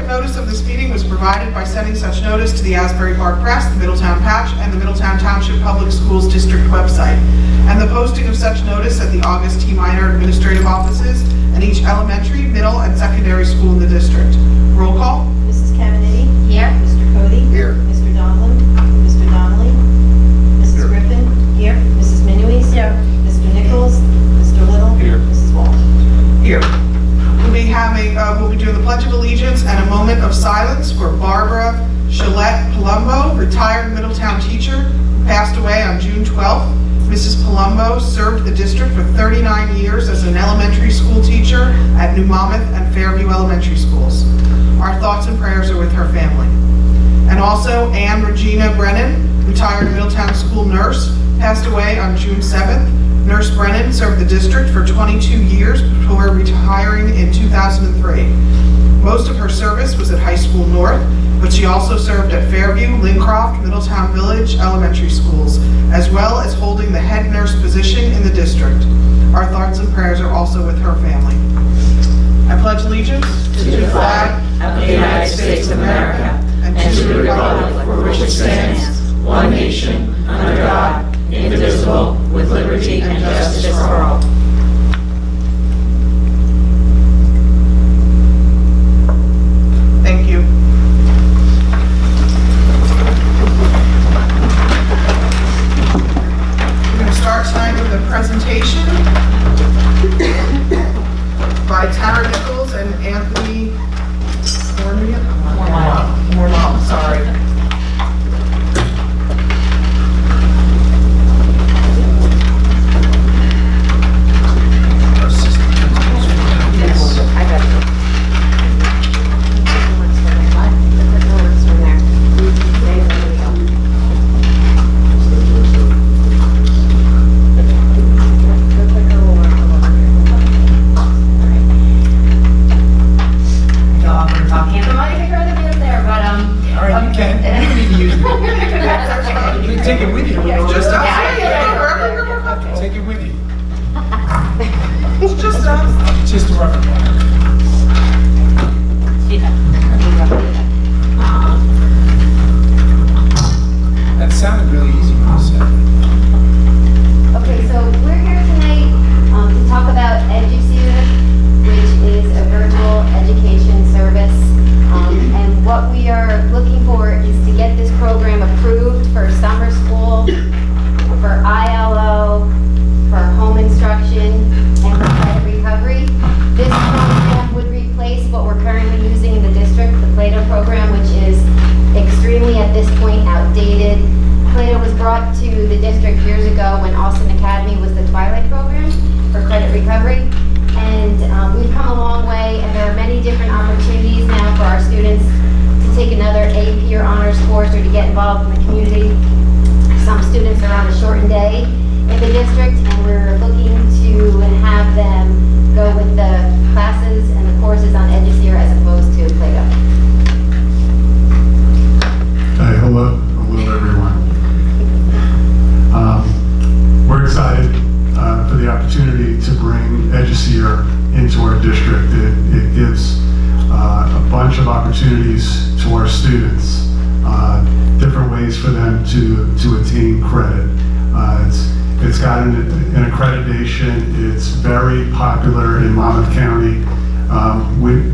notice of this meeting was provided by sending such notice to the Asbury Park Press, the Middletown Patch, and the Middletown Township Public Schools District website, and the posting of such notice at the August T. Minor administrative offices and each elementary, middle, and secondary school in the district. Roll call. Mrs. Cavanaghey? Here. Mr. Cody? Here. Mr. Donlin? Mr. Donnelly? Mrs. Here. Griffin? Here. Mrs. Minuis? Here. Mr. Nichols? Mr. Little? Here. Mrs. Walsh? Here. We'll be doing the Pledge of Allegiance and a moment of silence for Barbara Shalette Palumbo, retired Middletown teacher who passed away on June 12th. Mrs. Palumbo served the district for 39 years as an elementary school teacher at New Monmouth and Fairview Elementary Schools. Our thoughts and prayers are with her family. And also Anne Regina Brennan, retired Middletown school nurse, passed away on June 7th. Nurse Brennan served the district for 22 years before retiring in 2003. Most of her service was at High School North, but she also served at Fairview, Lincroft, Middletown Village elementary schools, as well as holding the head nurse position in the district. Our thoughts and prayers are also with her family. I pledge allegiance to the flag of the United States of America and to the republic for which it stands, one nation, under God, indivisible, with liberty and justice for all. Thank you. We're going to start tonight with a presentation by Tara Nichols and Anthony Mormont. Sorry. Take it with you. Just us. Take it with you. Just us. Just a rubber band. That sounded really easy when you said it. Okay, so we're here tonight to talk about EduSeer, which is a virtual education service. And what we are looking for is to get this program approved for summer school, for ILO, for home instruction, and for credit recovery. This program would replace what we're currently using in the district, the Plato program, which is extremely, at this point, outdated. Plato was brought to the district years ago when Austin Academy was the Twilight program for credit recovery. And we've come a long way, and there are many different opportunities now for our students to take another AP or honors course or to get involved in the community. Some students are on a shortened day in the district, and we're looking to have them go with the classes and the courses on EduSeer as opposed to Plato. Hi, hello everyone. We're excited for the opportunity to bring EduSeer into our district. It gives a bunch of opportunities to our students, different ways for them to attain credit. It's got an accreditation. It's very popular in Monmouth County.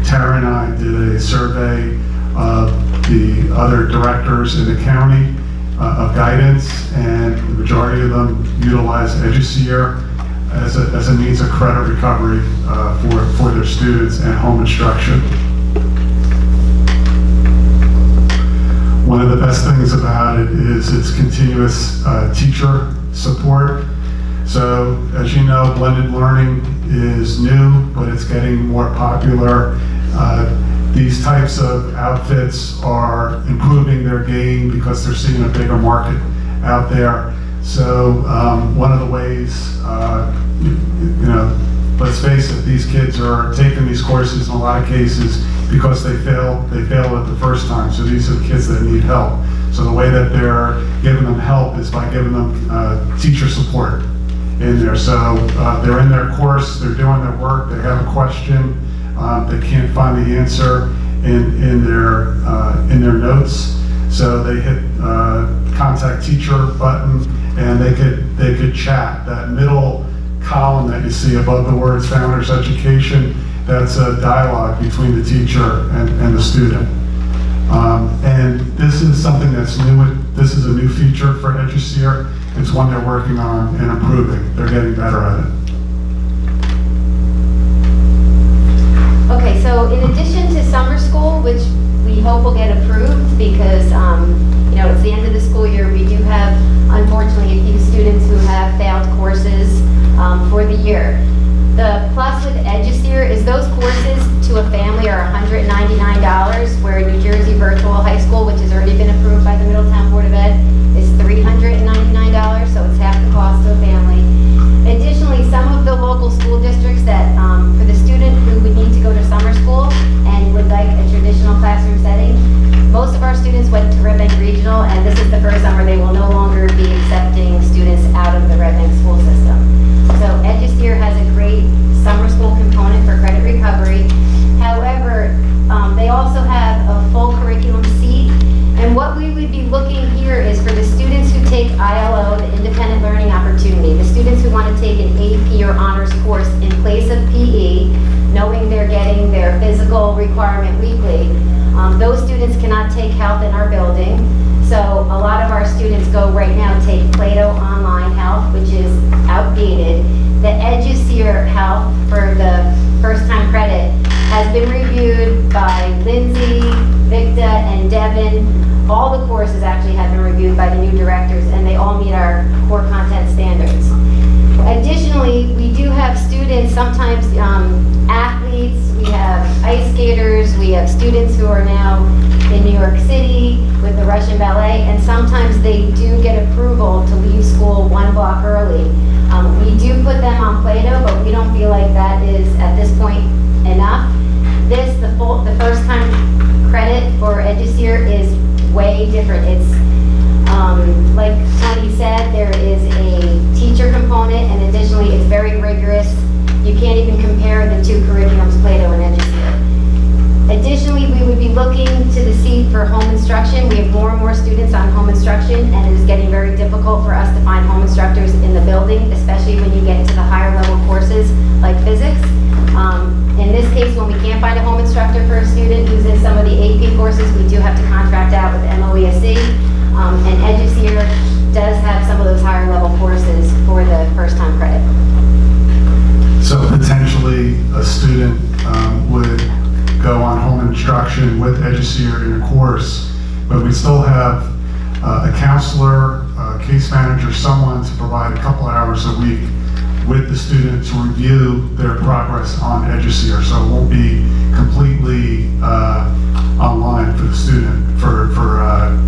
Tara and I did a survey of the other directors in the county of guidance, and the majority of them utilize EduSeer as a means of credit recovery for their students and home instruction. One of the best things about it is its continuous teacher support. So, as you know, blended learning is new, but it's getting more popular. These types of outfits are improving their game because they're seeing a bigger market out there. So one of the ways, let's face it, these kids are taking these courses in a lot of cases because they failed it the first time. So these are the kids that need help. So the way that they're giving them help is by giving them teacher support in there. So they're in their course, they're doing their work, they have a question, they can't find the answer, in their notes. So they hit contact teacher button, and they could chat. That middle column that you see above the words Founders Education, that's a dialogue between the teacher and the student. And this is something that's new. This is a new feature for EduSeer. It's one they're working on and improving. They're getting better at it. Okay, so in addition to summer school, which we hope will get approved because, it's the end of the school year, we do have, unfortunately, a few students who have failed courses for the year. The plus with EduSeer is those courses to a family are $199, where New Jersey Virtual High School, which has already been approved by the Middletown Board of Ed, is $399, so it's half the cost to a family. Additionally, some of the local school districts that, for the student who would need to go to summer school and would like a traditional classroom setting, most of our students went to Red Bank Regional, and this is the first summer they will no longer be accepting students out of the Red Bank school system. So EduSeer has a great summer school component for credit recovery. However, they also have a full curriculum seat. And what we would be looking here is for the students who take ILO, the Independent Learning Opportunity, the students who want to take an AP or honors course in place of PE, knowing they're getting their physical requirement weekly. Those students cannot take health in our building. So a lot of our students go right now take Plato Online Health, which is outdated. The EduSeer Health for the first time credit has been reviewed by Lindsay, Victa, and Devin. All the courses actually have been reviewed by the new directors, and they all meet our core content standards. Additionally, we do have students, sometimes athletes, we have ice skaters, we have students who are now in New York City with the Russian ballet, and sometimes they do get approval to leave school 1 block early. We do put them on Plato, but we don't feel like that is, at this point, enough. The first time credit for EduSeer is way different. It's, like Tony said, there is a teacher component, and additionally, it's very rigorous. You can't even compare the two curriculums, Plato and EduSeer. Additionally, we would be looking to the seat for home instruction. We have more and more students on home instruction, and it is getting very difficult for us to find home instructors in the building, especially when you get into the higher level courses like physics. In this case, when we can't find a home instructor for a student who's in some of the AP courses, we do have to contract out with MOESC. And EduSeer does have some of those higher level courses for the first time credit. So potentially a student would go on home instruction with EduSeer in a course, but we still have a counselor, a case manager, someone to provide a couple hours a week with the student to review their progress on EduSeer. So it won't be completely online for the student for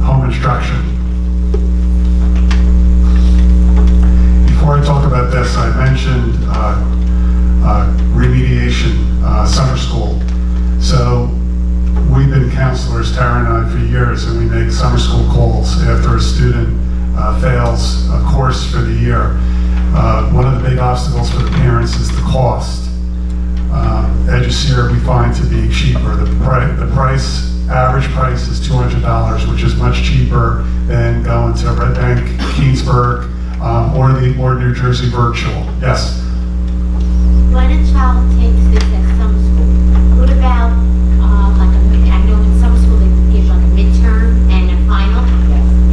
home instruction. Before I talk about this, I mentioned remediation, summer school. So we've been counselors, Tara and I, for years, and we make summer school calls after a student fails a course for the year. One of the big obstacles for the parents is the cost. EduSeer we find to be cheaper. Average price is $200, which is much cheaper than going to Red Bank, Keensburg, or New Jersey Virtual. Yes? When a child takes this at summer school, what about I know in summer school they give like a midterm and a final.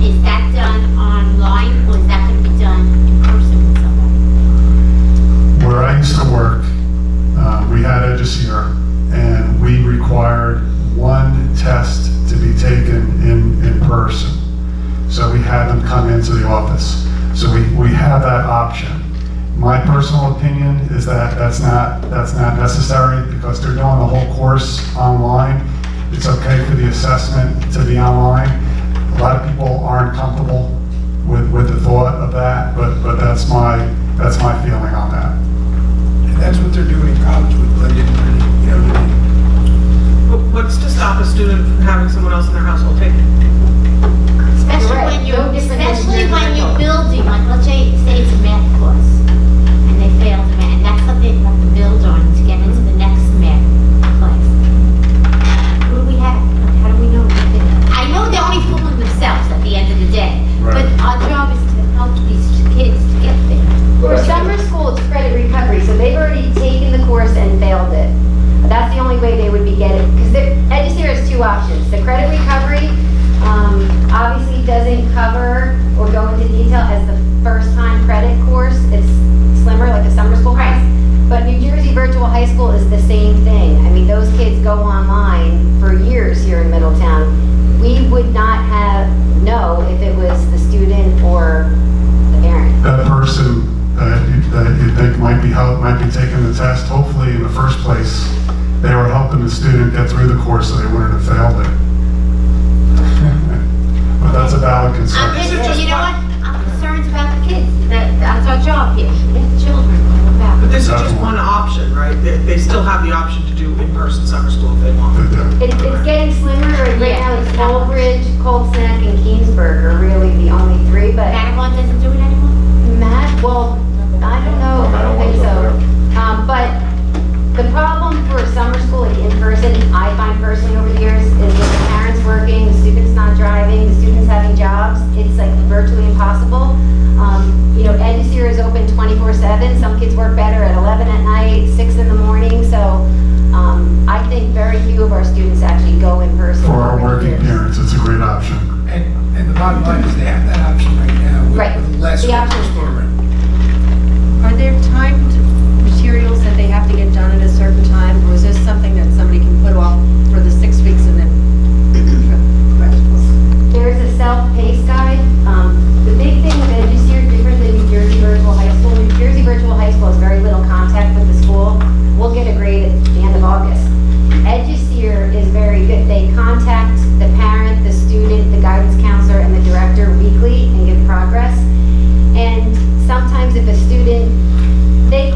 Is that done online, or is that going to be done in person with somebody? Where I used to work, we had EduSeer, and we required one test to be taken in person. So we had them come into the office. So we have that option. My personal opinion is that that's not necessary because they're doing the whole course online. It's okay for the assessment to be online. A lot of people aren't comfortable with the thought of that, but that's my feeling on that. And that's what they're doing in college with blended learning, What's to stop a student from having someone else in their household take it? Especially Right. when No different than especially when junior you're high. building, like let's say it's a math course, and they failed a math, and that's something you have to build on to get into the next math class. What do we cover or go into detail as the first-time credit course. It's slimmer, like a summer school class. But New Jersey Virtual High School is the same thing. I mean, those kids go online for years here in Middletown. We would not know if it was the student or the parent. That person that you think might be taking the test, hopefully in the first place, they were helping the student get through the course so they wouldn't have failed it. But that's a valid concern. You know what? I'm concerned about the kids. That's our job here. Get the children all about. But this is just one option, right? They still have the option to do in-person summer school if they want. It's getting slimmer. Right now, it's Colbridge, Cold Snack, and Keensburg are really the only three. But Matterhorn doesn't do it anymore? well, I don't know. I don't think so. But the problem for summer school, like in person, I find personally over the years, is with the parents working, the students not driving, the students having jobs, it's like virtually impossible. EduSeer is open 24/7. Some kids work better at 11 at night, 6 in the morning. So I think very few of our students actually go in person. For our working parents, it's a great option. And the bottom line is they have that option right now Right. with less The option. program. Are there timed materials that they have to get done at a certain time, or is this something that somebody can put off for the 6 weeks and then? There's a self-paced guide. The big thing with EduSeer, different than New Jersey Virtual High School, New Jersey Virtual High School has very little contact with the school. We'll get a grade at the end of August. EduSeer is very good. They contact the parent, the student, the guidance counselor, and the director weekly and give progress. And sometimes if a student, they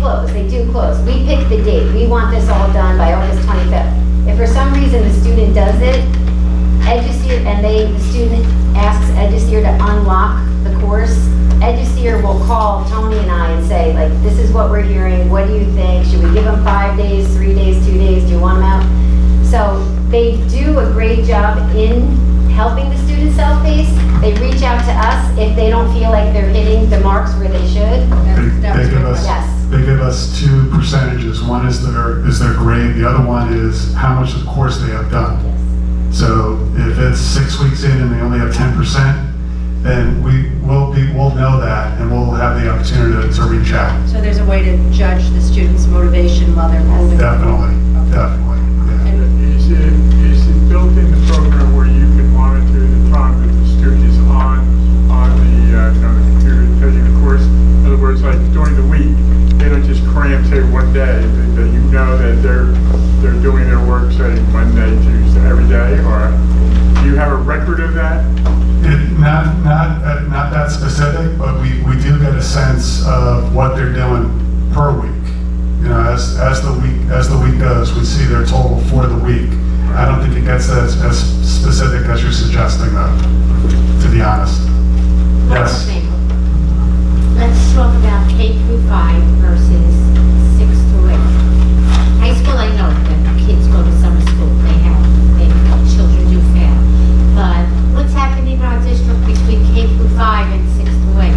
do close. We pick the date. We want this all done by August 25th. If for some reason the student does it, EduSeer, and the student asks EduSeer to unlock the course, EduSeer will call Tony and I and say, like, this is what we're hearing, what do you think? Should we give them 5 days, 3 days, 2 days, do you want them out? So they do a great job in helping the students self-pace. They reach out to us if they don't feel like they're hitting the marks where they should. Yes. They give us 2 percentages. One is their grade, the other one is how much of the course they have done. So if it's 6 weeks in and they only have 10%, then we'll know that and we'll have the opportunity to reach out. So there's a way to judge the student's motivation while they're moving. Definitely, definitely. Yeah. Is it built in the program where you can monitor the time that the student is on the computer taking the course? In other words, like during the week, they don't just cram, say, one day, that you know that they're doing their work, say, Monday, Tuesday, every day, or do you have a record of that? Not that specific, but we do get a sense of what they're doing per week. As the week goes, we see their total for the week. I don't think it gets as specific as you're suggesting, though, to be honest. Yes. Let's talk about K through 5 versus 6 to 8. High school, I know that kids go to summer school. Children do fail. But what's happening in our district between K through 5 and 6 to 8?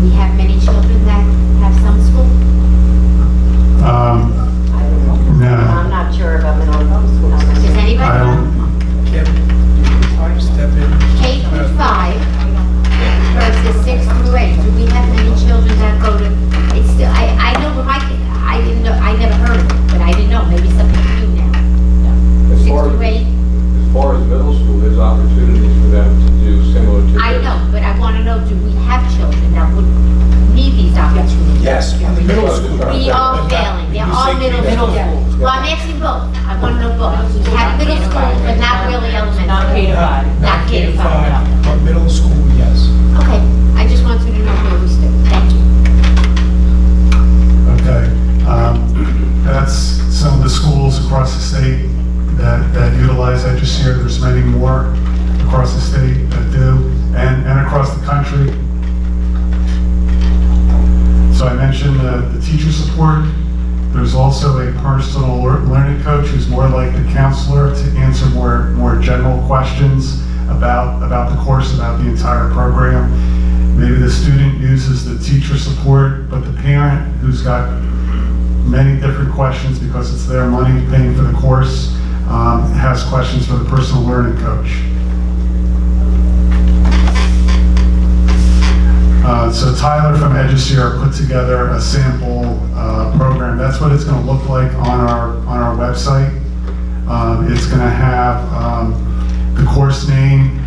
We have many children that have summer school. No. I'm not sure about middle school. Does anybody I know? don't. Kim, step in. K through 5 versus 6 through 8. Do we have many children that go to, it's still, I know with my kid, I didn't know, I never heard of it, but I didn't know, maybe some people do now. As 6 far through 8, as far as middle school, there's opportunities for them to do similar to. I know, but I want to know, do we have children that would need these opportunities? Yes, on the middle school. We are failing, there are middle schools. Well, I'm asking both, I want to know both. We have middle school, but not really elementary. Not K to 5. Not K to 5. But middle school, yes. Okay, I just wanted to know where we stood, thank you. Okay. That's some of the schools across the state that utilize EduSeer. There's many more across the state that do, and across the country. So I mentioned the teacher support. There's also a personal learning coach who's more like the counselor to answer more general questions about the course, about the entire program. Maybe the student uses the teacher support, but the parent who's got many different questions because it's their money paying for the course, has questions for the personal learning coach. So Tyler from Eduseer put together a sample program. That's what it's going to look like on our website. It's going to have the course name,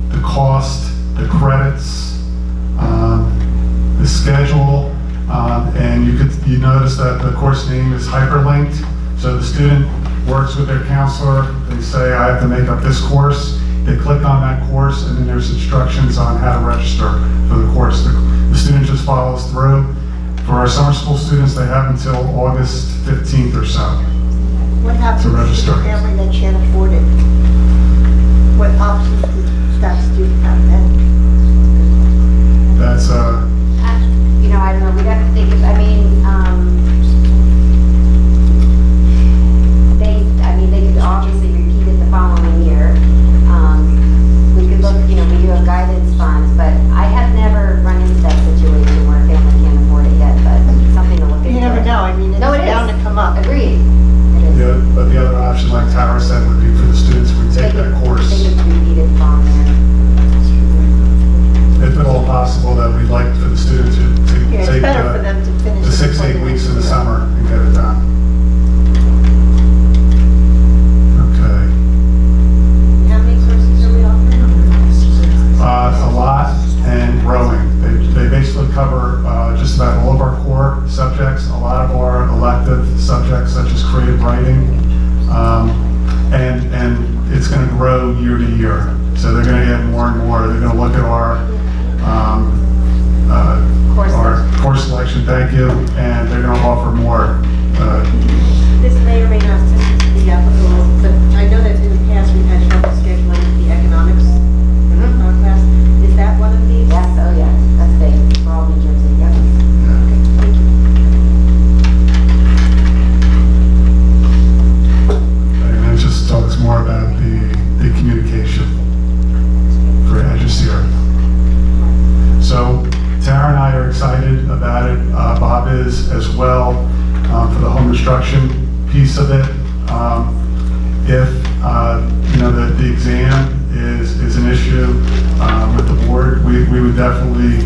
the cost, the credits, the schedule, and you notice that the course name is hyperlinked. So the student works with their counselor. They say, I have to make up this course. They click on that course, and then there's instructions on how to register for the course. The student just follows through. For our summer school students, they have until August 15th or so. What happens To to register. a family that can't afford it? What options does that student have then? That's, You know, I don't know, we'd have to think, they could obviously repeat it the following year. We could look, we do have guidance funds, but I have never run into that situation where a family can't afford it yet, but it's something to look into. You never know, it's No, it is. bound to come up. Agreed. It is. but the other option, like Tara said, would be for the students who take that course. They could repeat it the following year. If at all possible, that we'd like for the students to Yeah, it's take better for them to finish. the 6 to 8 weeks in the summer and get it done. Okay. How many courses are we offering? A lot and growing. They basically cover just about all of our core subjects, a lot of our elective subjects such as creative writing, and it's going to grow year to year. So they're going to get more and more. They're going to look at our course selection, thank you, and they're going to offer more. This may or may not be applicable, but I know that in the past we've had trouble scheduling the economics class. Is that one of these? Yes, oh yes, that's big, for all New Jersey, yep. Thank you. And it just talks more about the communication for Eduseer. So Tara and I are excited about it. Bob is as well for the home instruction piece of it. If the exam is an issue with the board, we would definitely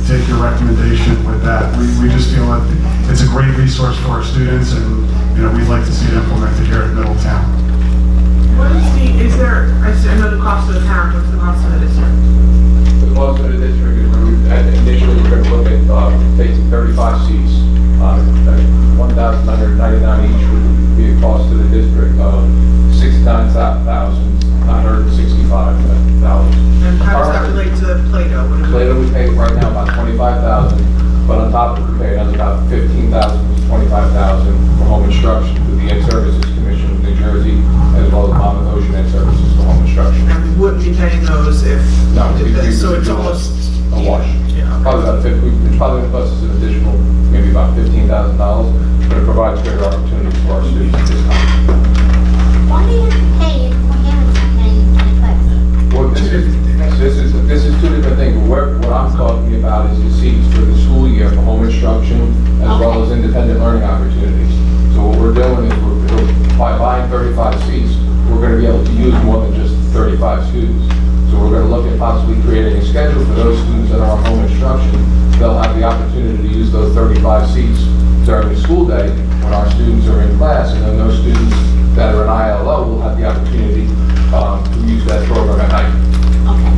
take your recommendation with that. We just feel that it's a great resource for our students, and we'd like to see it implemented here at Middletown. What is I know the cost of the town, what's the cost of the district? The cost of the district is, initially, we're going to look at taking 35 seats, 1,999 each would be a cost to the district of $69,965. And how does that relate to Plato? Plato we pay right now about $25,000, but on top of it, we pay another about $15,000 to $25,000 for home instruction through the Ed Services Commission of New Jersey, as well as Monmouth Ocean Ed Services for home instruction. And we wouldn't be paying those if, No, so it's almost. a wash. Yeah. Probably about it's probably going to cost us an additional, maybe about $15,000, but it provides greater opportunities for our students at this time. Why do you have to pay if Hamilton paying for the class? Well, this is two different things. What I'm talking about is the seats for the school year for home instruction as well as independent learning opportunities. So what we're doing is by buying 35 seats, we're going to be able to use more than just 35 students. So we're going to look at possibly creating a schedule for those students that are on home instruction. They'll have the opportunity to use those 35 seats during the school day when our students are in class, and then those students that are in ILO will have the opportunity to use that program at night. Okay.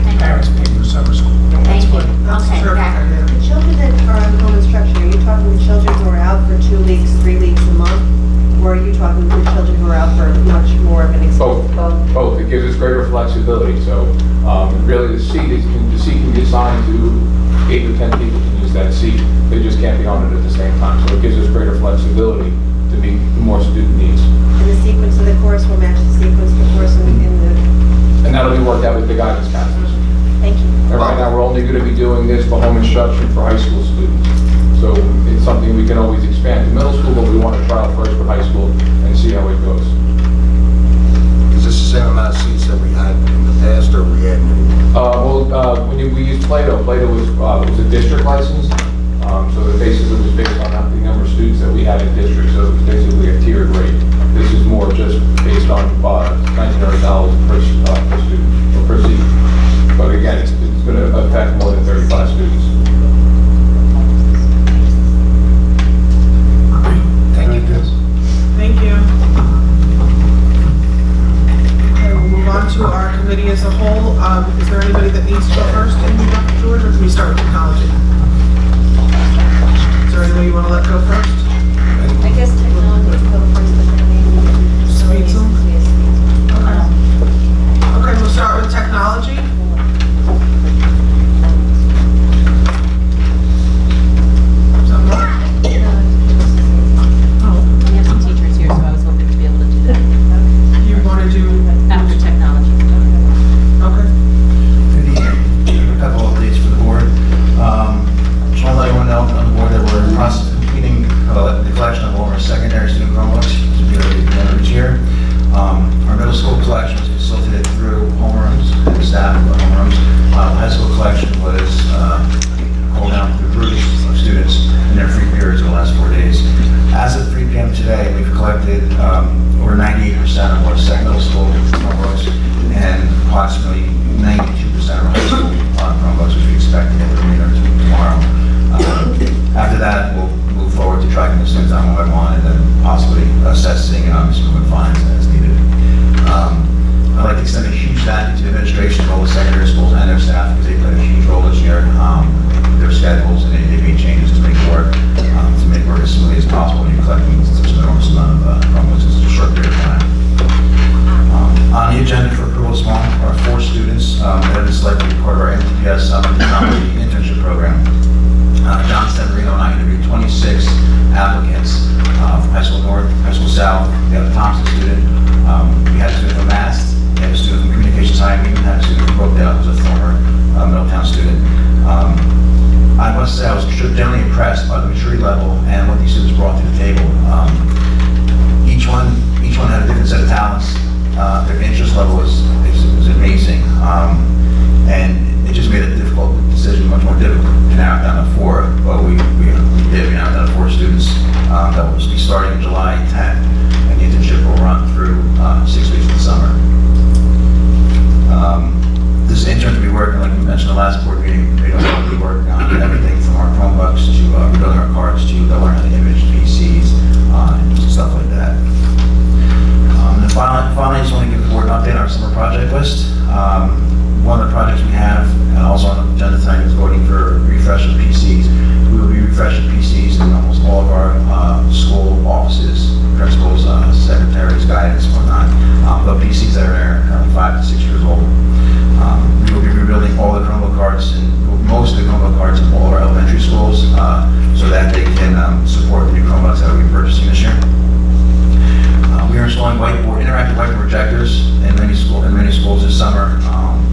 Thank you. Parents pay for summer school. Thank you. That's Okay, terrific got it. idea. The children that are on home instruction, are you talking the children who are out for 2 weeks, 3 weeks a month? Or are you talking the children who are out for much more of an extended? Both. It gives us greater flexibility. So really the seat can be assigned to 8 or 10 people can use that seat. They just can't be on it at the same time. So it gives us greater flexibility to meet more student needs. And the sequence of the course will match the sequence of the course in the, And that'll be worked out with the guidance counselors. thank you. And right now, we're only going to be doing this for home instruction for high school students. So it's something we can always expand to middle school, but we want to trial first with high school and see how it goes. Is this the same amount of seats that we had in the past, or we adding any? When we used Plato was a district license. So it basically was based on the number of students that we had in district. So it was basically a tiered rate. This is more just based on $1,900 per student or per seat. But again, it's going to affect more than 35 students. technology as a whole, is there anybody that needs to go first, Amy, Dr. George, or can we start with technology? Is there anybody you want to let go first? I guess technology would go first, but then maybe. Speedsel? Yes, Speedsel. Okay, we'll start with technology. We have some teachers here, so I was hoping to be able to do that You want to do, after technology. okay. Good evening. A couple of updates for the board. Just want to let everyone know on the board that we're in the process of completing the collection of all of our secondary student Chromebooks to be ready at the end of each year. Our middle school collection is facilitated through homerooms and the staff of the homerooms. The high school collection was called out through groups of students in their free periods over the last 4 days. As of 3 p.m. today, we've collected over 98% of our middle school Chromebooks and approximately 92% of our high school Chromebooks, which we expect to get the remainder tomorrow. After that, we'll move forward to tracking the students on one by one and then possibly assessing and obviously doing fines as needed. I'd like to extend a huge thank you to the administration of all the secondary schools and their staff because they played a huge role this year. Their schedules and they made changes to make work as smoothly as possible when you're collecting such an enormous amount of Chromebooks in such a short period of time. On the agenda for approval this morning are 4 students that have been selected to be part of our MTBOE Technology Internship Program. John Severino and I interviewed 26 applicants from High School North, High School South. We have a Thompson student. We had a student from Mast. We had a student from Communications High. We even had a student from Brookdale, who's a former Middletown student. I must say I was generally impressed by the maturity level and what these students brought to the table. Each one had a different set of talents. Their interest level was amazing, and it just made a difficult decision much more difficult to narrow it down to 4. But we did. We narrowed down to 4 students that will be starting in July 10th, and the internship will run through 6 weeks of the summer. This intern will be working, like we mentioned in the last board meeting, they will be working on everything from our Chromebooks to rebuilding our cards to they'll learn how to image PCs and stuff like that. And then finally, I just want to give the board an update on our summer project list. One of the projects we have, and also on the agenda tonight, is voting for refresh of PCs. We will be refreshing PCs in almost all of our school offices, principals, secretaries, guidance, whatnot. The PCs that are there are currently 5 to 6 years old. We will be rebuilding all the Chromebook cards and most of the Chromebook cards in all of our elementary schools so that they can support the new Chromebooks that we'll be purchasing this year. We are installing interactive whiteboard projectors in many schools this summer.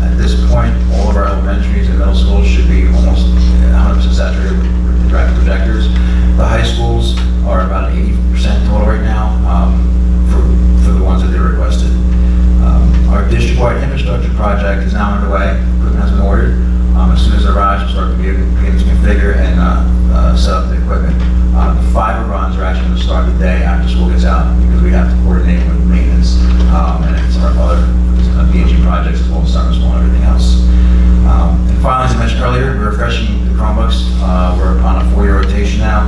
At this point, all of our elementaries and middle schools should be almost 100% saturated with interactive projectors. The high schools are about 80% total right now for the ones that they requested. Our district-wide infrastructure project is now underway. Equipment has been ordered. As soon as it arrives, we'll start beginning to configure and set up the equipment. The fiber runs are actually going to start the day after school gets out because we have to coordinate with maintenance and some of our other DNG projects as well as summer school and everything else. And finally, as I mentioned earlier, we're refreshing the Chromebooks. We're on a 4-year rotation now.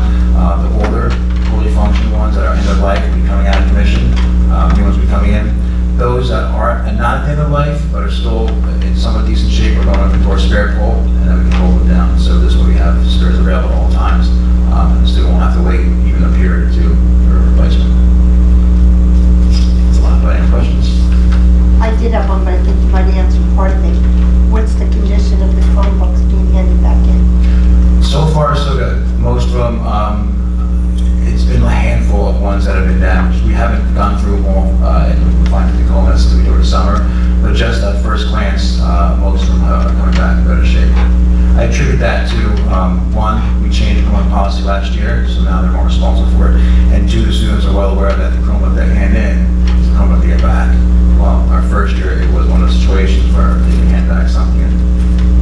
The older, fully functioning ones that are end of life will be coming out of commission. New ones will be coming in. Those that are not at the end of life but are still in somewhat decent shape are going into our spare pool, and then we can roll them down. So this way we have spares available at all times, and the student won't have to wait even a period or 2 for a replacement. That's a lot. Any questions? I did have one, but I think you might answer part of it. What's the condition of the Chromebooks being handed back in? So far, so good. Most of them, it's been a handful of ones that have been damaged. We haven't gone through them all and refined the components that we do over the summer, but just at first glance, most of them are coming back in better shape. I attribute that to, 1, we changed the Chromebook policy last year, so now they're more responsible for it, and 2, the students are well aware that the Chromebook they hand in is the Chromebook they get back. Well, our first year, it was one of those situations where they can hand back something and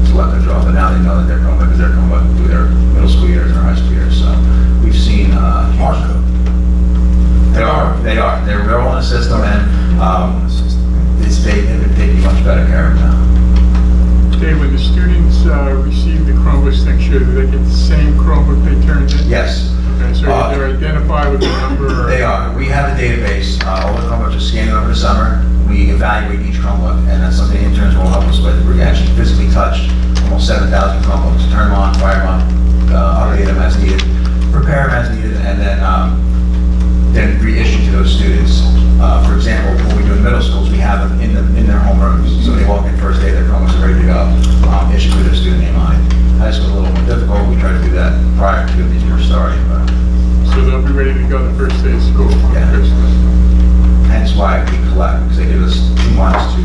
it's a luck of the draw, but now they know that their Chromebook is their Chromebook through their middle school years and their high school years, so we've seen Marco. They are. They're all in the system, and they've been taking much better care of them now. Dave, when the students receive the Chromebooks next year, do they get the same Chromebook they turned in? Yes. Okay, so they're identified with the number? They are. We have a database. All the Chromebooks are scanned over the summer. we evaluate each Chromebook, and that's something interns will help us with. We actually physically touch almost 7,000 Chromebooks, turn them on, fire them up, update them as needed, prepare them as needed, and then reissue to those students. For example, when we do in middle schools, we have them in their homerooms, so they walk in first day, their Chromebooks are ready to go, issued with their student name on it. High school is a little more difficult. We try to do that prior to these years starting. But So they'll be ready to go the first day of school on Yeah. Christmas. hence why we collect, because they give us 2 months to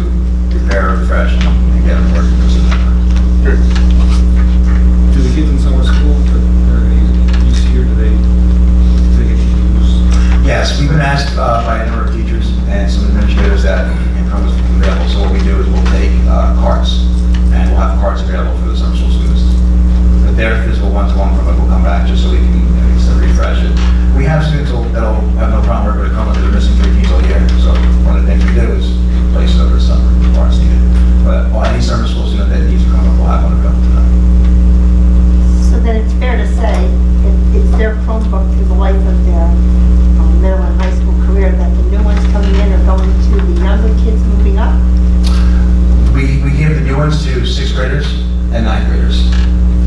prepare, refresh, and get them working. Good. Do the kids in summer school, they're going to use here, do they get to use? Yes, we've been asked by a number of teachers and some administrators that Chromebooks are available. So what we do is we'll take carts, and we'll have carts available for the summer school students. But their physical one-to-one Chromebook will come back just so we can refresh it. We have students that'll have no problem working with a Chromebook that are missing 3 keys all year. So one of the things we do is replace it over the summer if parts needed. But any summer school student that needs a Chromebook will have one available to them. So then it's fair to say it's their Chromebook through the life of their middle and high school career, that the new ones coming in are going to the younger kids moving up? We give the new ones to 6th graders and 9th graders.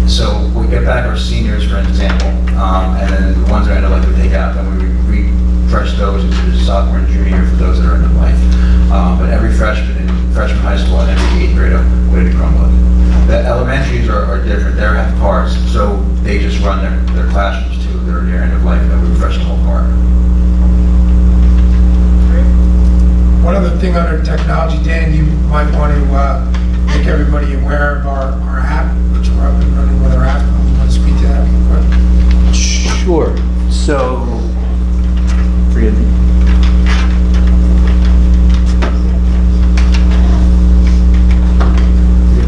So we get back our seniors, for example, and then the ones that end of life we take out, then we refresh those into the sophomore and junior year for those that are end of life. But every freshman high school and every 8th grader with a Chromebook. The elementaries are different. They have cards, so they just run their classrooms to their end of life, and we refresh the whole card. One other thing under technology, Dan, you might want to make everybody aware of our app, which we're up and running with our app. You want to speak to that real quick? Sure. So, forgive me.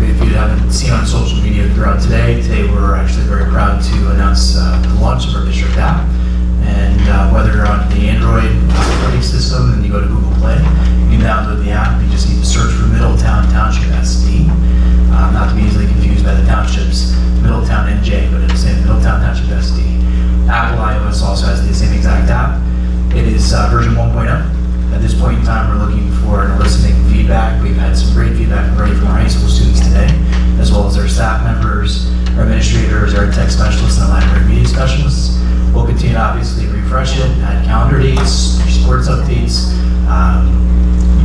If you haven't seen on social media throughout today we're actually very proud to announce the launch of our district app. And whether you're on the Android operating system and you go to Google Play, you can download the app. You just need to search for Middletown Township SD. Not to be easily confused by the townships, Middletown NJ, but it's in Middletown Township SD. Apple iOS also has the same exact app. It is version 1.0. At this point in time, we're looking for and eliciting feedback. We've had some great feedback already from our high school students today, as well as our staff members, our administrators, our tech specialists, and our library media specialists. We'll continue to obviously refresh it, add calendar dates, sports updates,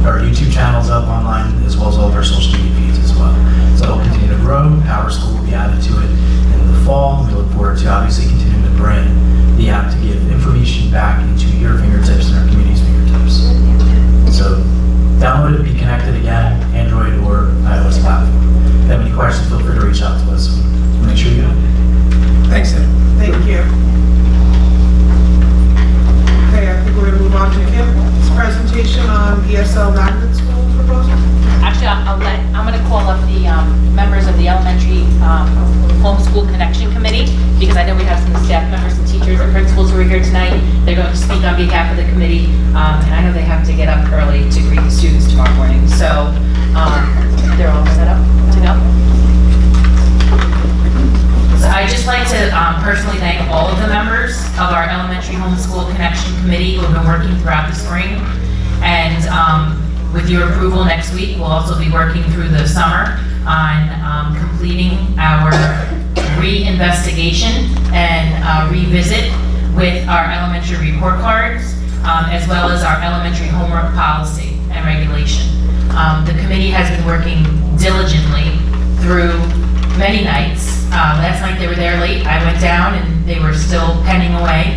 our YouTube channels up online, as well as all of our social media feeds as well. So it'll continue to grow. Power School will be added to it in the fall. We look forward to obviously continuing to bring the app to give information back into your fingertips and our community's fingertips. So download it, be connected again, Android or iOS platform. If you have any questions, feel free to reach out to us. We'll make sure you get it. Thanks, Ed. Thank you. Okay, I think we're going to move on to Kim's presentation on ESL magnet school proposal. Actually, I'm going to call up the members of the elementary homeschool connection committee, because I know we have some staff members and teachers and principals who are here tonight. They're going to speak on behalf of the committee, and I know they have to get up early to greet the students tomorrow morning. So they're all set up to go. So I'd just like to personally thank all of the members of our elementary homeschool connection committee who have been working throughout the spring. And with your approval next week, we'll also be working through the summer on completing our re-investigation and revisit with our elementary report cards, as well as our elementary homework policy and regulation. The committee has been working diligently through many nights. Last night they were there late. I went down and they were still penning away.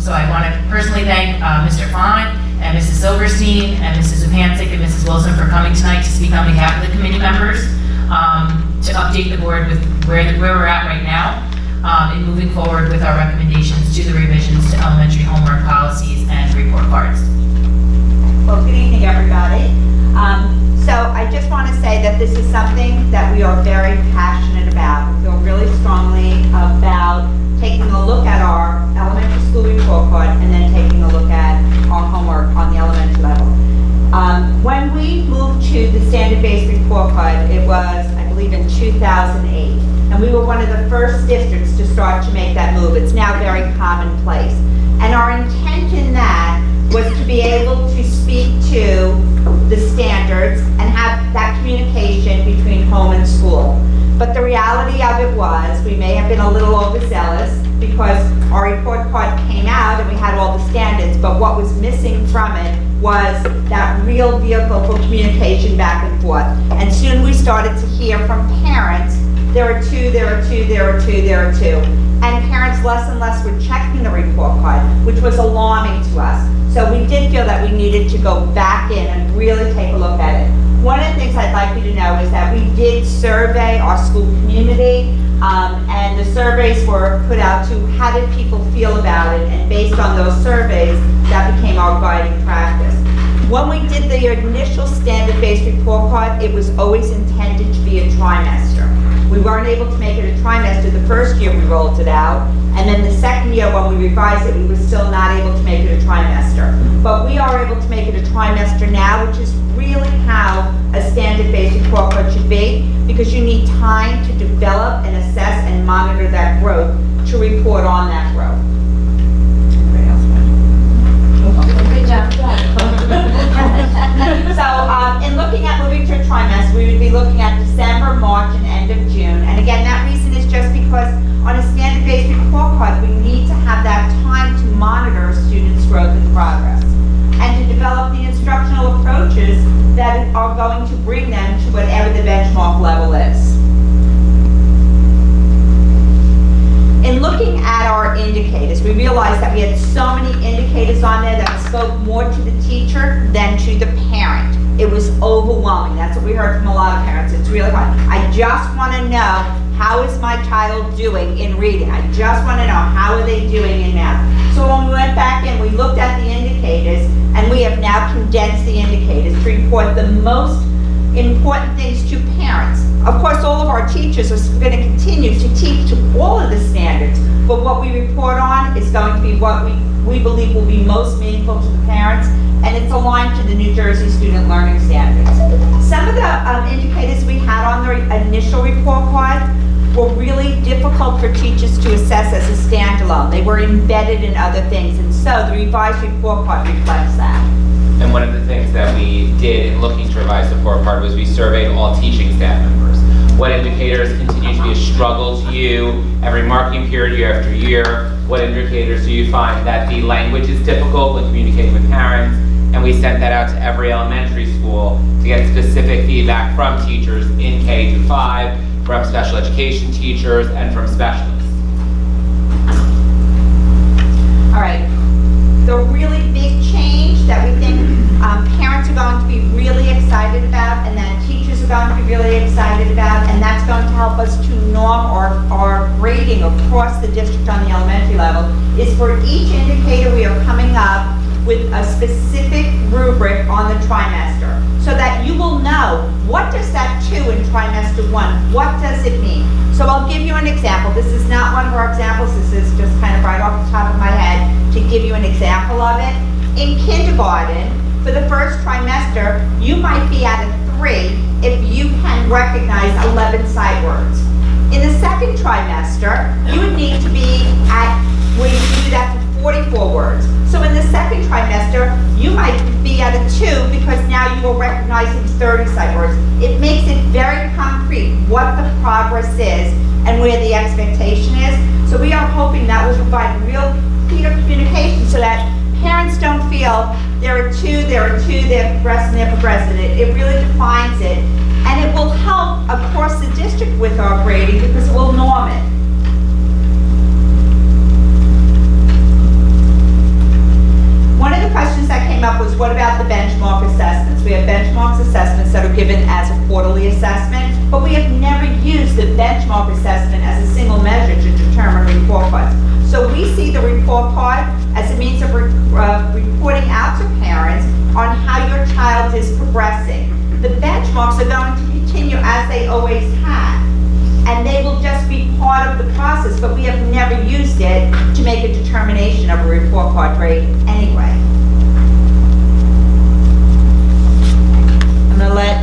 So I want to personally thank Mr. Font and Mrs. Silverstein and Mrs. Zupancic and Mrs. Wilson for coming tonight to speak on behalf of the committee members to update the board with where we're at right now in moving forward with our recommendations to the revisions to elementary homework policies and report cards. Well, good evening, everybody. So I just want to say that this is something that we are very passionate about. We feel really strongly about taking a look at our elementary school report card and then taking a look at our homework on the elementary level. When we moved to the standard-based report card, it was, I believe, in 2008. And we were one of the first districts to start to make that move. It's now very commonplace. And our intent in that was to be able to speak to the standards and have that communication between home and school. But the reality of it was, we may have been a little overzealous because our report card came out and we had all the standards, but what was missing from it was that real vehicle for communication back and forth. And soon we started to hear from parents, there are two, there are two, there are two, there are two. And parents less and less were checking the report card, which was alarming to us. So we did feel that we needed to go back in and really take a look at it. One of the things I'd like you to know is that we did survey our school community, and the surveys were put out to how did people feel about it, and based on those surveys, that became our guiding practice. When we did the initial standard-based report card, it was always intended to be a trimester. We weren't able to make it a trimester the first year we rolled it out, and then the second year when we revised it, we were still not able to make it a trimester. But we are able to make it a trimester now, which is really how a standard-based report card should be, because you need time to develop and assess and monitor that growth to report on that growth. Anybody else want to? Good job. So in looking at moving to a trimester, we would be looking at December, March, and end of June. And again, that reason is just because on a standard-based report card, we need to have that time to monitor students' growth and progress, and to develop the instructional approaches that are going to bring them to whatever the benchmark level is. In looking at our indicators, we realized that we had so many indicators on there that spoke more to the teacher than to the parent. It was overwhelming. That's what we heard from a lot of parents. It's really hard. I just want to know, how is my child doing in reading? I just want to know, how are they doing in math? So when we went back in, we looked at the indicators, and we have now condensed the indicators to report the most important things to parents. Of course, all of our teachers are going to continue to teach to all of the standards, but what we report on is going to be what we believe will be most meaningful to the parents, and it's aligned to the New Jersey Student Learning Standards. Some of the indicators we had on the initial report card were really difficult for teachers to assess as a standalone. They were embedded in other things, and so the revised report card reflects that. And one of the things that we did in looking to revise the report card was we surveyed all teaching staff members. What indicators continue to be a struggle to you every marking period, year after year? What indicators do you find that the language is difficult when communicating with parents? And we sent that out to every elementary school to get specific feedback from teachers in K through 5, from special education teachers, and from specialists. All right. The really big change that we think parents are going to be really excited about, and that teachers are going to be really excited about, and that's going to help us to norm our grading across the district on the elementary level, is for each indicator we are coming up with a specific rubric on the trimester, so that you will know, what does that 2 in trimester 1, what does it mean? So I'll give you an example. This is not one of our examples, this is just kind of right off the top of my head to give you an example of it. In kindergarten, for the first trimester, you might be at a 3 if you can recognize 11 sight words. In the second trimester, you would need to be at where you can do that for 44 words. So in the second trimester, you might be at a 2 because now you are recognizing 30 sight words. It makes it very concrete what the progress is and where the expectation is. So we are hoping that will provide real clear communication so that parents don't feel there are 2, they're progressing, they're progressing. It really defines it, and it will help across the district with our grading because it will norm it. One of the questions that came up was, what about the benchmark assessments? We have benchmark assessments that are given as a quarterly assessment, but we have never used the benchmark assessment as a single measure to determine report cards. So we see the report card as a means of reporting out to parents on how your child is progressing. The benchmarks are going to continue as they always have, and they will just be part of the process, but we have never used it to make a determination of a report card grade anyway. I'm going to let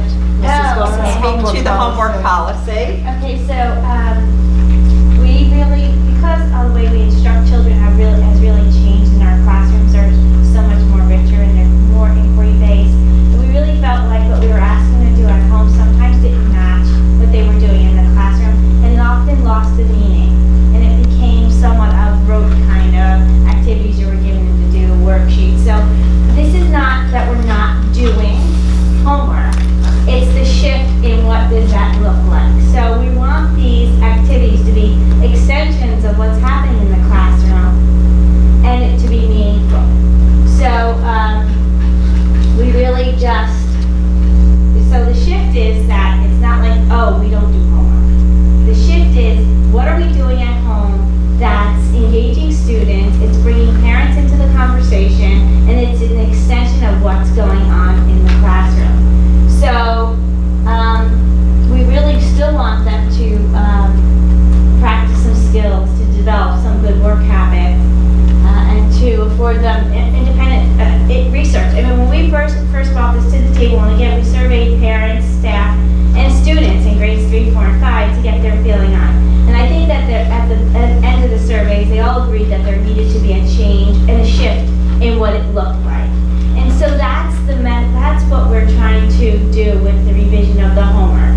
the revision of the homework.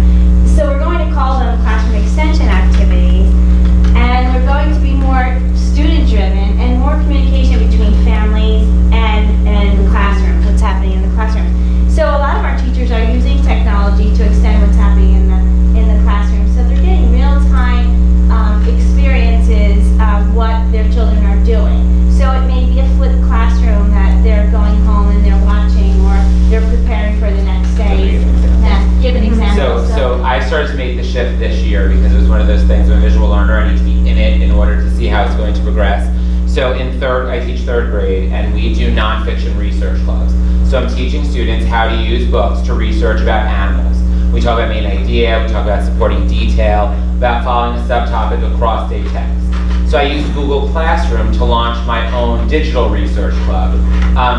So we're going to call them classroom extension activities, and we're going to be more student-driven and more communication between families and the classroom, what's happening in the classroom. So a lot of our teachers are using technology to extend what's happening in the classroom. So they're getting real-time experiences of what their children are doing. So it may be a flipped classroom that they're going home and they're watching, or they're preparing for the next day. Give an example. So I started to make the shift this year because it was one of those things, I'm a visual learner, I need to be in it in order to see how it's going to progress. So I teach third grade, and we do nonfiction research clubs. So I'm teaching students how to use books to research about animals. We talk about main idea, we talk about supporting detail, about following a subtopic across state text. So I used Google Classroom to launch my own digital research club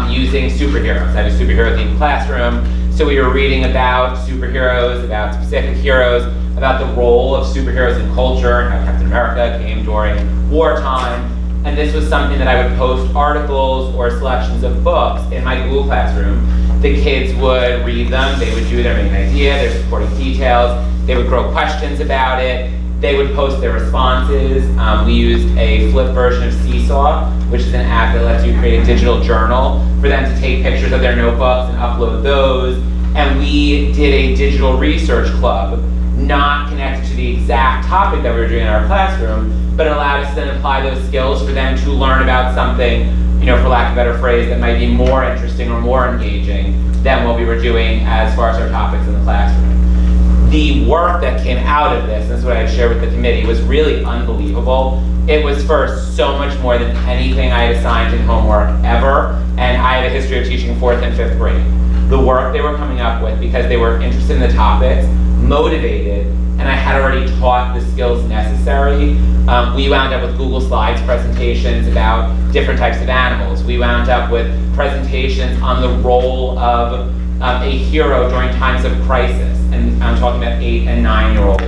using superheroes. I have a superhero-themed classroom. So we were reading about superheroes, about specific heroes, about the role of superheroes in culture, and how Captain America came during wartime. And this was something that I would post articles or selections of books in my Google Classroom. The kids would read them, they would do their main idea, their supporting details, they would grow questions about it, they would post their responses. We used a flip version of Seesaw, which is an app that lets you create a digital journal for them to take pictures of their notebooks and upload those. And we did a digital research club, not connected to the exact topic that we were doing in our classroom, but it allowed us to then apply those skills for them to learn about something, for lack of a better phrase, that might be more interesting or more engaging than what we were doing as far as our topics in the classroom. The work that came out of this, and this is what I had shared with the committee, was really unbelievable. It was first so much more than anything I had assigned in homework ever, and I had a history of teaching 4th and 5th grade. The work they were coming up with, because they were interested in the topics, motivated, and I had already taught the skills necessary. We wound up with Google Slides presentations about different types of animals. We wound up with presentations on the role of a hero during times of crisis, and I'm talking about 8 and 9-year-olds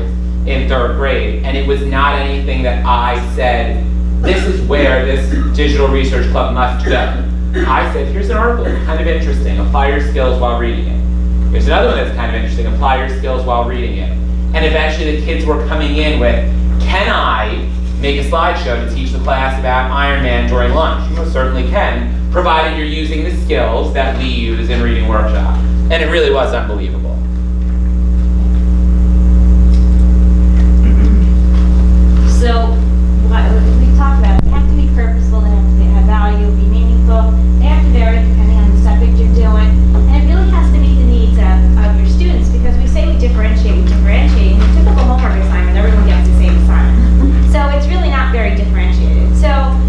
in 3rd grade, and it was not anything that I said, this is where this digital research club must go. I said, here's an article, it's kind of interesting, apply your skills while reading it. Here's another one that's kind of interesting, apply your skills while reading it. And eventually the kids were coming in with, can I make a slideshow to teach the class about Iron Man during lunch? You most certainly can, provided you're using the skills that we use in Reading Workshop. And it really was unbelievable. So, we talked about, they have to be purposeful, they have to have value, be meaningful, they have to vary depending on the subject you're doing, and it really has to meet the needs of your students, because we say we differentiate. In a typical homework assignment, everyone gets the same assignment. So it's really not very differentiated. So,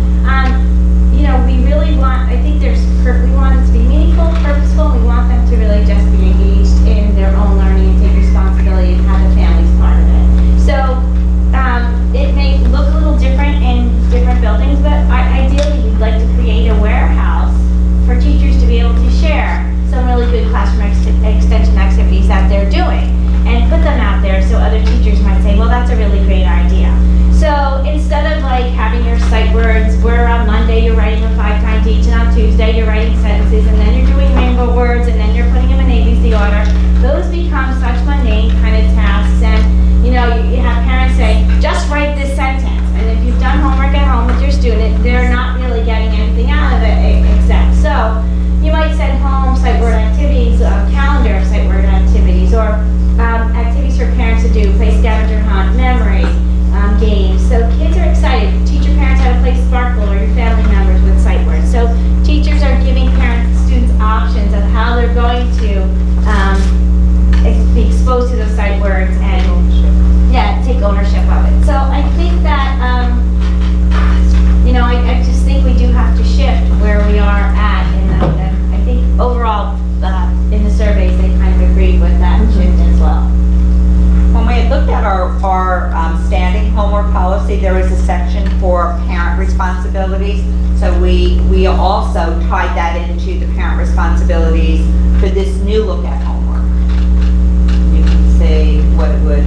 we really want, I think we want it to be meaningful, purposeful, we want them to really just be engaged in their own learning and take responsibility and have the family's part of it. So, it may look a little different in different buildings, but ideally we'd like to create a warehouse for teachers to be able to share some really good classroom extension activities that they're doing and put them out there so other teachers might say, well, that's a really great idea. So instead of having your sight words where on Monday you're writing a 5-time teach and on Tuesday you're writing sentences and then you're doing rainbow words and then you're putting them in ABC order, those become such mundane kind of tasks. And you have parents say, just write this sentence. And if you've done homework at home with your student, they're not really getting anything out of it except. So you might send home sight word activities, a calendar of sight word activities, or activities for parents to do, play scavenger hunt, memory, games. So kids are excited. Teach your parents how to play Sparkle or your family members with sight words. So teachers are giving students options of how they're going to be exposed to those sight words and take ownership of it. So I think that, I just think we do have to shift where we are at, and I think overall in the surveys they kind of agreed with that shift as well. When we had looked at our standing homework policy, there was a section for parent responsibilities. So we also tied that into the parent responsibilities for this new look at homework. You can see what it would,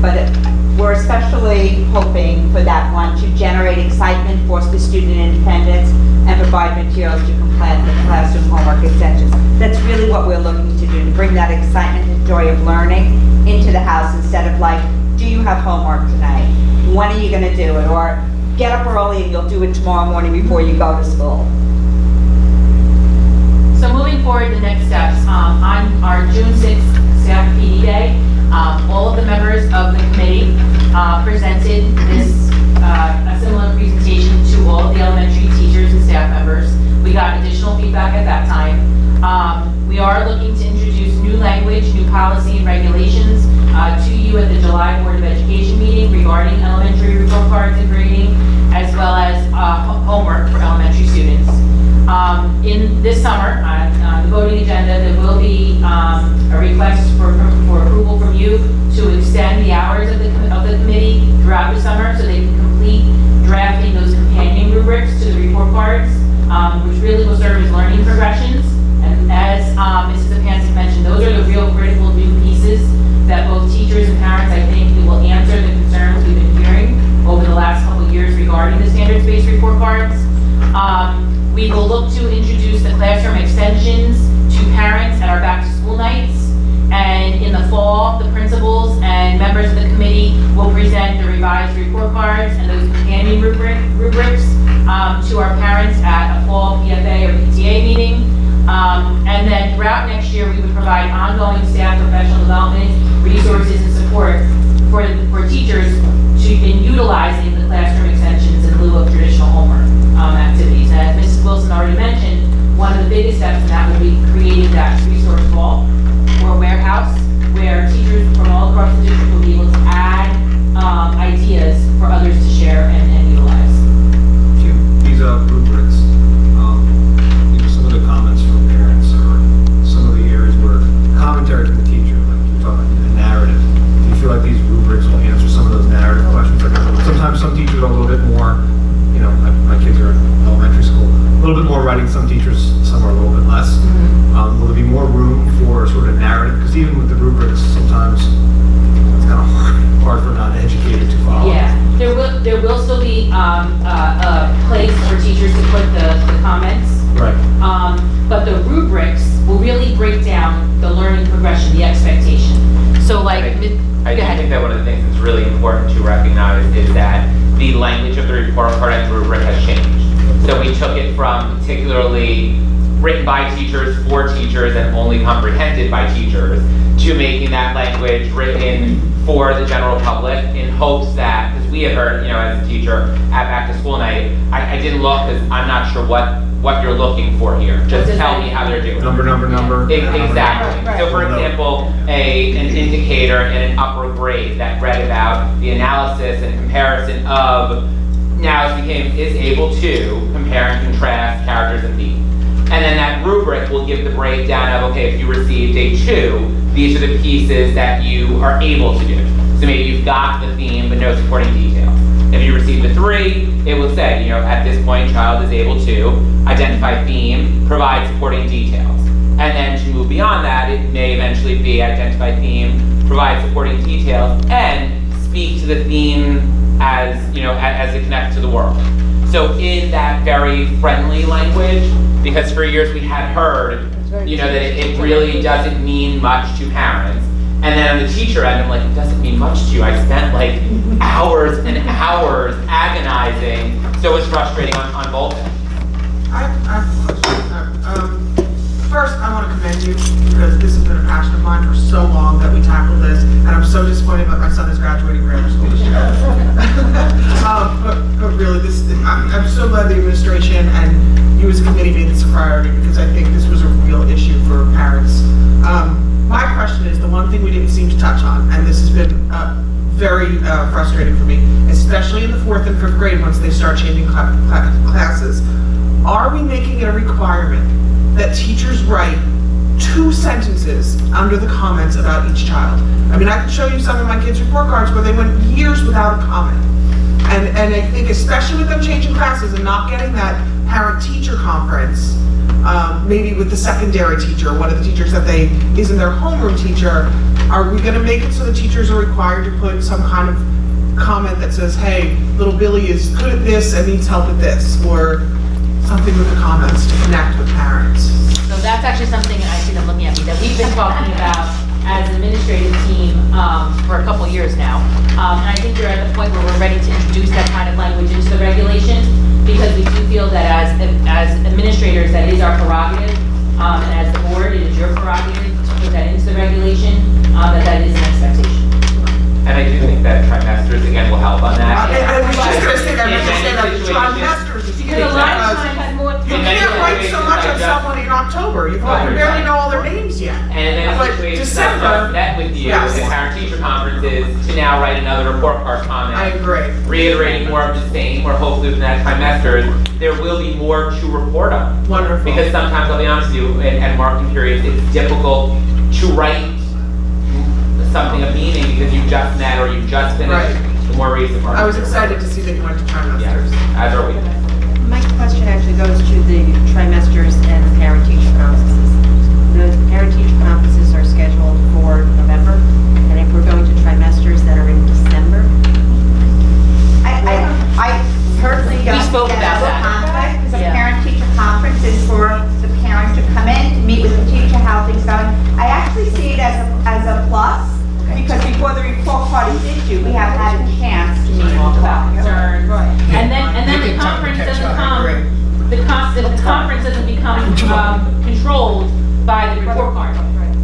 but we're especially hoping for that one to generate excitement, foster student independence, and provide materials to complete the classroom homework extensions. That's really what we're looking to do to bring that excitement and joy of learning into the house instead of like, do you have homework tonight? When are you going to do it? Or get up early and you'll do it tomorrow morning before you go to school. So moving forward, the next steps, on our June 6th staff PD day, all of the members of the committee presented a similar presentation to all of the elementary teachers and staff members. We got additional feedback at that time. We are looking to introduce new language, new policy and regulations to you at the July Board of Education meeting regarding elementary report cards and grading, as well as homework for elementary students. In this summer, on the voting agenda, there will be a request for approval from you to extend the hours of the committee throughout the summer so they can complete drafting those companion rubrics to the report cards, which really will serve as learning progressions. And as Mrs. Apancic mentioned, those are the real critical new pieces that both teachers and parents, I think, will answer the concerns we've been hearing over the last couple of years regarding the standards-based report cards. We will look to introduce the classroom extensions to parents at our back-to-school nights. And in the fall, the principals and members of the committee will present the revised report cards and those companion rubrics to our parents at a fall PFA or PTA meeting. And then throughout next year, we would provide ongoing staff professional development, resources, and support for teachers in utilizing the classroom extensions in lieu of traditional homework activities. And as Mrs. Wilson already mentioned, one of the biggest steps in that will be creating that resource vault or warehouse where teachers from all across the district will be able to add ideas for others to share and utilize. These rubrics, some of the comments from parents or some of the areas where commentary from the teacher, like you're talking about the narrative. Do you feel like these rubrics will answer some of those narrative questions? Like sometimes some teachers are a little bit more, my kids are in elementary school, a little bit more writing, some teachers, some are a little bit less. Will there be more room for sort of narrative? Because even with the rubrics, sometimes it's kind of hard for non-educated to follow. Yeah, there will still be a place for teachers to put the comments. Right. But the rubrics will really break down the learning progression, the expectation. So like, I go do ahead. think that one of the things that's really important to recognize is that the language of the report card and rubric has changed. So we took it from particularly written by teachers for teachers and only comprehended by teachers to making that language written for the general public in hopes that, because we had heard, as a teacher at back to school night, I didn't look because I'm not sure what you're looking for here. Just tell me how they're doing. Number. Exactly. Right. So for example, an indicator in an upper grade that read about the analysis and comparison of now is able to compare and contrast characters and themes. And then that rubric will give the breakdown of, okay, if you received a 2, these are the pieces that you are able to do. So maybe you've got the theme but no supporting details. If you received a 3, it will say, at this point, child is able to identify theme, provide supporting details. And then to move beyond that, it may eventually be identify theme, provide supporting details, and speak to the theme as, as it connects to the world. So in that very friendly language, because for years we had heard, that it really doesn't mean much to parents. And then on the teacher end, I'm like, it doesn't mean much to you. I spent like hours and hours agonizing. So it's frustrating on both ends. I have a question. First, I want to commend you because this has been a passion of mine for so long that we tackled this, and I'm so disappointed that my son is graduating grammar school this year. But really, I'm so glad the administration and you as a committee made this a priority because I think this was a real issue for parents. My question is the one thing we didn't seem to touch on, and this has been very frustrating for me, especially in the 4th and 5th grade once they start changing classes. Are we making it a requirement that teachers write 2 sentences under the comments about each child? I mean, I can show you some of my kids' report cards where they went years without a comment. And I think especially with them changing classes and not getting that parent-teacher conference, maybe with the secondary teacher, one of the teachers that isn't their homeroom teacher, are we gonna make it so the teachers are required to put some kind of comment that says, hey, little Billy is good at this and needs help at this, or something with the comments to connect with parents? parents. So that's actually something, I see them looking at me, that we've been talking about as an administrative team for a couple years now. And I think we're at the point where we're ready to introduce that kind of language into the regulation, because we do feel that as administrators, that is our prerogative, and as the board, it is your prerogative to put that into the regulation, that is an expectation. And I do think that trimesters, again, will help on that. I was just gonna say that, In I was gonna say that many situations- trimesters is Because a lot of because times more. you In many can't write so situations, much I on just- someone in October, you barely know all their names yet. And then But situations December, I've met with you yes. in parent-teacher conferences to now write another report card comment. I agree. Reiterating more of the same, or hopefully within that trimester, there will be more to report on. Wonderful. Because sometimes, I'll be honest with you, at marking periods, it's difficult to write something of meaning because you've just met or you've just finished Right. the more recent marking. I was period. excited to see that you went to trimesters. Yes, as are we. My question actually goes to the trimesters and the parent-teacher conferences. The parent-teacher conferences are scheduled for November, and if we're going to trimesters that are in December, I personally don't. We spoke think about that's a that. conflict, because a Yeah. parent-teacher conference is for the parent to come in, to meet with the teacher, how things going. I actually see it as a plus, because before the report card is issued, we have had a chance to meet all about Concerns. And then Give the it time to conference catch doesn't up, I come, agree. the conference doesn't become controlled by the report card.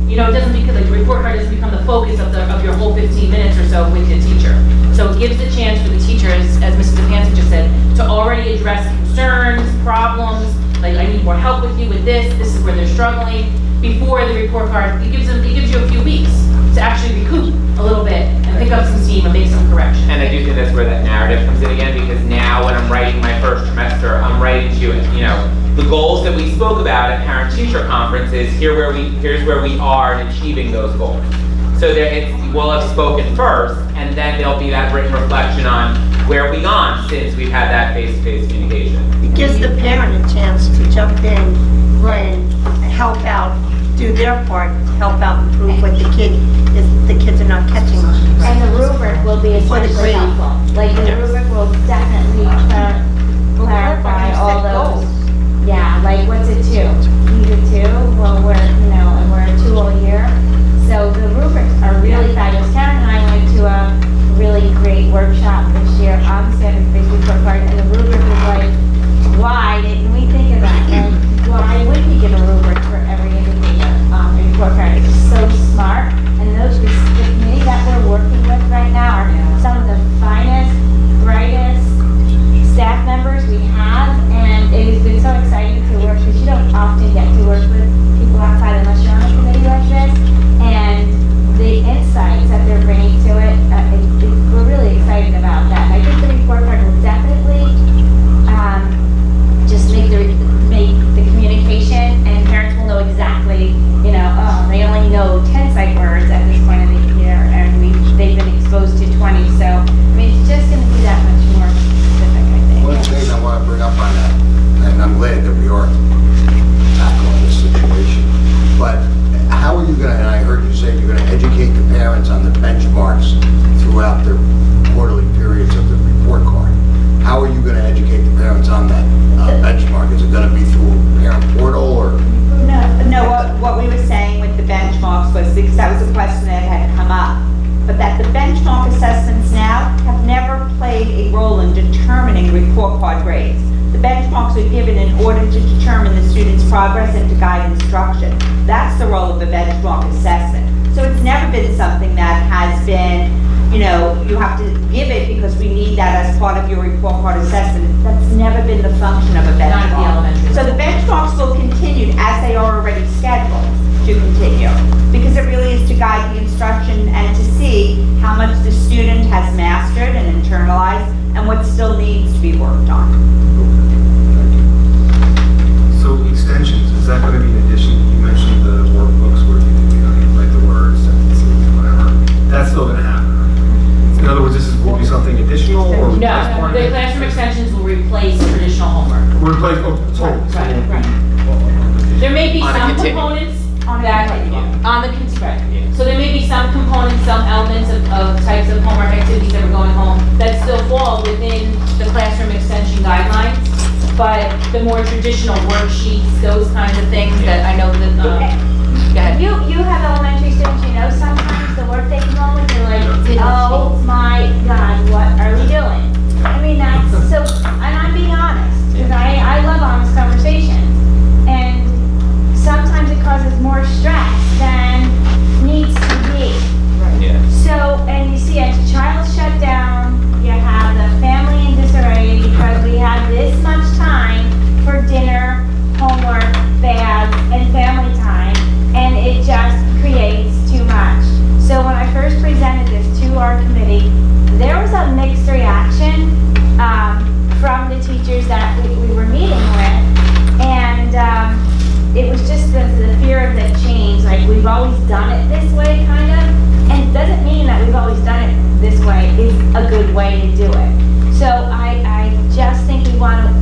You know, it doesn't become, like, the report card doesn't become the focus of your whole 15 minutes or so with the teacher. So it gives the chance for the teachers, as Mrs. DePancy just said, to already address concerns, problems, like, I need more help with you with this is where they're struggling, before the report card. It gives you a few weeks to actually recoup a little bit and pick up some steam and make some corrections. And I do think that's where that narrative comes in again, because now when I'm writing my first trimester, I'm writing to, the goals that we spoke about at parent-teacher conferences, here's where we are in achieving those goals. So we'll have spoken first, and then there'll be that written reflection on where we gone since we've had that face-to-face communication. It gives the parent a chance to jump in and help out, do their part, help out improve what the kids are not catching on. And the rubric will be For the especially grade. helpful. Like, the rubric will definitely clarify all those. Yeah, like, what's a 2? He's a 2, well, and we're a 2 all year. So the rubrics are really fabulous. Karen and I went to a really great workshop this year on standard-based report card, and the rubric was like, why didn't we think of that? And why would we give a rubric for every indicator report card? It's just so smart. And the committee that we're working with right now are some of the finest, brightest staff members we have, and it has been so exciting to work, because you don't often get to work with people outside unless you're on a committee like this. And the insights that they're bringing to it, we're really excited about that. And I think the report card will definitely just make the communication, and parents will know exactly, they only know 10 sight words at this point of the year, and they've been exposed to 20. So, it's just going to be that much more specific, I think. One thing I want to bring up on that, and I'm glad that we are tackling this situation, but how are you going to, and I heard you say you're going to educate the parents on the benchmarks throughout the quarterly periods of the report card. How are you going to educate the parents on that benchmark? Is it going to be through a parent portal or? No, what we were saying with the benchmarks was, because that was a question that had come up, but that the benchmark assessments now have never played a role in determining report card grades. The benchmarks are given in order to determine the student's progress and to guide instruction. That's the role of the benchmark assessment. So it's never been something that has been, you have to give it because we need that as part of your report card assessment. That's never been the function of a benchmark. Not at the elementary. So the benchmarks will continue as they are already scheduled to continue, because it really is to guide the instruction and to see how much the student has mastered and internalized and what still needs to be worked on. So extensions, is that going to be in addition? You mentioned the workbooks where you can write the words, sentences, whatever. That's still going to happen, right? In other words, will be something additional or? No, the classroom extensions will replace traditional homework. Replace, Right. There may be On a some continuum. components So there may be some components, some elements of types of homework activities that are going home that still fall within the classroom extension guidelines, but the more traditional worksheets, those kinds of things that I know that, go ahead. You have elementary students, you know, sometimes the work they come home with, they're like, oh my God, what are we doing? I mean, that's so, and I'm being honest, because I love honest conversations. And sometimes it causes more stress than needs to be. Yeah. So, and you see a child shut down, you have the family in disarray because we have this much time for dinner, homework, baths, and family time, and it just creates too much. So when I first presented this to our committee, there was a mixed reaction from the teachers that we were meeting with, and it was just the fear of the change, like we've always done it this way, kind of, and it doesn't mean that we've always done it this way is a good way to do it. So I just think we want to...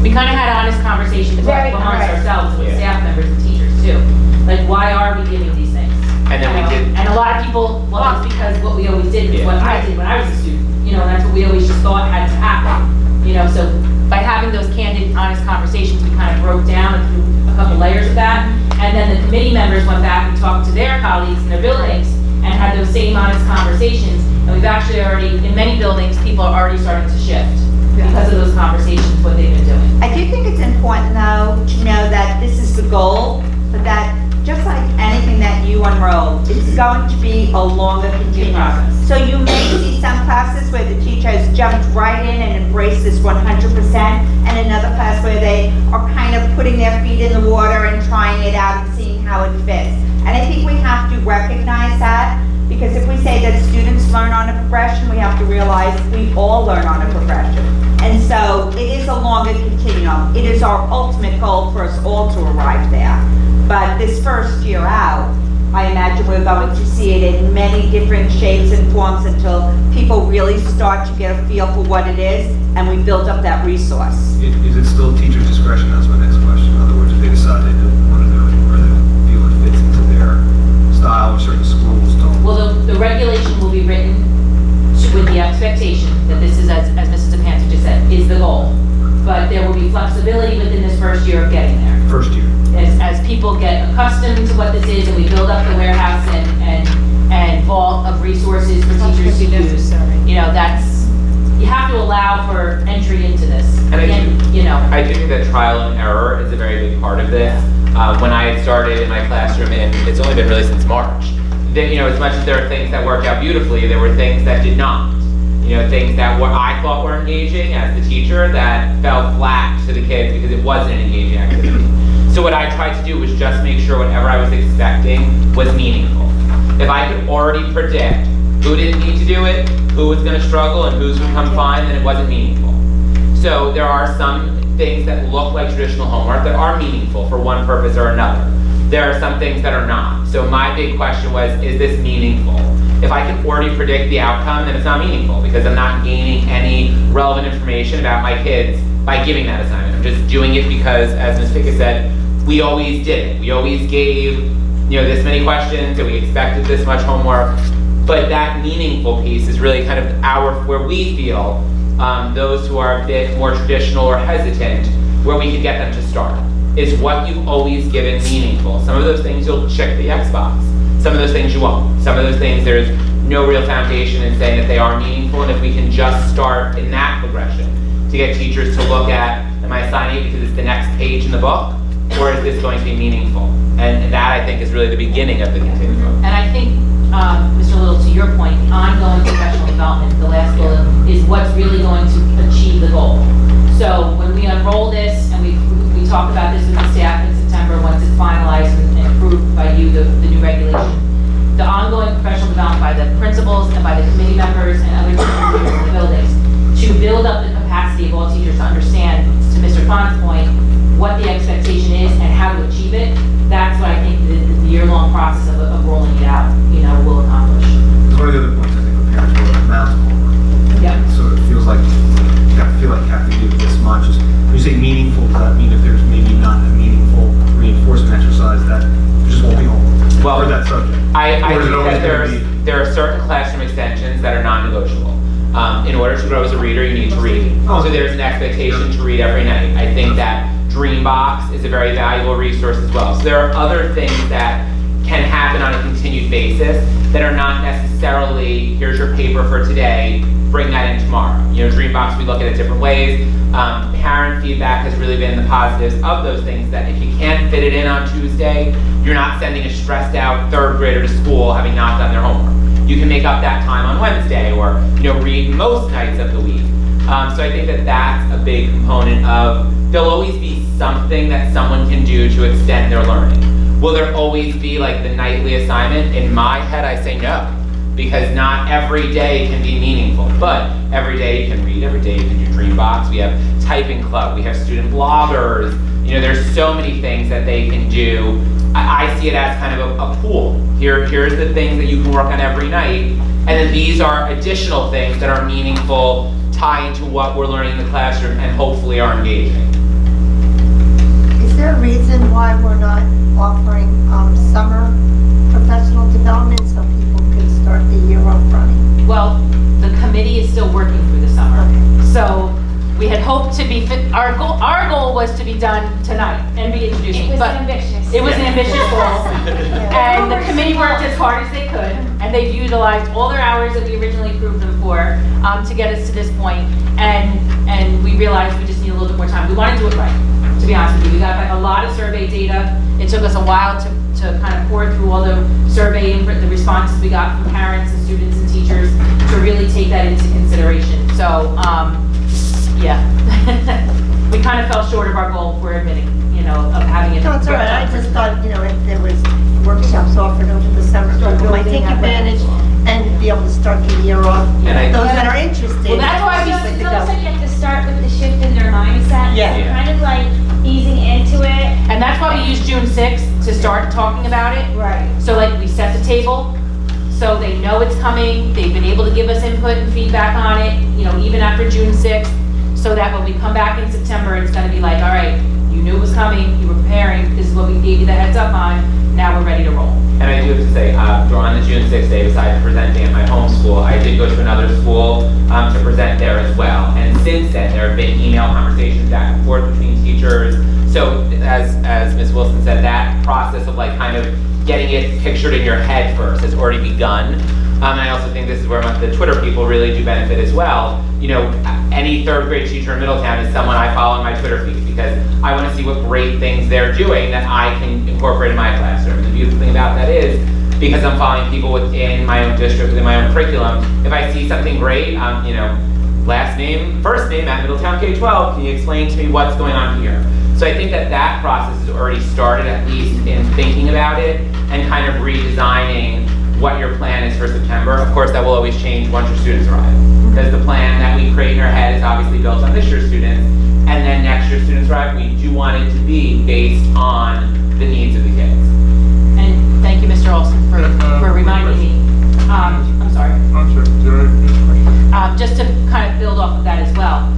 We kind of had honest conversations amongst ourselves with staff members and teachers too. Like, why are we giving these things? And then we did. And a lot of people, well, it's because what we always did is what I did when I was a student. You know, and that's what we always just thought had to happen. You know, so by having those candid, honest conversations, we kind of broke down and through a couple layers of that. And then the committee members went back and talked to their colleagues in their buildings and had those same honest conversations. And we've actually already, in many buildings, people are already starting to shift because of those conversations, what they've been doing. I do think it's important, though, to know that this is the goal, but that just like anything that you unroll, it's going to be a longer continuum. process. So you may see some classes where the teacher has jumped right in and embraced this 100%, and another class where they are kind of putting their feet in the water and trying it out and seeing how it fits. And I think we have to recognize that, because if we say that students learn on a progression, we have to realize we all learn on a progression. And so it is a longer continuum. It is our ultimate goal for us all to arrive there. But this first year out, I imagine we're going to see it in many different shapes and forms until people really start to get a feel for what it is, and we build up that resource. Is it still teacher's discretion? That's my next question. In other words, if they decide they don't want to do it, or they feel it fits into their style, certain schools don't. Well, the regulation will be written with the expectation that this is, as Mrs. DePanza just said, is the goal. But there will be flexibility within this first year of getting there. First year. As people get accustomed to what this is and we build up the warehouse and vault of resources for teachers to use, you know, that's, you have to allow for entry into this. And I do think that trial and error is a very big part of this. When I had started in my classroom, and it's only been really since March, that, you know, as much as there are things that worked out beautifully, there were things that did not. You know, things that I thought were engaging as the teacher that fell flat to the kids because it wasn't an engaging activity. So what I tried to do was just make sure whatever I was expecting was meaningful. If I could already predict who didn't need to do it, who was going to struggle, and who's would come fine, then it wasn't meaningful. So there are some things that look like traditional homework that are meaningful for one purpose or another. There are some things that are not. So my big question was, is this meaningful? If I can already predict the outcome, then it's not meaningful because I'm not gaining any relevant information about my kids by giving that assignment. I'm just doing it because, as Ms. Pickett said, we always did it. We always gave, you know, this many questions and we expected this much homework. But that meaningful piece is really kind of where we feel those who are a bit more traditional or hesitant, where we can get them to start, is what you've always given meaningful. Some of those things you'll check the Xbox. Some of those things you won't. Some of those things there's no real foundation in saying that they are meaningful, and if we can just start in that progression to get teachers to look at, am I assigning it because it's the next page in the book, or is this going to be meaningful? And that, I think, is really the beginning of the continuum. And I think, Mr. Little, to your point, the ongoing professional development, the last bullet, is what's really going to achieve the goal. So when we unroll this, and we talked about this with the staff in September, once it's finalized and approved by you, the new regulation, the ongoing professional development by the principals and by the committee members and other teachers in the buildings to build up the capacity of all teachers to understand, to Mr. Fahn's point, what the expectation is and how to achieve it. That's what I think the year-long process of rolling it out, you know, will accomplish. One of the other points I think with parents were amounts of homework. Yep. So it feels like you have to do this much. When you say meaningful, does that mean if there's maybe not a meaningful reinforcement exercise that there just won't be homework for that subject? I think that there are certain classroom extensions that are non-negotiable. In order to grow as a reader, you need to read. So there's an expectation to read every night. I think that Dreambox is a very valuable resource as well. So there are other things that can happen on a continued basis that are not necessarily, here's your paper for today, bring that in tomorrow. You know, Dreambox, we look at it different ways. Parent feedback has really been the positives of those things, that if you can't fit it in on Tuesday, you're not sending a stressed out third grader to school having not done their homework. You can make up that time on Wednesday, or read most nights of the week. So I think that that's a big component of, there'll always be something that someone can do to extend their learning. Will there always be like the nightly assignment? In my head, I say no, because not every day can be meaningful, but every day you can read, every day you can do Dreambox. We have typing club, we have student bloggers, there's so many things that they can do. I see it as kind of a pool. Here's the things that you can work on every night, and then these are additional things that are meaningful, tie into what we're learning in the classroom, and hopefully are engaging. Is there a reason why we're not offering summer professional development so people can start the year off running? Well, the committee is still working through the summer. So we had hoped to be, our goal was to be done tonight and be introducing. It was but ambitious. It was an ambitious goal. And the committee worked as hard as they could, and they've utilized all their hours that we originally approved them for to get us to this point. And we realized we just need a little bit more time. We want to do it right, to be honest with you. We got back a lot of survey data. It took us a while to kind of pour through all the survey input, the responses we got from parents and students and teachers to really take that into consideration. So, yeah, we kind of fell short of our goal, we're admitting, of having it. No, it's all right. I just thought, if there was workshops offered over the summer, people might take advantage and be able to start the year off. Those that are interested. Well, that's why It's almost like you have to start with the shift in their mindset. Yeah. So kind of like easing into it. And that's why we use June 6th to start talking about it. Right. So like we set the table, so they know it's coming, they've been able to give us input and feedback on it, even after June 6th, so that when we come back in September, it's gonna be like, all right, you knew it was coming, you were preparing, this is what we gave you the heads up on, now we're ready to roll. And I do have to say, on the June 6th day, besides presenting at my home school, I did go to another school to present there as well. And since then, there have been email conversations back and forth between teachers. So as Ms. Wilson said, that process of like kind of getting it pictured in your head first has already begun. And I also think this is where the Twitter people really do benefit as well. Any third grade teacher in Middletown is someone I follow on my Twitter feed, because I want to see what great things they're doing that I can incorporate in my classroom. And the beautiful thing about that is, because I'm following people within my own district, within my own curriculum, if I see something great, last name, first name at Middletown K-12, can you explain to me what's going on here? So I think that process has already started, at least in thinking about it and kind of redesigning what your plan is for September. Of course, that will always change once your students arrive, because the plan that we create in our head is obviously built on this year's students, and then next year's students arrive. We do want it to be based on the needs of the kids. And thank you, Mr. Olson, for reminding me. I'm sorry. I'm sorry, did I miss a question? Just to kind of build off of that as well.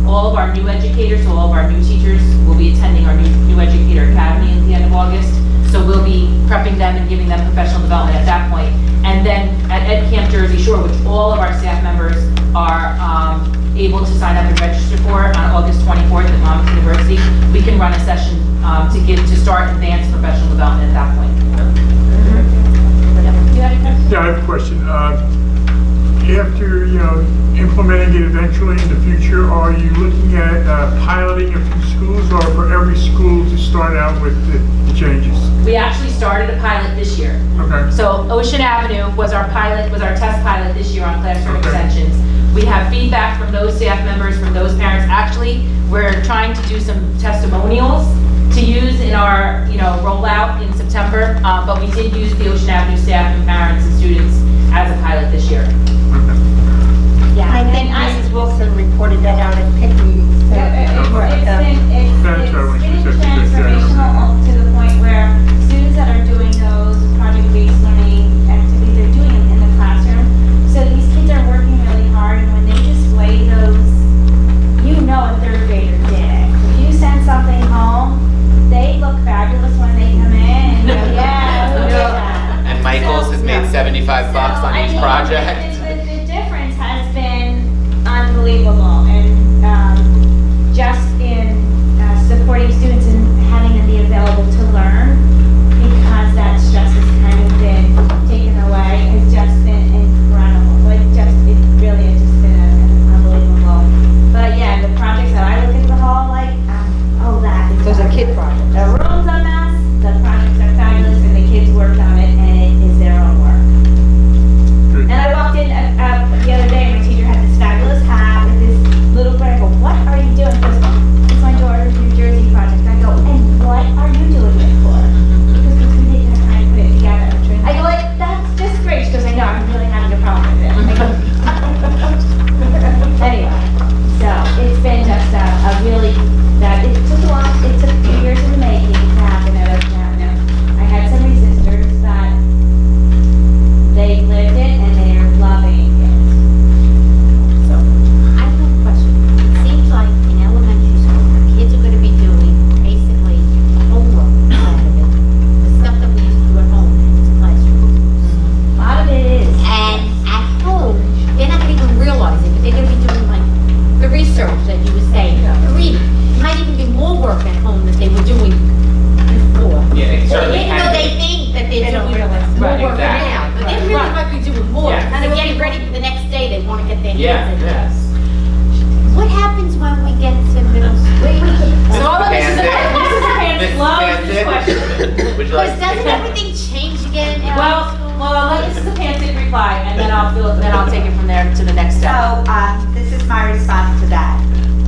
All of our new educators, so all of our new teachers will be attending our new Educator Academy at the end of August. So we'll be prepping them and giving them professional development at that point. And then at Ed Camp Jersey Shore, which all of our staff members are able to sign up and register for on August 24th at Monmouth University, we can run a session to start advanced professional development at that point. You had a question? Yeah, I have a question. After, implementing it eventually in the future, are you looking at piloting a few schools, or for every school to start out with the changes? We actually started a pilot this year. Okay. So Ocean Avenue was our test pilot this year on classroom extensions. We have feedback from those staff members, from those parents. Actually, we're trying to do some testimonials to use in our, rollout in September, but we did use the Ocean Avenue staff and parents and students as a pilot this year. Yeah. I think Mrs. Wilson reported that out at PIC meetings. It's been transformational to the point where students that are doing those project-based learning activities, they're doing them in the classroom. So these kids are working really hard, and when they display those, a third grader did it. If you send something home, they look fabulous when they come in, and who did that? And Michael's has made $75 on each project. The difference has been unbelievable. And just in supporting students and having them be available to learn, because that stress has kind of been taken away, has just been incredible. Like, it really has just been unbelievable. But yeah, the projects that I look at the hall, like, that is. Those are kid projects. The room's a mess, the projects are fabulous, and the kids worked on it, and it is their own work. Good. And I walked in the other day, and my teacher had this fabulous hat with this little bird. I go, what are you doing? She goes, oh, it's my daughter's New Jersey project. I go, and what are you doing it for? Because we couldn't have time to put it together. I go, like, that's just great. She goes, I know, I'm really having a problem with it. I go, anyway, so it's been just a really, it took a while, it took a few years in the making to happen at us now. I had some resistors, but they lived it and they are loving it. So, I have a question. It seems like in elementary school, kids are gonna be doing basically homework part of it, the stuff that we used to do at home in the classroom. a lot of it is. And at home, they're not gonna even realize it, but they're gonna be doing like the research that you were saying, the reading. It might even be more work at home that they were doing before. Yeah, it certainly Even can though be. they think that they're They don't doing realize. more Right, work exactly. now, but they really Right. might be doing more. Yeah. Because they're getting ready for the next day, they wanna get their Yeah, hands in it. yes. What happens when we get to middle school? So all of this is, Mrs. Mrs. Pants loves this question. Would you like Because to doesn't take everything change again in Well, I'll let Mrs. Pansy reply, and then I'll take it from there to the next step. So, this is my response to that.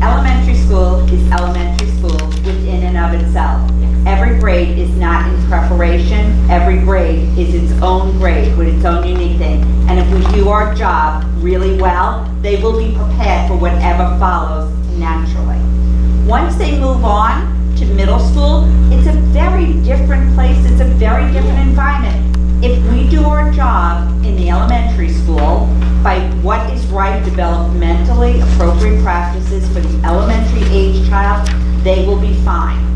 Elementary school is elementary school within and of itself. Every grade is not in preparation. Every grade is its own grade with its own unique thing. And if we do our job really well, they will be prepared for whatever follows naturally. Once they move on to middle school, it's a very different place. It's a very different environment. If we do our job in the elementary school by what is right developmentally, appropriate practices for the elementary age child, they will be fine.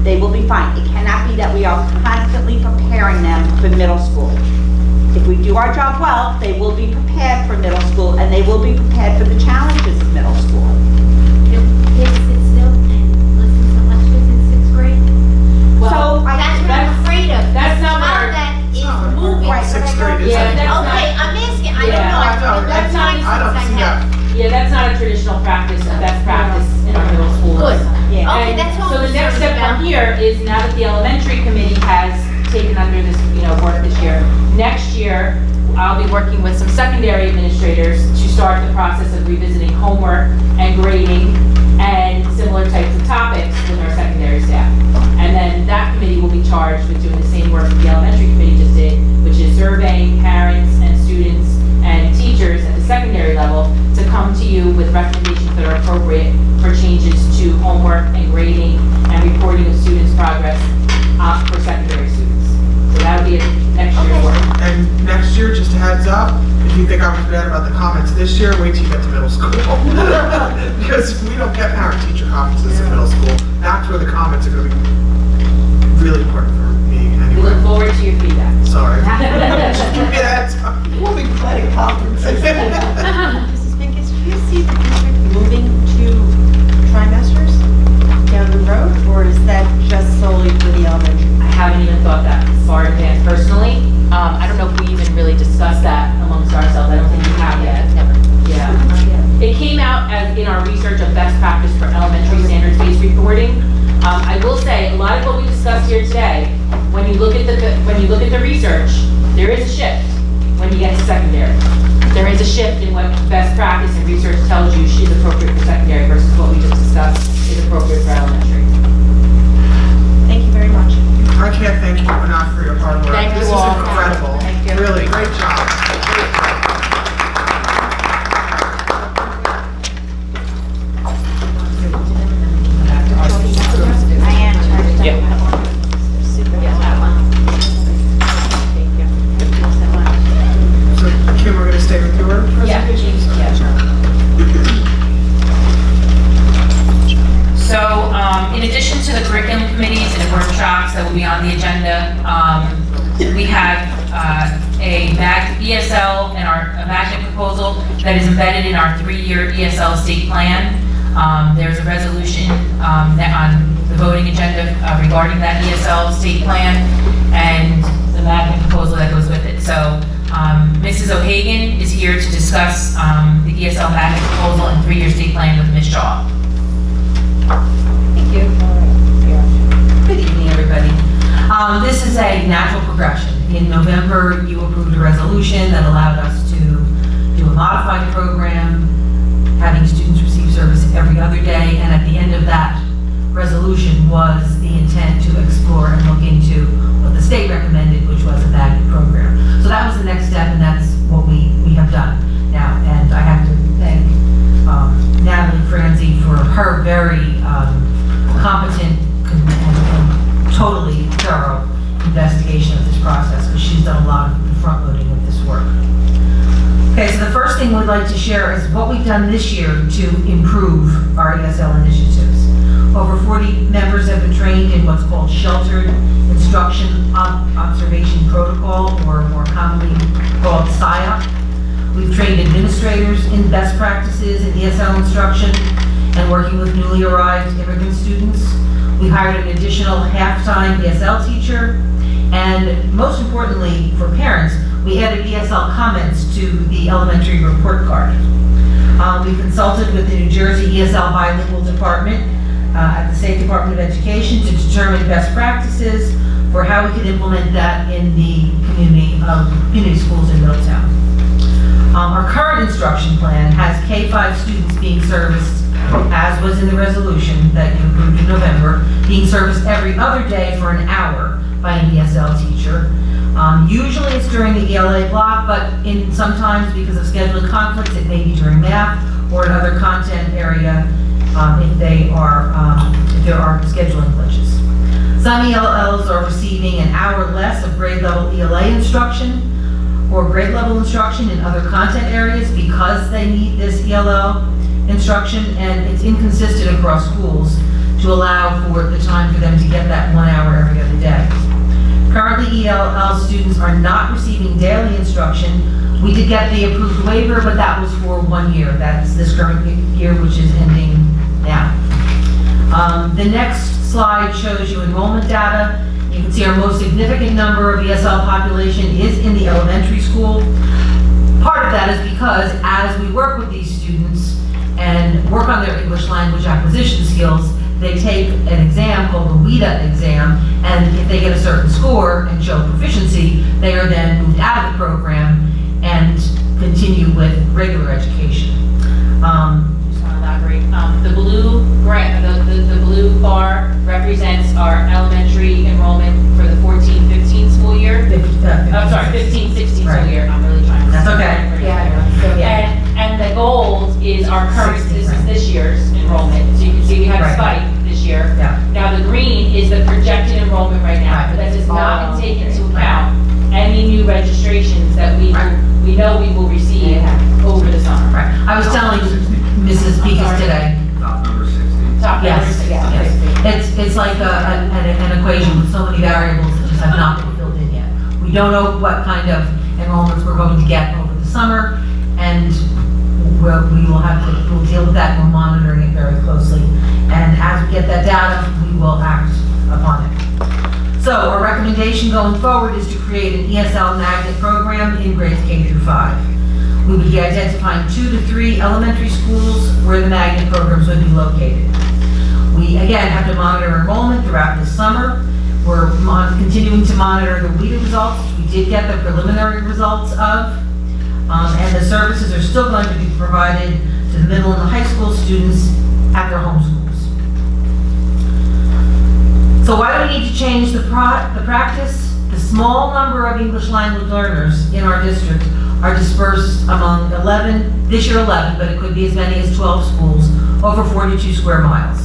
They will be fine. It cannot be that we are constantly preparing them for middle school. If we do our job well, they will be prepared for middle school, and they will be prepared for the challenges of middle school. Kids sit still and listen to lectures in 6th grade? So That's what I'm afraid of. that's not How where- that is moving. Right, 6th grade is. Yeah, that's not- Okay, I'm asking, I don't Yeah. know. I know, That's not- I don't see that. Yeah, that's not a traditional practice, a best practice in our middle schools. Good. Yeah. Okay, And that's all so I'm the next concerned step about. from here is now that the elementary committee has taken under this, work this year, next year, I'll be working with some secondary administrators to start the process of revisiting homework and grading and similar types of topics with our secondary staff. And then that committee will be charged with doing the same work that the elementary committee just did, which is surveying parents and students and teachers at the secondary level to come to you with recommendations that are appropriate for changes to homework and grading and reporting of students' progress for secondary students. So that'll be next year's work. And next year, just a heads up, if you think I was bad about the comments this year, wait till you get to middle school. Because we don't get parent-teacher conferences in middle school. That's where the comments are gonna be really important for me We anyway. look forward to your feedback. Sorry. Just give me that time. We'll be planning conferences. Mrs. Pincus, do you see the district moving to trimesters down the road, or is that just solely for the elementary? I haven't even thought that far in advance personally. I don't know if we even really discussed that amongst ourselves. I don't think we have yet. Yeah. It came out as in our research of best practice for elementary standards-based reporting. I will say, a lot of what we discussed here today, when you look at the research, there is a shift when you get to secondary. There is a shift in what best practice and research tells you is appropriate for secondary versus what we just discussed is appropriate for elementary. Thank you very much. I can't thank you enough for your hard work. Thank you This is all. incredible. Thank you. Really, great job. So Kim, we're gonna stay with your presentation? So, in addition to the curriculum committees and workshops that will be on the agenda, we have a ESL and a magnet proposal that is embedded in our 3-year ESL state plan. There's a resolution that on the voting agenda regarding that ESL state plan and the magnet proposal that goes with it. So Mrs. O'Hagan is here to discuss the ESL magnet proposal and 3-year state plan with Ms. Shaw. Thank you. Good evening, everybody. This is a natural progression. In November, you approved a resolution that allowed us to do a modified program, having students receive service every other day, and at the end of that resolution was the intent to explore and look into what the state recommended, which was a magnet program. So that was the next step, and that's what we have done now. And I have to thank Natalie Franzi for her very competent and totally thorough investigation of this process, because she's done a lot of the front loading of this work. Okay, so the first thing we'd like to share is what we've done this year to improve our ESL initiatives. Over 40 members have been trained in what's called Sheltered Instruction Observation Protocol, or more commonly called SIOP. We've trained administrators in best practices in ESL instruction and working with newly arrived immigrant students. We hired an additional half-time ESL teacher, and most importantly for parents, we added ESL comments to the elementary report card. We consulted with the New Jersey ESL Bilingual Department at the State Department of Education to determine best practices for how we could implement that in the community schools in Middletown. Our current instruction plan has K-5 students being serviced, as was in the resolution that you approved in November, being serviced every other day for an hour by an ESL teacher. Usually it's during the ELA block, but sometimes because of scheduling conflicts, it may be during math or another content area if there are scheduling glitches. Some ELLs are receiving an hour less of grade level ELA instruction or grade level instruction in other content areas because they need this ELL instruction, and it's inconsistent across schools to allow for the time for them to get that 1 hour every other day. Currently, ELL students are not receiving daily instruction. We did get the approved waiver, but that was for 1 year. That's this current year, which is ending now. The next slide shows you enrollment data. You can see our most significant number of ESL population is in the elementary school. Part of that is because as we work with these students and work on their English language acquisition skills, they take an exam called the WIDA exam, and if they get a certain score and show proficiency, they are then moved out of the program and continue with regular education. Just want to elaborate. The blue bar represents our elementary enrollment for the 14-15 school year. 15-16 school year. I'm really trying to. That's okay. Yeah. And the gold is our current, this year's enrollment. So you can see we have a spike this year. Yeah. Now the green is the projected enrollment right now, but that does not take into account any new registrations that we know we will receive over the summer. Right. I was telling Mrs. Pekas today. Top number 60. Top number Yes, 60. yes. It's like an equation with so many variables that just have not been filled in yet. We don't know what kind of enrollments we're going to get over the summer, and we'll deal with that. We're monitoring it very closely, and as we get that data, we will act upon it. So our recommendation going forward is to create an ESL magnet program in grades K through 5. We would be identifying 2 to 3 elementary schools where the magnet programs would be located. We, again, have to monitor enrollment throughout the summer. We're continuing to monitor the WIDA results, which we did get the preliminary results of. And the services are still going to be provided to the middle and the high school students at their home schools. So why do we need to change the practice? The small number of English language learners in our district are dispersed among 11, this year 11, but it could be as many as 12 schools, over 42 square miles.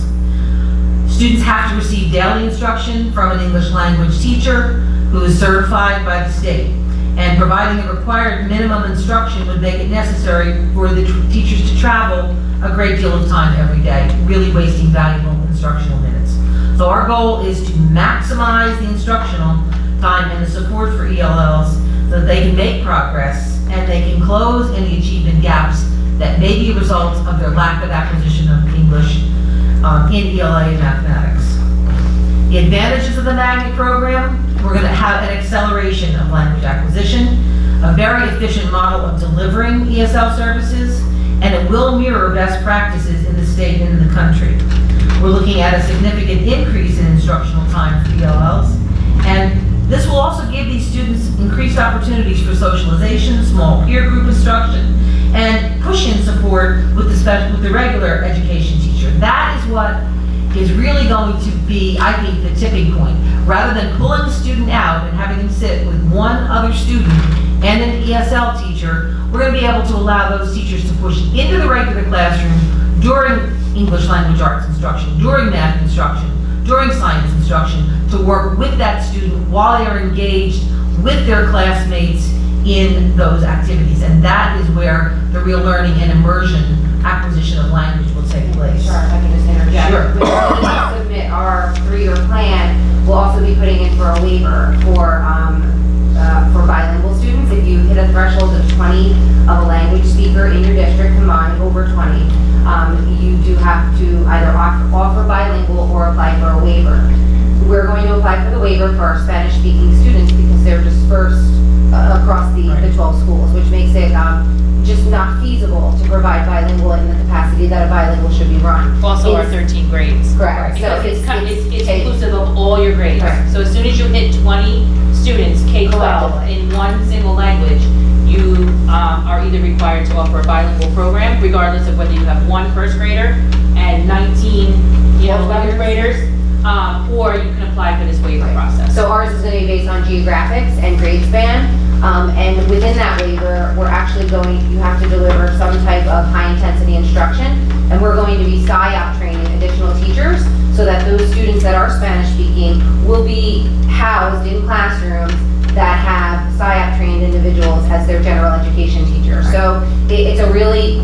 Students have to receive daily instruction from an English language teacher who is certified by the state. And providing a required minimum instruction would make it necessary for the teachers to travel a great deal of time every day, really wasting valuable instructional minutes. So our goal is to maximize the instructional time and the support for ELLs so that they can make progress and they can close any achievement gaps that may be a result of their lack of acquisition of English in ELA and mathematics. The advantages of the magnet program, we're going to have an acceleration of language acquisition, a very efficient model of delivering ESL services, and it will mirror best practices in the state and in the country. We're looking at a significant increase in instructional time for ELLs, and this will also give these students increased opportunities for socialization, small peer group instruction, and push-in support with the regular education teacher. That is what is really going to be, I think, the tipping point. Rather than pulling the student out and having them sit with one other student and an ESL teacher, we're going to be able to allow those teachers to push into the regular classroom during English language arts instruction, during math instruction, during science instruction, to work with that student while they are engaged with their classmates in those activities. And that is where the real learning and immersion acquisition of language will take place. Sure, if I can just interject. Sure. When we submit our 3-year plan, we'll also be putting in for a waiver for bilingual students. If you hit a threshold of 20 of a language speaker in your district combined, over 20, you do have to either offer bilingual or apply for a waiver. We're going to apply for the waiver for our Spanish-speaking students because they're dispersed across the 12 schools, which makes it just not feasible to provide bilingual in the capacity that a bilingual should be run. Also our 13 grades. Correct. Because So it's inclusive of all your grades. Correct. So as soon as you hit 20 students, K-12, Collectively. in one single language, you are either required to offer a bilingual program, regardless of whether you have one first grader and 19 11th graders, or you can apply for this waiver process. So ours is going to be based on geographics and grade span, and within that waiver, we're actually you have to deliver some type of high-intensity instruction, and we're going to be SIOP training additional teachers so that those students that are Spanish-speaking will be housed in classrooms that have SIOP trained individuals as their general education teacher. So it's a really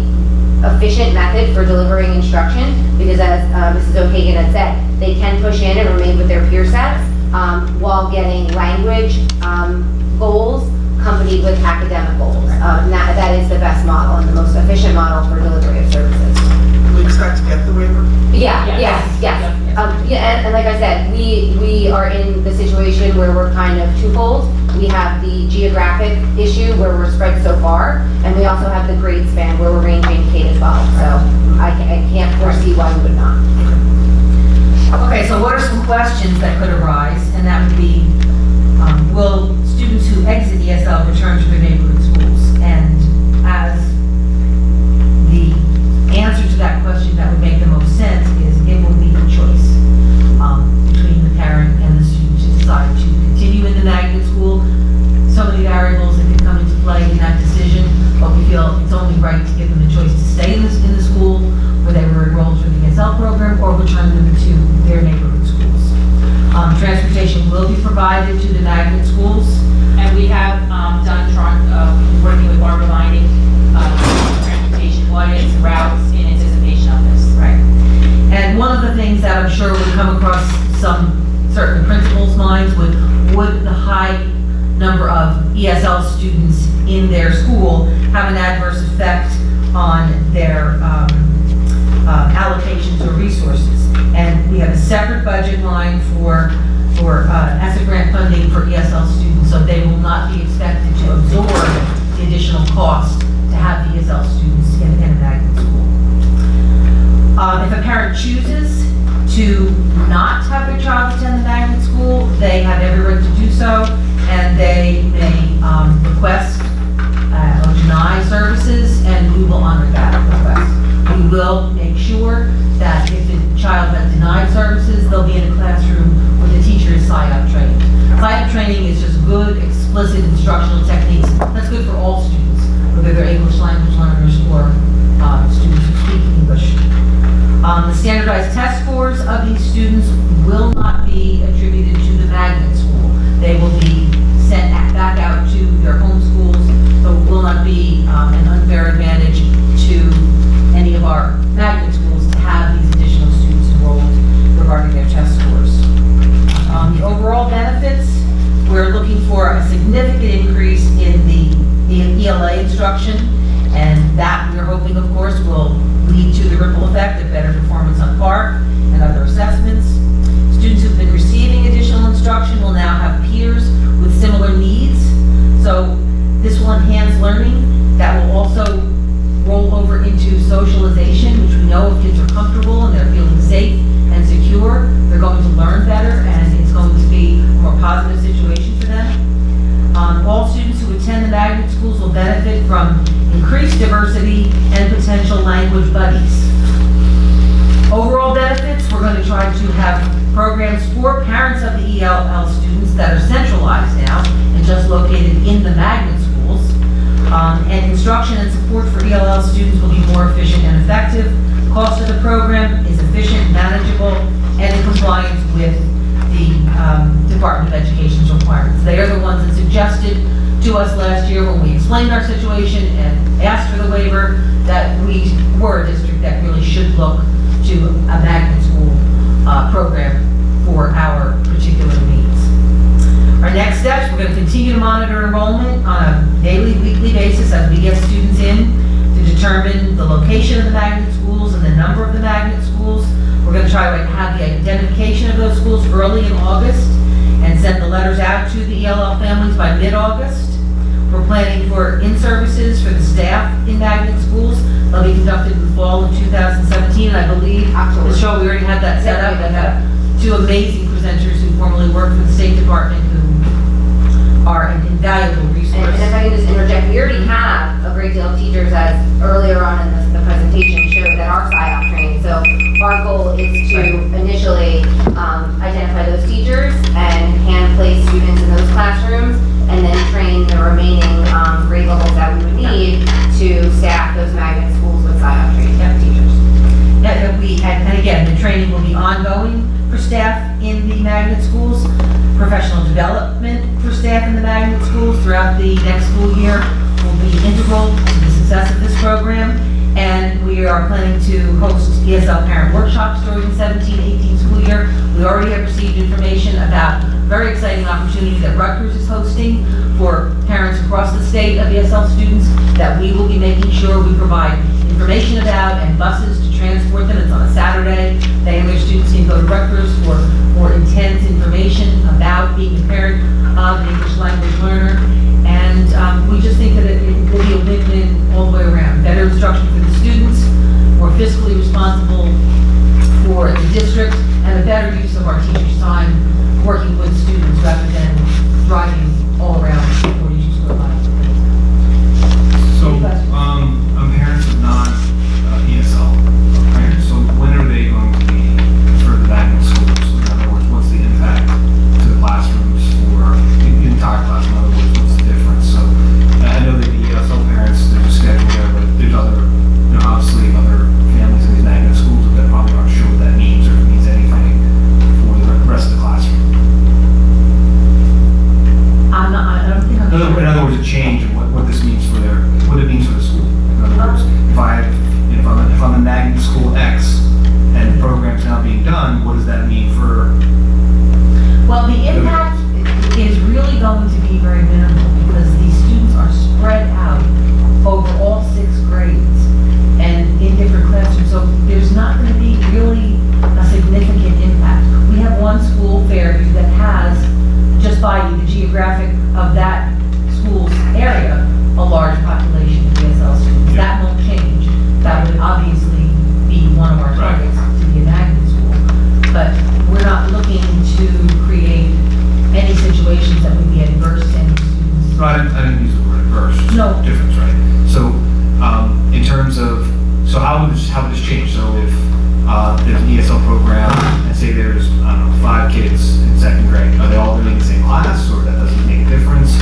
efficient method for delivering instruction because, as Mrs. O'Hagan had said, they can push in and remain with their peer sets while getting language goals accompanied with academic goals. And that is the best model and the most efficient model for delivery of services. We expect to get the waiver? Yeah, yes. And like I said, we are in the situation where we're kind of twofold. We have the geographic issue where we're spread so far, and we also have the grade span where we're ranging K-12. So I can't foresee why we would not. Okay, so what are some questions that could arise? And that would be, will students who exit ESL return to their neighborhood schools? And as the answer to that question that would make the most sense is it will be a choice between the parent and the student to decide to continue in the magnet school. So many variables that can come into play in that decision, but we feel it's only right to give them the choice to stay in the school where they were enrolled for the ESL program or return them to their neighborhood schools. Transportation will be provided to the magnet schools. And we have done, working with Barbara Lining, transportation audits, routes in anticipation of this. Right. And one of the things that I'm sure would come across some certain principals' minds would the high number of ESL students in their school have an adverse effect on their allocations or resources. And we have a separate budget line for ESSA grant funding for ESL students, so they will not be expected to absorb the additional cost to have the ESL students in a magnet school. If a parent chooses to not have their child attend the magnet school, they have every right to do so, and they may request or deny services, and we will honor that request. We will make sure that if the child has denied services, they'll be in a classroom where the teacher is SIOP trained. SIOP training is just good, explicit instructional techniques. That's good for all students, whether they're English language learners or students who speak English. The standardized test scores of these students will not be attributed to the magnet school. They will be sent back out to their home schools, so it will not be an unfair advantage to any of our magnet schools to have these additional students enrolled regarding their test scores. The overall benefits, we're looking for a significant increase in the ELA instruction, and that we're hoping hoping, of course, will lead to the ripple effect of better performance on PARCC and other assessments. Students who've been receiving additional instruction will now have peers with similar needs. So this will enhance learning. That will also roll over into socialization, which we know if kids are comfortable and they're feeling safe and secure, they're going to learn better, and it's going to be a more positive situation for them. All students who attend the magnet schools will benefit from increased diversity and potential language buddies. Overall benefits, we're going to try to have programs for parents of the ELL students that are centralized now and just located in the magnet schools. And instruction and support for ELL students will be more efficient and effective. Cost of the program is efficient, manageable, and in compliance with the Department of Education's requirements. They are the ones that suggested to us last year when we explained our situation and asked for the waiver that we were a district that really should look to a magnet school program for our particular needs. Our next steps, we're going to continue to monitor enrollment on a daily, weekly basis as we get students in to determine the location of the magnet schools and the number of the magnet schools. We're going to try to have the identification of those schools early in August and send the letters out to the ELL families by mid-August. We're planning for in-services for the staff in magnet schools. They'll be conducted in the fall of 2017. I believe, Ms. Shaw, we already had that set up. I have two amazing presenters who formerly worked for the State Department who are an invaluable resource. And if I can just interject, we already have a great deal of teachers, as earlier on in the presentation showed, that are PSYOP trained. So our goal is to initially identify those teachers and hand place students in those classrooms, and then train the remaining grade levels that we would need to staff those magnet schools with PSYOP trained teachers. And again, the training will be ongoing for staff in the magnet schools. Professional development for staff in the magnet schools throughout the next school year will be integral to the success of this program. And we are planning to host ESL parent workshops during the 17-18 school year. We already have received information about a very exciting opportunity that Rutgers is hosting for parents across the state of ESL students that we will be making sure we provide information about and buses to transport them. It's on a Saturday. They and their students can go to Rutgers for more intense information about being a parent of an English language learner. And we just think that it will be a win-win all the way around. Better instruction for the students, more fiscally responsible for the district, and a better use of our teachers' time working with students rather than driving all around 42 square miles. So, parents of non-ESL parents, so when are they going to be for the magnet schools? In other words, what's the impact to the classrooms for the entire class? In other words, what's the difference? So, I know that the ESL parents, there's a schedule there, but there's other, obviously other families in these magnet schools that probably aren't sure what that means or if it means anything for the rest of the classroom. I don't think I'm sure. In other words, a change in what this means for what it means for the school. In other words, if I'm in magnet school X and the program's now being done, what does that mean for? Well, the impact is really going to be very minimal because these students are spread out over all 6 grades and in different classrooms, so there's not going to be really a significant impact. We have one school, Fairview, that has, just by the geographic of that school's area, a large population of ESL students. That won't change. That would obviously be one of our targets to be a magnet school. But we're not looking to create any situations that would be adverse to any students. No, I didn't use the word adverse. No. Difference, right? So, in terms of, so how would this change? So if there's an ESL program and say there's, I don't know, 5 kids in 2nd grade, are they all going to be in the same class or that doesn't make a difference?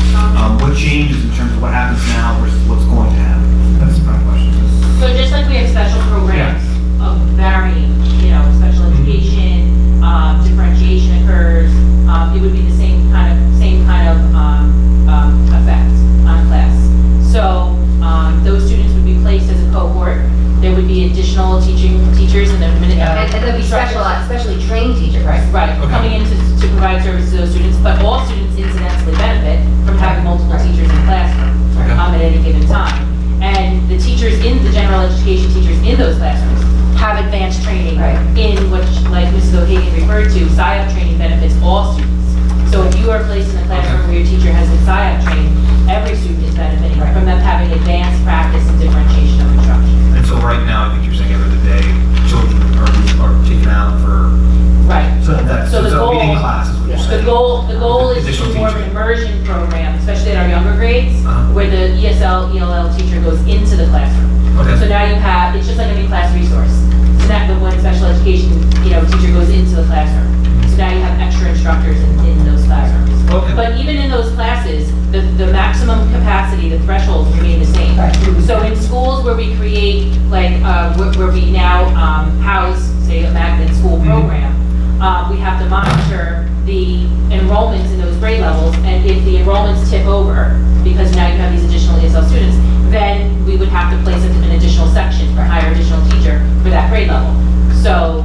What changes in terms of what happens now versus what's going to happen? That's my question. So just like we have special programs of varying, special education, differentiation occurs, it would be the same kind of effect on class. So those students would be placed as a cohort. There would be additional teachers and there'll be specially trained teachers. Right, coming in to provide services to those students, but all students incidentally benefit from having multiple teachers in the classroom at any given time. And the teachers in the general education education teachers in those classrooms have advanced training Right. in which, like Mrs. O'Hagan referred to, SIOP training benefits all students. So if you are placed in a classroom where your teacher has been SIOP trained, every student is benefiting from them having advanced practice and differentiation of instruction. And so right now, I think you're saying every other day, children are taken out for, Right. so that's, So the so goal- meeting classes, what you're The saying. goal is to Additional do more of an teaching. immersion program, especially at our younger grades, Uh-huh. where the ESL, ELL teacher goes into the classroom. Okay. So now you have, it's just like any class resource. So now when special education, teacher goes into the classroom. So now you have extra instructors in those classrooms. Okay. But even in those classes, the maximum capacity, the thresholds remain the same. So in schools where we create, like, where we now house, say, a magnet school program, we have to monitor the enrollments in those grade levels, and if the enrollments tip over, because now you have these additional ESL students, then we would have to place an additional section or hire additional teacher for that grade level. So,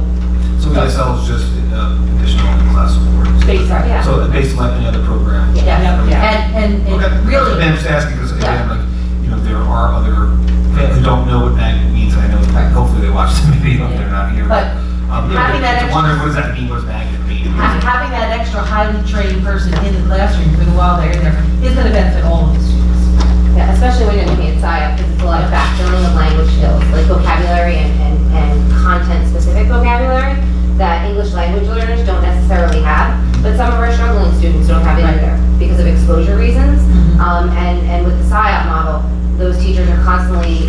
So ESL is just additional in-class support. Basically, yeah. So based like any other program. Yeah, and Okay. really, I'm just asking because again, like, there are other fans who don't know what magnet means. I know, hopefully they watch the video if they're not here. But having that I'm wondering, what does that mean? What does magnet mean? having that extra highly trained person in the classroom for the while they're in there is going to benefit all of the students. Yeah, especially when you're looking at SIOP, because it's a lot of backfilling of language skills, like vocabulary and content-specific vocabulary that English language learners don't necessarily have, but some of our struggling students don't have it either because of exposure reasons. And with the SIOP model, those teachers are constantly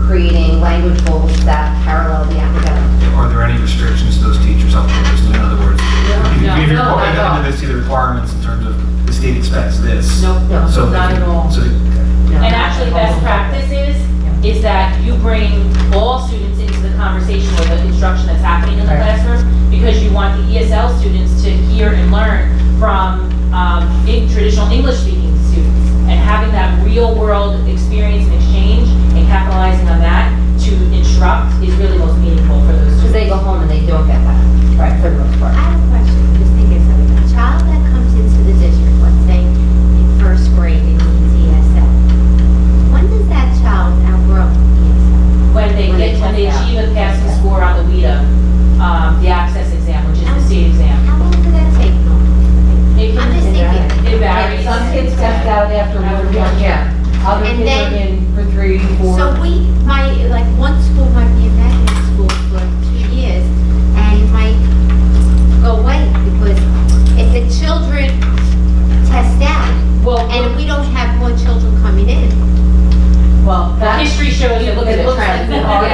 creating language goals that parallel the academic. Are there any restrictions to those teachers helping with this? In other words, if not you're at all. going to see the requirements in terms of the state expects this. Nope, So not at all. So, And actually, best practice is that you bring all students into the conversation or the instruction that's happening in the classroom, because you want the ESL students to hear and learn from traditional English-speaking students. And having that real-world experience and exchange and capitalizing on that to instruct is really most meaningful for those Because students. they go home and they don't get that, right, for the most part. I have a question, just thinking of something. A child that comes into the district, let's say in first grade and needs ESL, when does that child outgrow ESL? When they achieve a passing score on the WIDA, the access exam, which is the state exam. How long did that take them? It I'm just thinking. It varies. Some kids test out after 1 year. Yeah. Other And kids then- are in for 3, 4. So like one school might be a magnet school for 2 years, and it might go away, because if the children test out, and we don't have more children coming in. Well, that History shows that it looks like we are.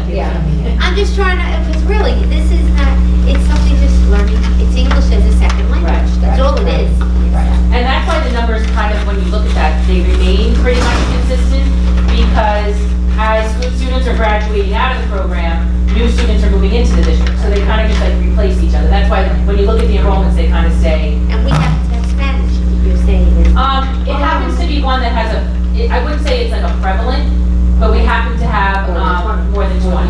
Yeah. I'm just trying to, because really, this is not, it's something just learning, it's English as a second language, that's all it is. And that's why the numbers kind of, when you look at that, they remain pretty much consistent, because as students are graduating out of the program, new students are moving into the district, so they kind of just like replace each other. That's why when you look at the enrollments, they kind of stay. And we have to have Spanish, you're saying. It happens to be one that has I wouldn't say it's like a prevalent, but we happen to have more than 20.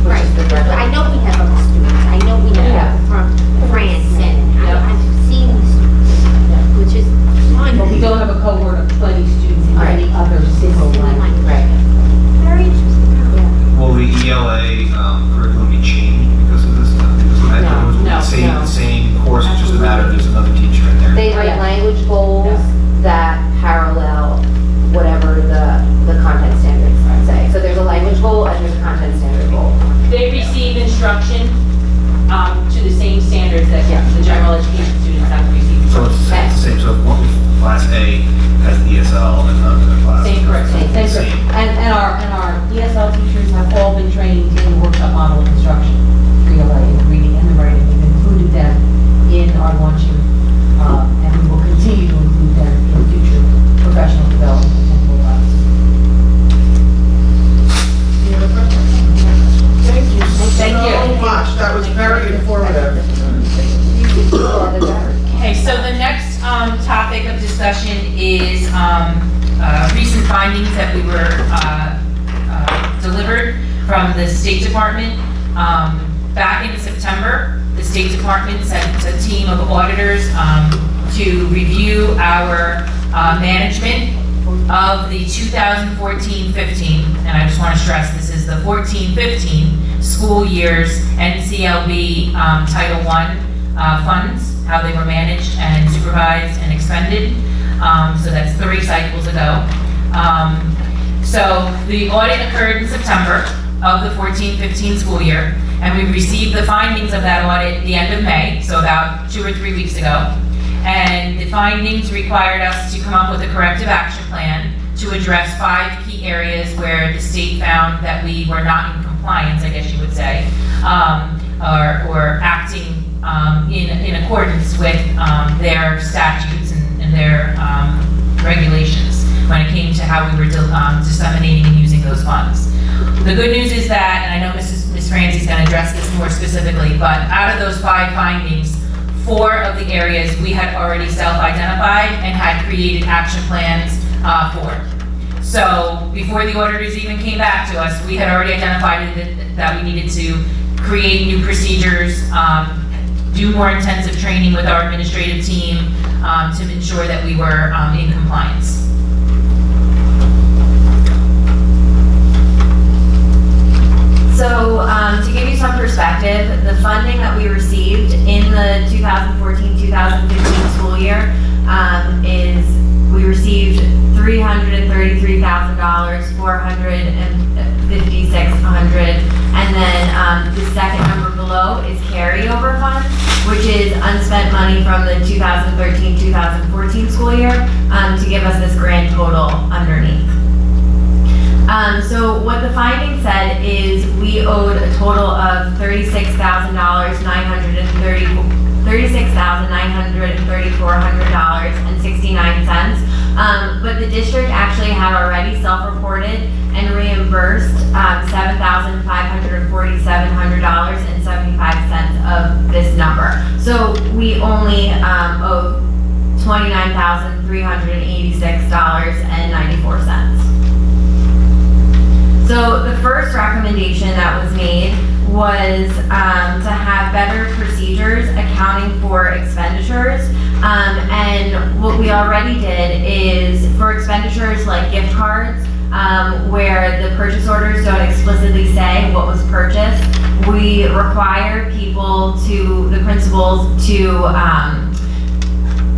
Right, I know we have other students, I know we have from France, and I've seen the students, which is fine. But we don't have a cohort of 20 students in any other single language. Right. Very interesting. will the ELA curriculum be changed because of this? The same course, it's just a matter of there's another teacher in there. They write language goals that parallel whatever the content standards say. So there's a language goal and there's a content standard goal. They receive instruction to the same standards that the general education students have to receive. So it's the same, so class A has the ESL and the class. Same curriculum. Same. And our ESL teachers have all been trained in the workshop model of instruction, ELA, in the reading and the writing. We've included them in our launching, and we will continue to include them in future professional development and rollouts. Any other questions? Thank you Thank you. so much. That was very informative. Okay, so the next topic of discussion is recent findings that we were delivered from the State Department. Back in September, the State Department sent a team of auditors to review our management of the 2014-15, and I just want to stress this is the 14-15 school year's NCLB Title I funds, how they were managed and supervised and expended. So that's 3 cycles ago. So the audit occurred in September of the 14-15 school year, and we received the findings of that audit at the end of May, so about 2 or 3 weeks ago. And the findings required us to come up with a corrective action plan to address 5 key areas where the state found that we were not in compliance, I guess you would say, or acting in accordance with their statutes and their regulations when it came to how we were disseminating and using those funds. The good news is that, and I know Ms. Franzi's going to address this more specifically, but out of those 5 findings, 4 of the areas we had already self-identified and had created action plans for. So before the auditors even came back to us, we had already identified that we needed to create new procedures, do more intensive training with our administrative team to ensure that we were in compliance. So, to give you some perspective, the funding that we received in the 2014-2015 school year is, we received $333,000, $456,100, and then the second number below is carryover funds, which is unspent money from the 2013-2014 school year to give us this grand total underneath. So what the finding said is we owed a total of $36,934.69. But the district actually had already self-reported and reimbursed $7,547.75 of this number. So we only owe $29,386.94. So the first recommendation that was made was to have better procedures accounting for expenditures. And what we already did is for expenditures like gift cards, where the purchase orders don't explicitly say what was purchased, we require the principals to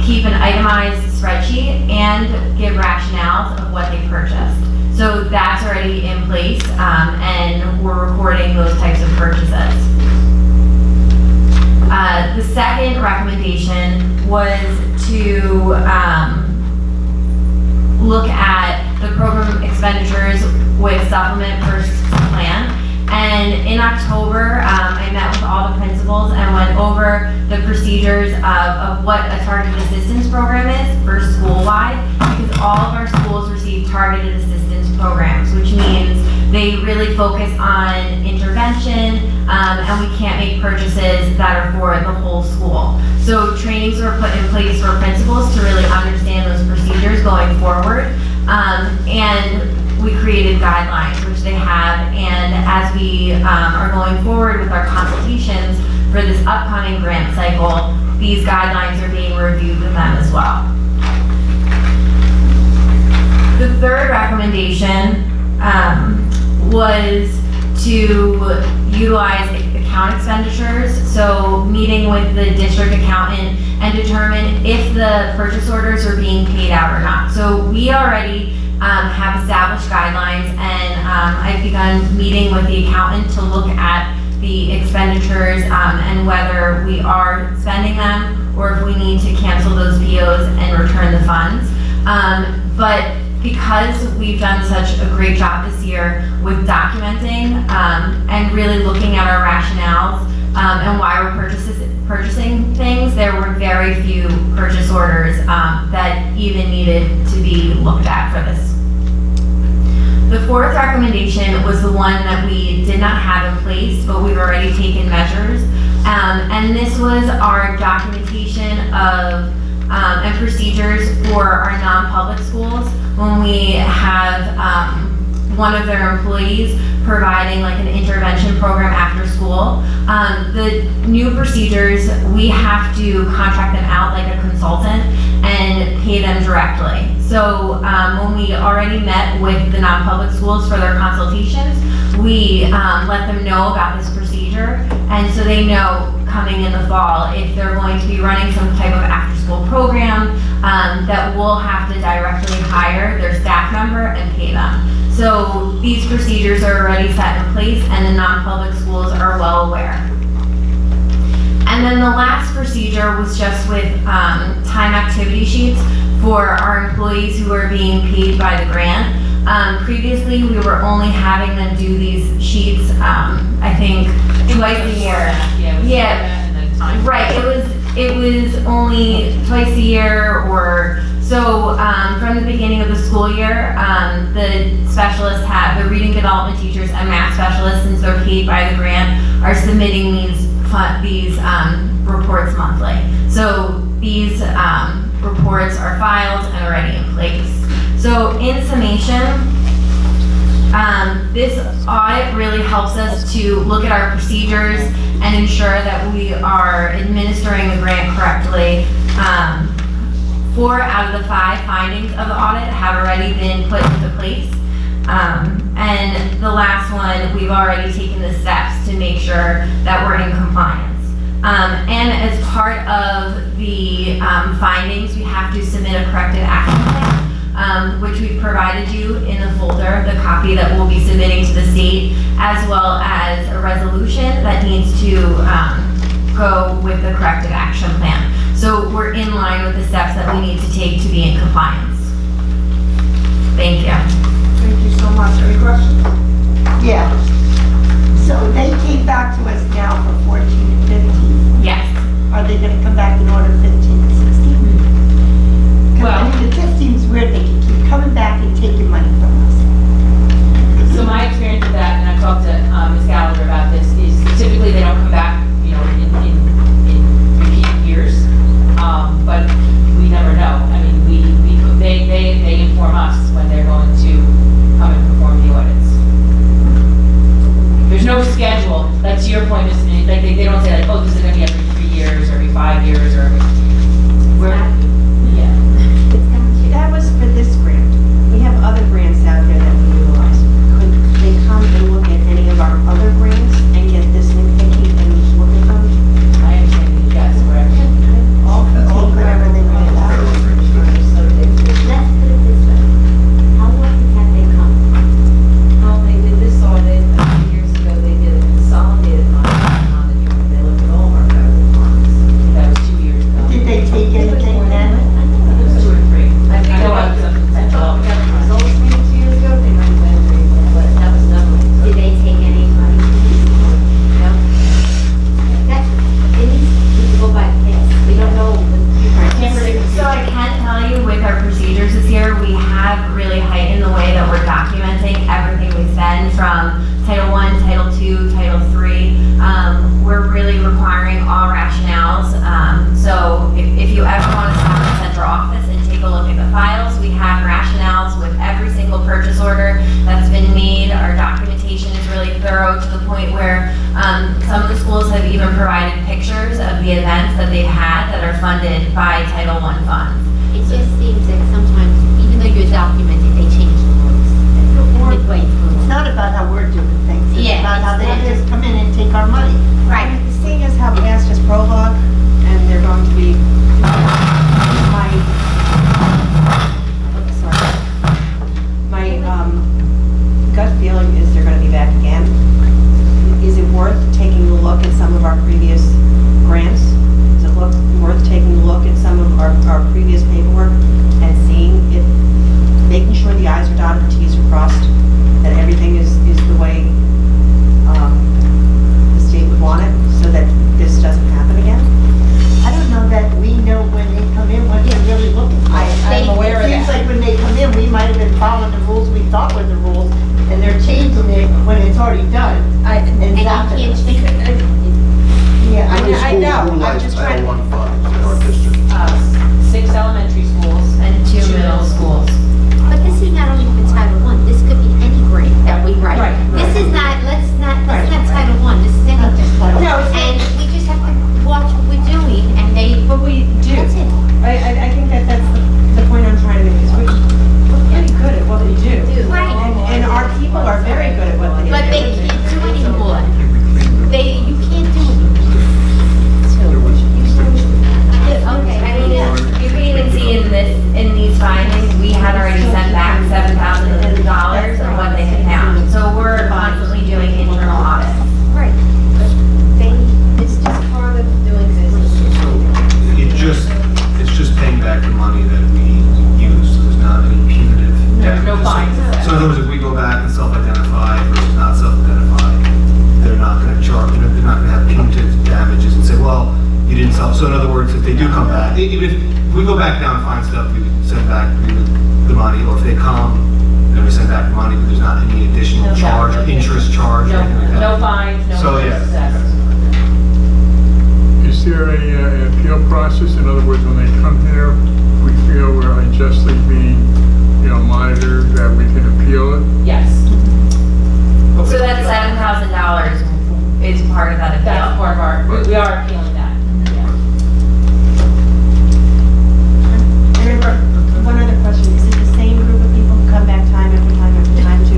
keep an itemized spreadsheet and give rationales of what they purchased. So that's already in place, and we're recording those types of purchases. The second recommendation was to look at the program expenditures with supplement versus plan. And in October, I met with all the principals and went over the procedures of what a targeted assistance program is for school-wide, because all of our schools receive targeted assistance programs, which means they really focus on intervention, and we can't make purchases that are for the whole school. So trainings were put in place for principals to really understand those procedures going forward, and we created guidelines, which they have, and as we are going forward with our consultations for this upcoming grant cycle, these guidelines are being reviewed with them as well. The third recommendation was to utilize account expenditures, so meeting with the district accountant and determine if the purchase orders are being paid out or not. So we already have established guidelines, and I've begun meeting with the accountant to look at the expenditures and whether we are spending them or if we need to cancel those POs and return the funds. But because we've done such a great job this year with documenting and really looking at our rationales and why we're purchasing things, there were very few purchase orders that even needed to be looked at for this. The fourth recommendation was the one that we did not have in place, but we've already taken measures. And this was our documentation of and procedures for our non-public schools when we have one of their employees providing like an intervention program after school. The new procedures, we have to contract them out like a consultant and pay them directly. So when we already met with the non-public schools for their consultations, we let them know about this procedure, and so they know coming in the fall if they're going to be running some type of after-school program that we'll have to directly hire their staff member and pay them. So these procedures are already set in place, and the non-public schools are well aware. And then the last procedure was just with time activity sheets for our employees who are being paid by the grant. Previously, we were only having them do these sheets, I think twice a year. Yeah, right, it was only twice a year, or so from the beginning of the school year, the specialists have, the reading development teachers and math specialists, since they're paid by the grant, are submitting these reports monthly. So these reports are filed and already in place. So in summation, this audit really helps us to look at our procedures and ensure that we are administering the grant correctly. 4 out of the 5 findings of the audit have already been put into place. And the last one, we've already taken the steps to make sure that we're in compliance. And as part of the findings, we have to submit a corrective action plan, which we've provided you in the folder, the copy that we'll be submitting to the state, as well as a resolution that needs to go with the corrective action plan. So we're in line with the steps that we need to take to be in compliance. Thank you. Thank you so much. Any questions? Yeah. So they came back to us now for 14 and 15. Yes. Are they gonna come back in order 15 and 16? 'Cause, I mean, it just seems weird they can keep coming back and taking money from us. So my experience with that, and I've talked to Ms. Gallagher about this, is typically they don't come back, you know, in repeat years, but we never know. I mean, they inform us when they're going to come and perform the audits. There's no schedule. Like, to your point, like they don't say like, oh, this is gonna be every 3 years, or every 5 years, or every. That was for this grant. We have other grants out there that we utilize. Could they come and look at any of our other grants and get this nitpicky and look at them? I understand, yes, correct. All whatever they want to Let's put it this way. How often have they come? Well, they did this audit a few years ago. They did a consolidated audit. They looked at all of our federal funds. That was 2 years ago. Did they take anything then? It was 2 or 3. I think know that I was up to I 10. thought we got the results maybe 2 years ago. They might have been very, but that was nothing. Did they take any money? No. That, it needs to go by pass. We don't know what you Can't predict. So I can tell you with our procedures this year, we have really heightened the way that we're documenting everything we spend from Title I, Title II, Title III. We're really requiring all rationales. So if you ever want to stop at central office and take a look at the files, we have rationales with every single purchase order that's been made. Our documentation is really thorough to the point where some of the schools have even provided pictures of the events that they've had that are funded by Title I funds. It just seems that sometimes, even though you're documenting, they change the rules. Midway through. It's not about how we're doing things. It's Yeah, about how they it's not- just come in and take our money. Right. The seniors have asked us prologue, and they're going to be, my gut feeling is they're gonna be back again. Is it worth taking a look at some of our previous grants? Is it worth taking a look at some of our previous paperwork and seeing if, making sure the i's are dotted, the t's are crossed, that everything is the way the state would want it, so that this doesn't happen again? I don't know that we know when they come in, what they're really looking for. I'm aware of It seems that. like when they come in, we might have been following the rules we thought were the rules, and they're changing it when it's already done. And you can't change it. Yeah, How many I schools know. I'm utilize just Title trying- I funds in our district? 6 elementary schools And 2 middle schools. But this is not only for Title I, this could be any grant that we write. Right. This is not, this is not Title I, this is anything. No, it's And we just have to watch what we're doing, and they, But we do. that's it. I think that's the point I'm trying to make, is people are very good at what they do. But they can't do anymore. You can't do it. Okay, I mean, you can even see in these findings, we had already sent back $7,000 of what they had found. So we're constantly doing internal audits. Right. It's just part of doing business. It's just paying back the money that we used, so there's not any punitive. There's no fines. So in other words, if we go back and self-identify versus not self-identify, they're not gonna charge, they're not gonna have punitive damages and say, well, you didn't self, so in other words, if they do come back, even if we go back down and find stuff, we would send back the money, or if they come, then we send back the money, but there's not any additional charge or interest charge or anything like that. No fines, no So, interest yeah. assessed. Is there an appeal process? In other words, when they come here, we feel we're unjustly being, monitored, that we can appeal it? Yes, So that $7,000 is part of that appeal. that's part of our, we are appealing that. One other question, is it the same group of people who come back time after time after time to?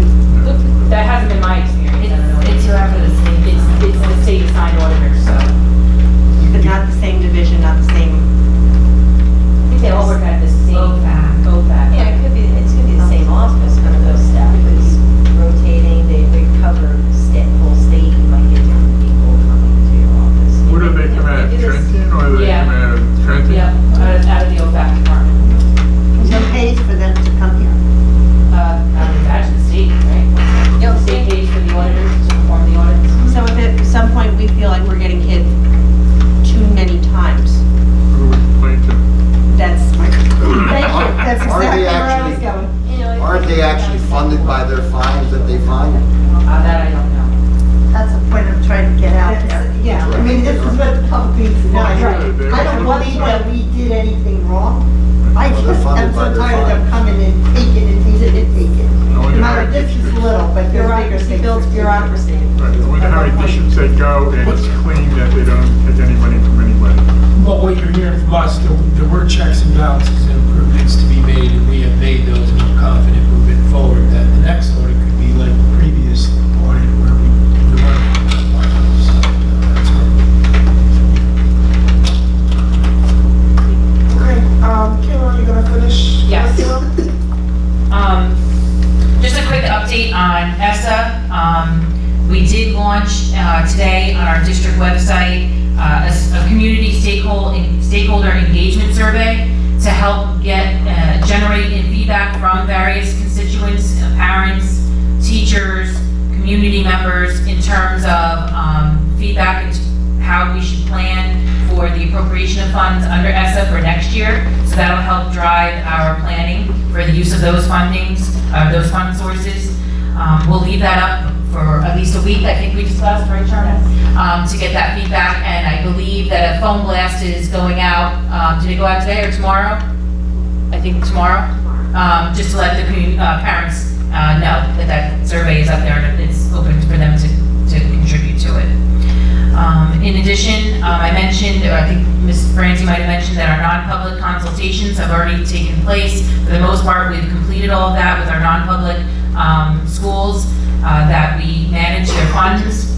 That hasn't been my experience, I don't know. It's whoever the state. It's the state assigned auditors, so. But not the same division, not the same. I think they all work at the same. OFAC. Yeah, it's could be the same office, one of those staff is rotating, they cover whole state, you might get different people coming to your office. Where do they come out of Trenton, or do they Yeah. come out of Trenton? Yep, out of the OFAC department. Who pays for them to come here? I would imagine the state, right? The state pays for the auditors to perform the audits. So if at some point we feel like we're getting hit too many times, Who would complain to? that's my. Thank you, that's Are exactly they where I was actually- going. Aren't they actually funded by their fines that they find? That I don't know. That's the point I'm trying to get out there. Yeah. I mean, this is what the public needs to know. Well, sure, I don't believe that we did anything wrong. I Well, they're just funded am by so their tired of them fines. coming and taking and taking and taking. I No wonder how matter, this is little, but there's bigger Bureaucracy things. builds bureaucracy. Right, I wonder how many bishops they go, and it's clean that they don't take any money from anybody. But what you're hearing from us, there were checks and balances and improvements to be made, and we have made those, and I'm confident moving forward that the next audit could be like the previous audit where we weren't. So, that's Okay, Kayla, are you gonna finish? Yes. curriculum? Just a quick update on ESSA. We did launch today on our district website a community stakeholder engagement survey to help generate feedback from various constituents, parents, teachers, community members in terms of feedback and how we should plan for the appropriation of funds under ESSA for next year. So that'll help drive our planning for the use of those fundings, those fund sources. We'll leave that up for at least a week, I think we discussed, right, Charlie? To get that feedback, and I believe that a phone blast is going out, did it go out today or tomorrow? I think tomorrow, just to let the parents know that that survey is up there and it's open for them to contribute to it. In addition, I mentioned, or I think Ms. Francie might have mentioned that our non-public consultations have already taken place. For the most part, we've completed all of that with our non-public schools that we manage their funds,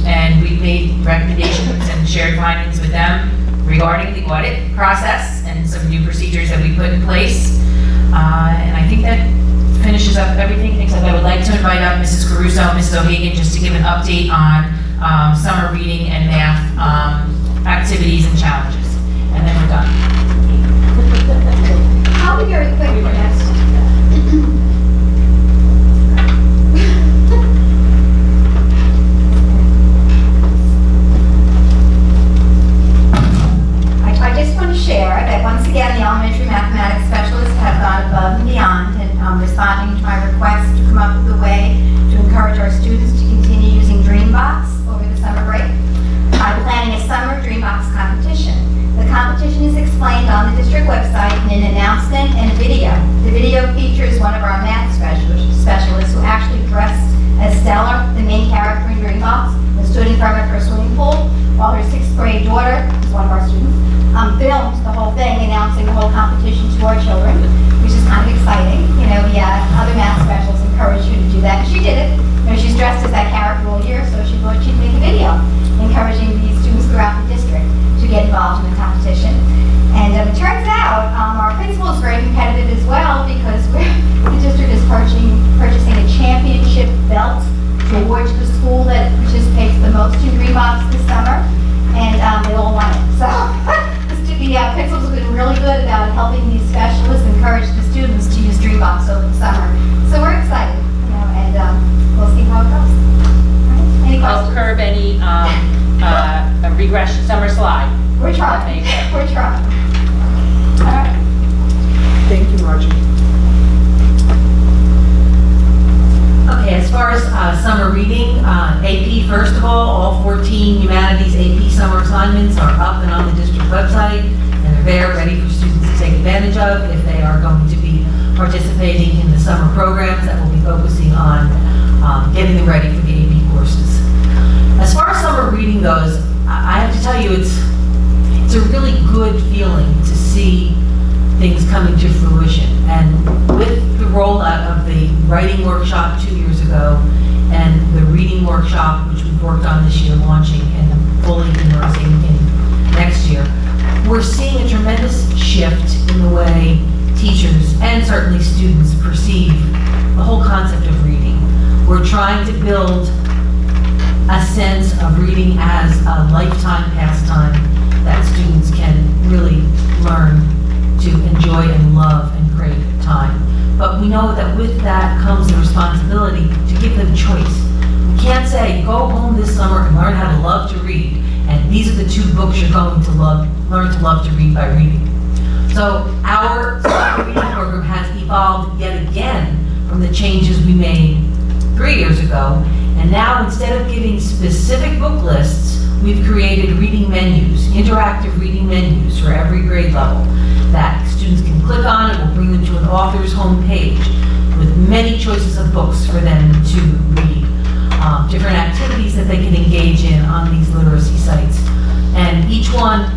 and we've made recommendations and shared findings with them regarding the audit process and some new procedures that we put in place. And I think that finishes up everything, except I would like to invite up Mrs. Caruso and Mrs. O'Hagan just to give an update on summer reading and math activities and challenges. And then we're done. I'll be very quick next. I just want to share that once again, the elementary mathematics specialists have gone above and beyond in responding to my request to come up with a way to encourage our students to continue using Dreambox over the summer break. I'm planning a summer Dreambox competition. The competition is explained on the district website in an announcement and a video. The video features one of our math specialists who actually dressed as Stella, the main character in Dreambox, and stood in front of her swimming pool, while her 6th grade daughter, who's one of our students, filmed the whole thing, announcing the whole competition to our children, which is kind of exciting. You know, the other math specialists encourage you to do that. She did slide. We're trying, we're trying. All right. Thank you, Margie. Okay, as far as summer reading, AP, first of all 14 humanities AP summer assignments are up and on the district website, and they're there, ready for students to take advantage of if they are going to be participating in the summer programs that will be focusing on getting them ready for the AP courses. As far as summer reading goes, I have to tell you, it's a really good feeling to see things coming to fruition. And with the rollout of the writing workshop 2 years ago and the reading workshop, which we've worked on this year, launching and fully immersing in next year, we're seeing a tremendous shift in the way teachers and certainly students perceive the whole concept of reading. We're trying to build a sense of reading as a lifetime pastime that students can really learn to enjoy and love and crave time. But we know that with that comes the responsibility to give them choice. We can't say, go home this summer and learn how to love to read, and these are the 2 books you're going to learn to love to read by reading. So our summer reading program has evolved yet again from the changes we made 3 years ago, and now instead of giving specific book lists, we've created reading menus, interactive reading menus for every grade level that students can click on. It will bring them to an author's homepage with many choices of books for them to read, different activities that they can engage in on these literacy sites. And each one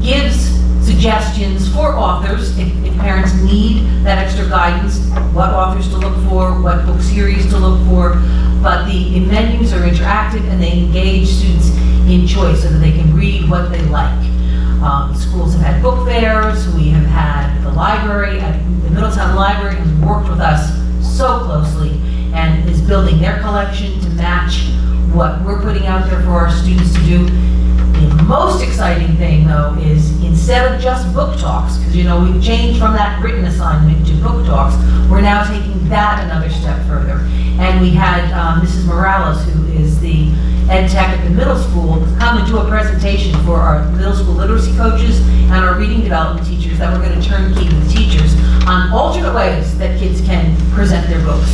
gives suggestions for authors if parents need that extra guidance, what authors to look for, what book series to look for. But the menus are interactive and they engage students in choice so that they can read what they like. Schools have had book fairs. We have had the library, the Middletown Library has worked with us so closely and is building their collection to match what we're putting out there for our students to do. The most exciting thing, though, is instead of just book talks, because we've changed from that written assignment to book talks, we're now taking that another step further. And we had Mrs. Morales, who is the ed tech at the middle school, come and do a presentation for our middle school literacy coaches and our reading development teachers that we're going to turnkey with teachers on alternate ways that kids can present their books.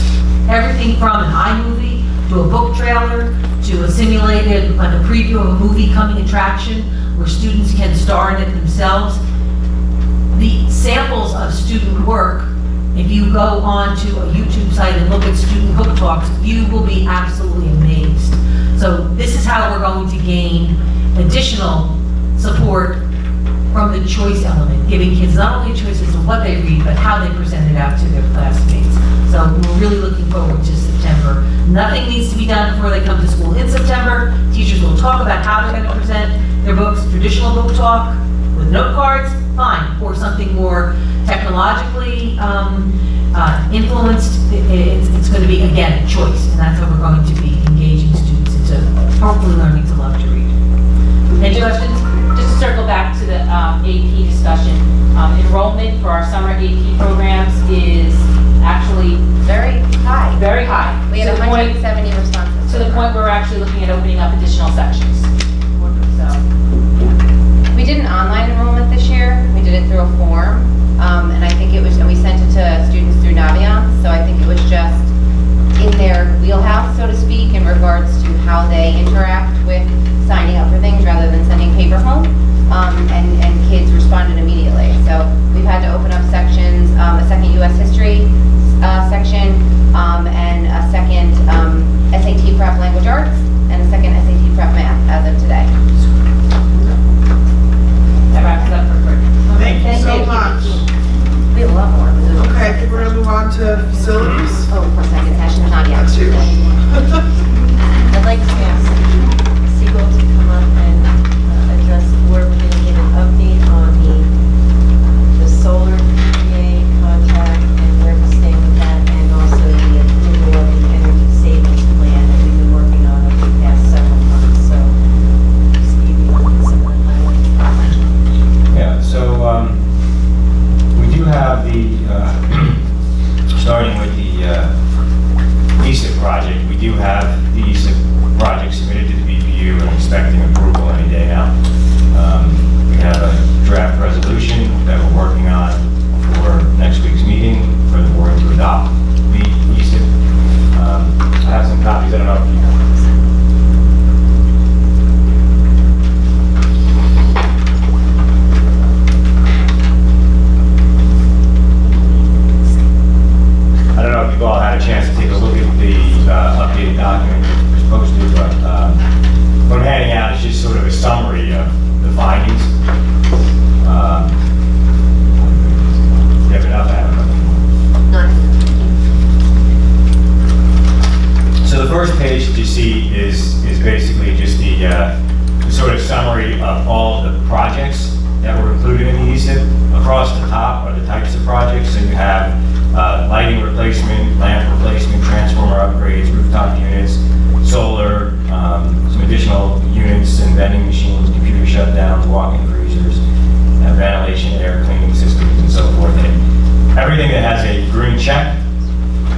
Everything from an iMovie to a book trailer to a simulated, like a preview of a movie coming attraction where students can star in it themselves. The samples of student work, if you go onto a YouTube site and look at student book talks, you will be absolutely amazed. So this is how we're going to gain additional support from the choice element, giving kids not only choices of what they read, but how they present it out to their classmates. So we're really looking forward to September. Nothing needs to be done before they come to school in September. Teachers will talk about how they're going to present their books, traditional book talk with note cards, fine, or something more technologically influenced. It's going to be, again, a choice, and that's how we're going to be engaging students into hopefully learning to love to read. Any questions? Just to circle back to the AP discussion, enrollment for our summer AP programs is actually Very high. very high. We had To the point- 170 responses. To the point where we're actually looking at opening up additional sections. So, We did an online enrollment this year. We did it through a form, and I think and we sent it to students through Naviance, so I think it was just in their wheelhouse, so to speak, in regards to how they interact with signing up for things rather than sending paper home, and kids responded immediately. So we've had to open up sections, a second U.S. history section, and a second SAT prep language arts, and a second SAT prep math as of today. that wraps it up for Kurt. Thank you so much. We have a lot more. Okay, I think we're going to move on to facilities. Oh, for second session, not yet. That's you. I'd like to ask Siegel to come up and address, where we're going to get an update on the solar PPA contract and where we stand with that, and also the approval of the energy savings plan that we've been working on over the past several months. So just give you some of the highlights. Yeah, so we do have starting with the ESIP project, we do have the ESIP project submitted to the BPU and expecting approval any day now. We have a draft resolution that we're working on for next week's meeting for the board to adopt the ESIP. I have some copies, I don't know if you you've all had a chance to take a look at the updated document that was posted, but what I'm handing out is just sort of a summary of the findings. You have enough? So the first page that you see is basically just the sort of summary of all of the projects that were included in the ESIP. Across the top are the types of projects, so you have lighting replacement, lamp replacement, transformer upgrades, rooftop units, solar, some additional units and vending machines, computer shutdowns, walk-in freezers, ventilation, air cleaning systems, and so forth. And everything that has a green check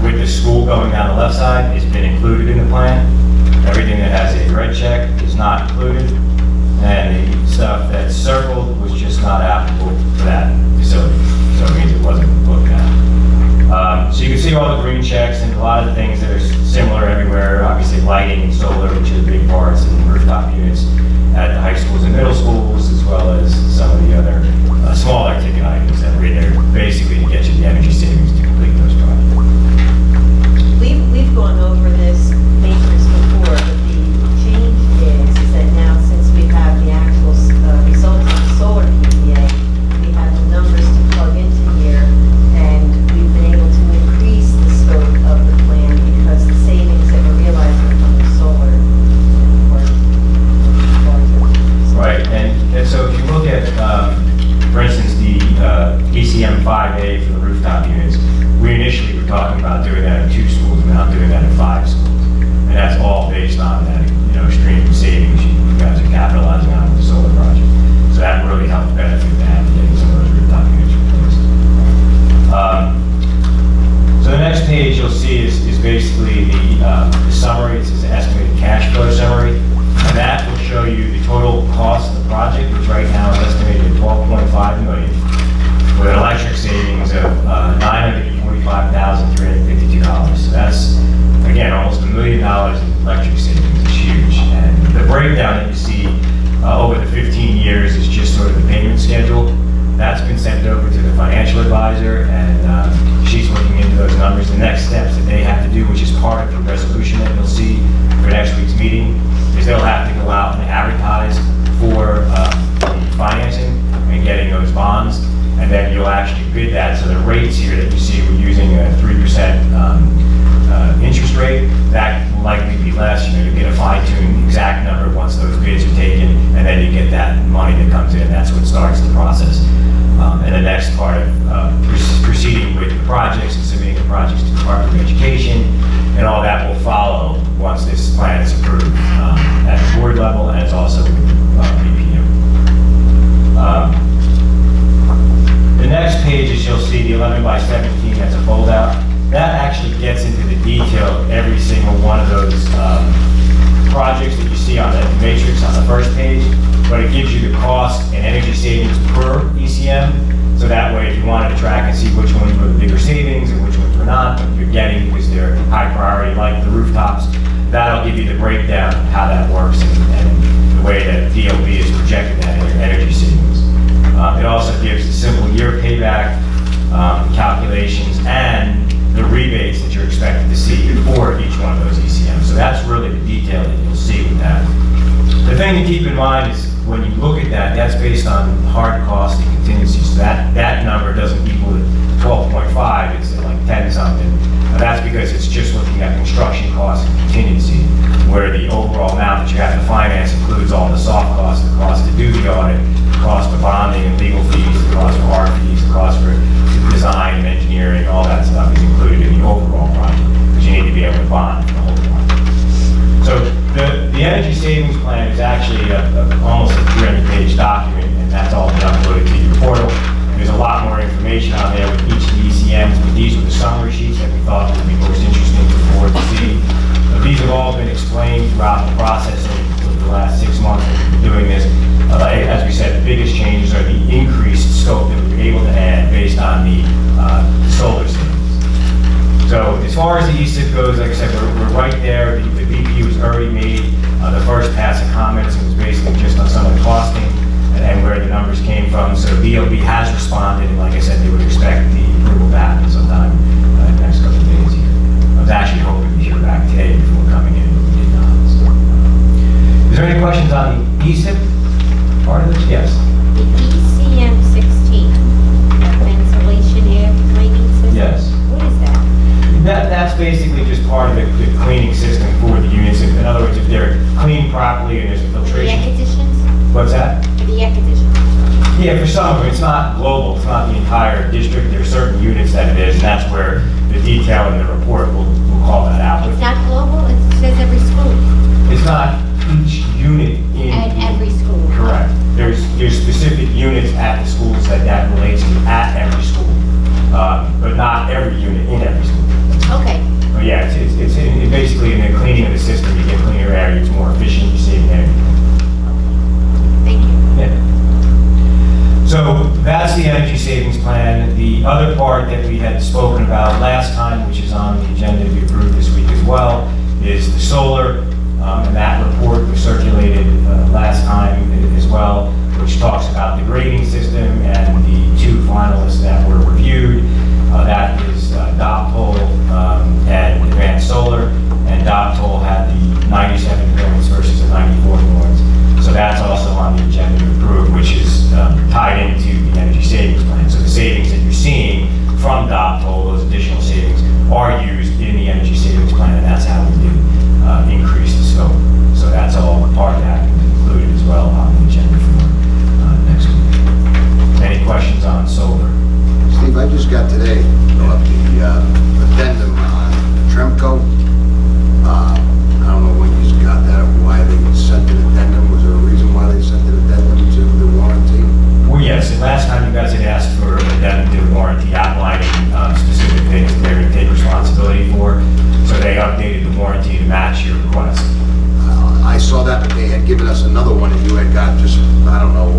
with the school going down the left side has been included in the plan. Everything that has a red check is not included. And the stuff that's circled was just not applicable to that facility. So it means it wasn't looked at. So you can see all the green checks and a lot of the things that are similar everywhere. Obviously lighting and solar, which are big parts, and rooftop units at the high schools and middle schools, as well as some of the other smaller ticket items that are in there, basically to get you the energy savings to complete those projects. We've gone over this matrix before, but the change is that now since we have the actual results of the solar PPA, we have the numbers to plug into here, and we've been able to increase the scope of the plan because the savings that we're realizing from the solar were larger. Right, and so if you look at, for instance, the ECM 5A for the rooftop units, we initially were talking about doing that in 2 schools, we're now doing that in 5 schools. And that's all based on that, stream of savings you guys are capitalizing on with the solar project. So that really helped benefit that, getting some of those rooftop units replaced. So the next page you'll see is basically the summary. It's an estimated cash flow summary. And that will show you the total cost of the project, which right now is estimated at $12.5 million, with an electric savings of $945,352. So that's, again, almost $1 million in electric savings. It's huge. And the breakdown that you see over the 15 years is just sort of the payment schedule. That's been sent over to the financial advisor, and she's looking into those numbers. The next steps that they have to do, which is part of the resolution that you'll see for next week's meeting, is they'll have to go out and advertise for the financing and getting those bonds, and then you'll actually bid that. So the rates here that you see, we're using a 3% interest rate. That will likely be less. You get a fine-tuned exact number once those bids are taken, and then you get that money that comes in. That's what starts the process. And the next part of proceeding with the projects and submitting the projects to the Department of Education, and all that will follow once this plan is approved at the board level, and it's also with BPM. The next page is, you'll see the 11 by 17, that's a foldout. That actually gets into the detail of every single one of those projects that you see on the matrix on the first page, but it gives you the cost and energy savings per ECM. So that way, if you wanted to track and see which ones were the bigger savings and which ones were not, but you're getting because they're high priority, like the rooftops, that'll give you the breakdown of how that works and the way that DOB is projecting that in your energy savings. It also gives the simple year payback calculations and the rebates that you're expected to see for each one of those ECMs. So that's really the detail that you'll see with that. The thing to keep in mind is when you look at that, that's based on hard costs and contingencies. So that number doesn't equal 12.5, it's like 10 something. That's because it's just looking at construction costs and contingency, where the overall amount that you have to finance includes all the soft costs, the cost to do the audit, the cost for bonding and legal fees, the cost for art fees, the cost for design and engineering, all that stuff is included in the overall project, because you need to be able to bond for the whole project. So the energy savings plan is actually almost a 300-page document, and that's all been uploaded to your portal. There's a lot more information on there with each of the ECMs, but these were the summary sheets that we thought would be most interesting for the board to see. These have all been explained throughout the process over the last 6 months that we've been doing this. As we said as far as the ESIP goes, like I said, we're right there. The VP was already made the first pass of comments, and was basically just on some of the costing and where the numbers came from. So BOB has responded, and like I said, they would expect the approval to happen sometime in the next couple of days here. I was actually hoping to hear back today before coming in, but we did not. So, is there any questions on the ESIP part of this? Yes. The ECM 16, that ventilation air cleaning system? Yes. What is that? That's basically just part of the cleaning system for the units. In other words, if they're cleaned properly and there's a The air filtration. conditions? What's that? For the air conditions? Yeah, for some of them, it's not global, it's not the entire district. There are certain units that it is, and that's where the detail in the report will call that out. It's not global, it says every school. It's not each unit in. At every school. Correct. There's specific units at the schools that relates to at every school, but not every unit in every school. Okay. But yeah, it's basically in the cleaning of the system, you get cleaner air, it's more efficient, you're saving energy. Thank you. Yeah. So that's the energy savings plan. The other part that we had spoken about last time, which is on the agenda to be approved this week as well, is the solar. And that report was circulated last time as well, which talks about the grading system and the two finalists that were reviewed. That is Doptol and Advanced Solar, and Doptol had the 97 points versus the 94 points. So that's also on the agenda to approve, which is tied into the energy savings plan. So the savings that you're seeing from Doptol, those additional savings, are used in the energy savings plan, and that's how we do increase the scope. So that's all part of that included as well on the agenda for next week. Any questions on solar? Steve, I just got today the addendum on Tremco. I don't know when you got that, or why they sent an addendum. Was there a reason why they sent an addendum to the warranty? Well, yes, and last time you guys had asked for an addendum to the warranty outlining specific things that they're going to take responsibility for. So they updated the warranty to match your request. I saw that, but they had given us another one, and you had got just, I don't know,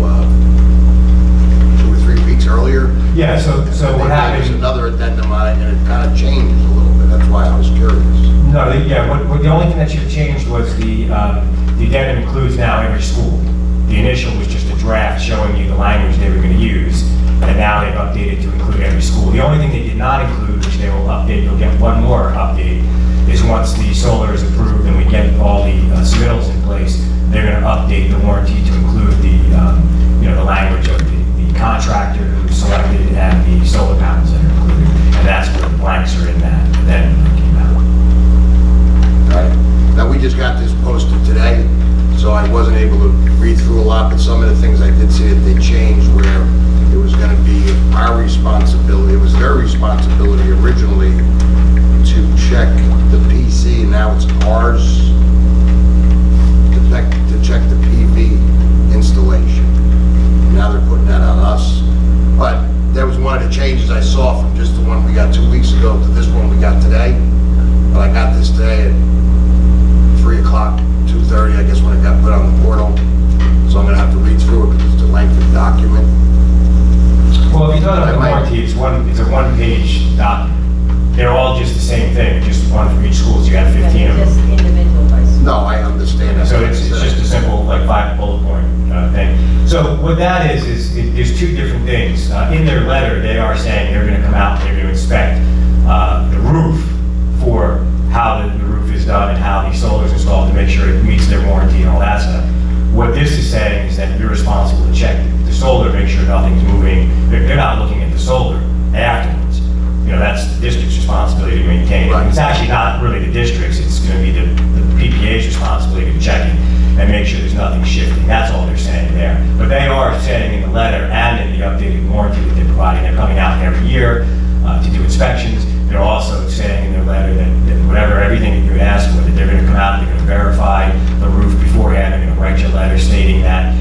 2 or 3 weeks earlier. Yeah, so what happened? There's another addendum on it, and it kind of changed a little bit. That's why I was curious. No, the only thing that should have changed was the addendum includes now every school. The initial was just a draft showing you the language they were going to use, and now they've updated to include every school. The only thing they did not include, which they will update, you'll get one more update, is once the solar is approved and we get all the submittals in place, they're going to update the warranty to include the language of the contractor who selected and the solar panels that are included, and that's where the blanks are in that. Then it came out. All right. Now, we just got this posted today, so I wasn't able to read through a lot, but some of the things I did see that they changed where it was going to be our responsibility, it was their responsibility originally to check the PC, and now it's ours to check the PV installation. Now they're putting that on us. But that was one of the changes I saw from just the one we got 2 weeks ago to this one we got today. But I got this today at 3 o'clock, 2:30, I guess, when it got put on the portal. So I'm going to have to read through it because it's a lengthy document. Well, if you thought about the warranty, it's a one-page document. They're all just the same thing, just one from each school, so you have 15 of them. Just individual by school. No, I understand that. So it's just a simple, like, 5 bullet point thing. So what that is there's two different things. In their letter, they are saying they're going to come out and they're going to inspect the roof for how the roof is done and how the solar is installed to make sure it meets their warranty and all that stuff. What this is saying is that you're responsible to check the solar, make sure nothing's moving. They're not looking at the solar afterwards. That's the district's responsibility to maintain it. It's actually not really the district's, it's going to be the PPA's responsibility to check it and make sure there's nothing shifting. That's all they're saying there. But they are saying in the letter and in the updated warranty that they're providing, they're coming out every year to do inspections. They're also saying in their letter that everything that you would ask for, that they're going to come out and they're going to verify the roof beforehand. They're going to write you a letter stating that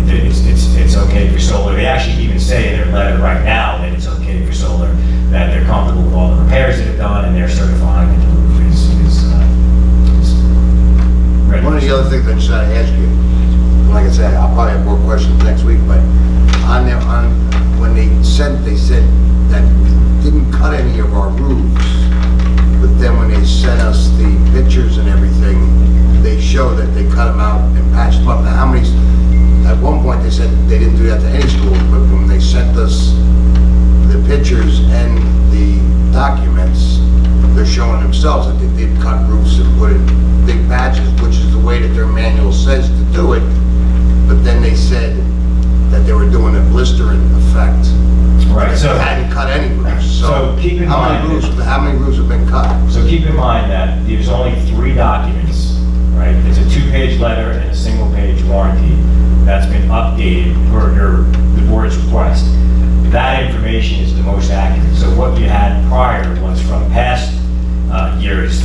it's okay for solar. They actually even say in their letter right now that it's okay for solar, that they're comfortable with all the repairs that have done, and they're certifying that the roof is ready. One of the other things I just had to ask you, like I said, I'll probably have more questions next week, but when they said that we didn't cut any of our roofs themselves that they did cut roofs and put in big patches, which is the way that their manual says to do it. But then they said that they were doing a blistering effect. Right, so. They hadn't cut any roofs, So keep in mind. How many roofs have been cut? So keep in mind that there's only 3 documents, right? It's a 2-page letter and a single-page warranty that's been updated per the board's request. That information is the most accurate. So what you had prior was from past years'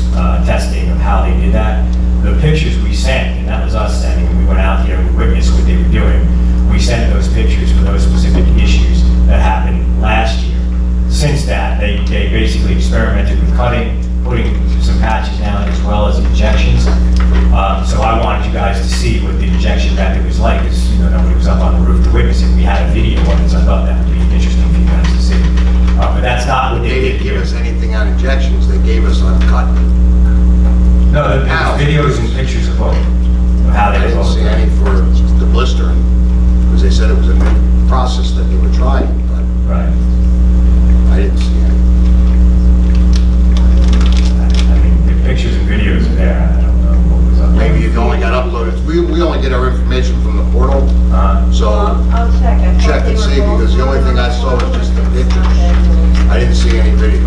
testing of how they did that. The pictures we sent, and that was us sending, and we went out there and witnessed what they were doing. We sent those pictures for those specific issues that happened last year. Since that, they basically experimented with cutting, putting some patches down as well as injections. So I wanted you guys to see what the injection method was like, because nobody was up on the roof to witness it. We had a video of it, so I thought that would be interesting for you guys to see. But that's not what They they didn't did. give us anything on injections, they gave us on cut. No, there's videos and pictures of both, of how I they didn't both. see any for the blistering, because they said it was a new process that they were trying, but Right. I didn't see any. I mean, the pictures and videos are there. I don't know what was up. Maybe you only got uploaded, we only get our information from the portal, so I'll check. I thought check they and were see, both because the only thing I saw was just the pictures. I didn't see any video.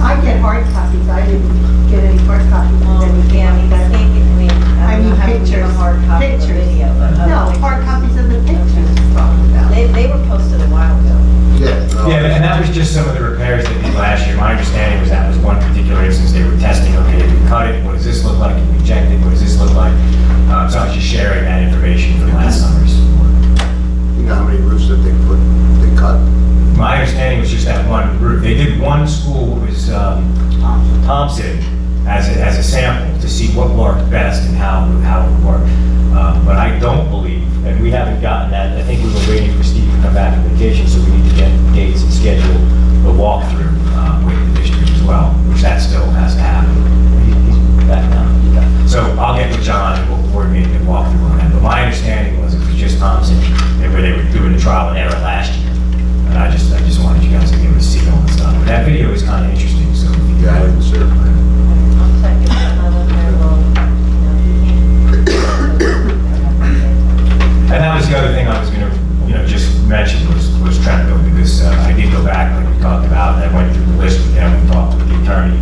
I get hard copies, I didn't get any hard copies of anything Yeah, like that. I I mean, don't have to give pictures, a hard copy of the pictures. video. But No, hard copies of the pictures it's talking about. They were posted a while ago. Yeah, and that was just some of the repairs they did last year. My understanding was that was one particular instance they were testing, okay, if we cut it, what does this look like? If we inject it, what does this look like? So I was just sharing that information from last summer's report. You know how many roofs that they cut? My understanding was just that one roof. They did one school, it was Thompson, as a sample to see what worked best and how it would work. But I don't believe, and we haven't gotten that, I think we were waiting for Steve to come back from vacation, so we need to get dates and schedule the walkthrough with the district as well, which that still has to happen. He's back now. So I'll get with John and we'll coordinate the walkthrough on that. But my understanding was it was just Thompson, where they were doing the trial and error last year. And I just wanted you guys to be able to see all the stuff. But that video is kind of interesting, so. Yeah, I didn't see it. I'll check it. I went there, well, he can't. And that was the other thing I was gonna, just mention was Trento, because I did go back, like we talked about, and I went through the list with them and talked with the attorney,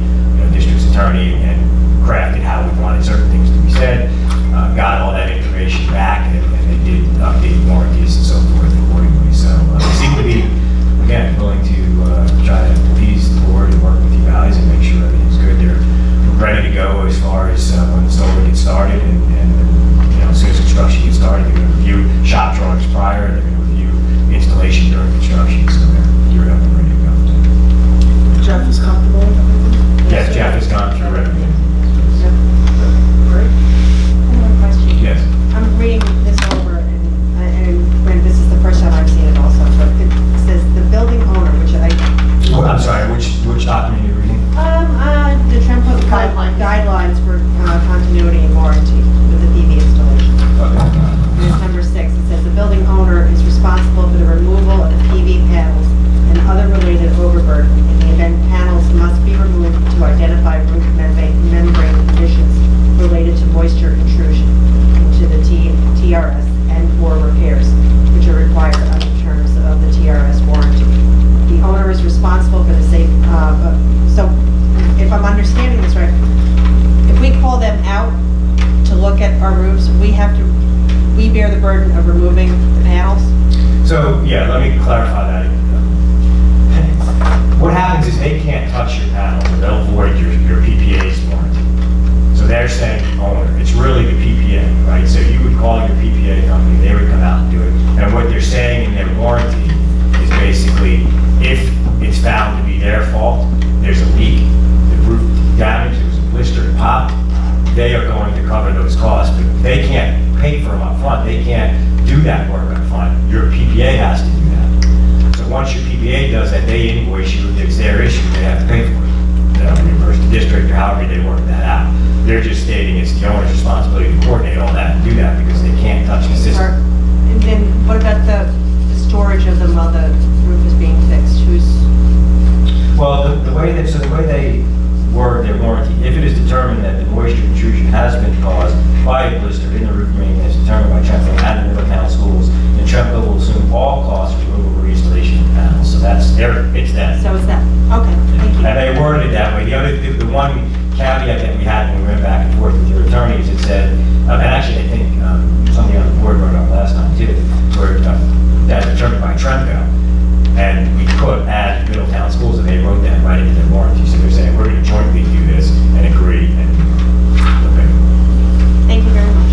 district's attorney, and crafted how we wanted certain things to be said, got all that information back, and they did update warranties and so forth accordingly. So they seem to be, again, willing to try to appease the board and work with you guys and make sure everything's good. They're ready to go as far as when the solar gets started, and as soon as construction gets started, they're going to review shop drawings prior, and they're going to review installation during construction, so they're geared up and ready to go. Jeff is comfortable with everything? Yes, Jeff has gone through everything. Great. One question. Yes. I'm reading this over, and this is the first time I've seen it also, but it says the building owner, which Oh, I'm sorry, which document are you reading? the Tremco guidelines for continuity and warranty with the PV installation. Okay. It's number 6. It says the building owner is responsible for the removal of the PV panels and other related overburden. In the event panels must be removed to identify roof membrane conditions related to moisture intrusion into the TRS and/or repairs, which are required under terms of the TRS warranty. The owner is responsible for the safe, so if I'm understanding this right, if we call them out to look at our roofs, we bear the burden of removing the panels? So, yeah, let me clarify that. What happens is they can't touch your panel, or they'll void your PPA's warranty. So they're saying owner, it's really the PPA, right? So you would call your PPA company, they would come out and do it. And what they're saying in their warranty is basically, if it's found to be their fault, there's a leak, the roof damage, there was a blister and pop, they are going to cover those costs, but they can't pay for them up front. They can't do that work up front. Your PPA has to do that. So once your PPA does that, they invoice you. If it's their issue, they have to pay for it. They'll reimburse the district or however they work that out. They're just stating it's the owner's responsibility to coordinate all that and do that because they can't touch the system. And then what about the storage of them while the roof is being fixed? Well, the way they word their warranty. If it is determined that the moisture intrusion has been caused by a blister in the roof ring as determined by Tremco and the Middletown schools, then Tremco will assume all costs for removal or reinstallation of the panels. So that's there, it's them. So is that, okay, thank you. And they worded it that way. The one caveat that we had when we went back and forth with your attorneys, it said, and actually I think somebody on the board wrote up last time too, where that's determined by Tremco. And we could add Middletown schools, and they wrote that right into their warranty. So they're saying, we're going to jointly do this and agree. And okay. Thank you very much.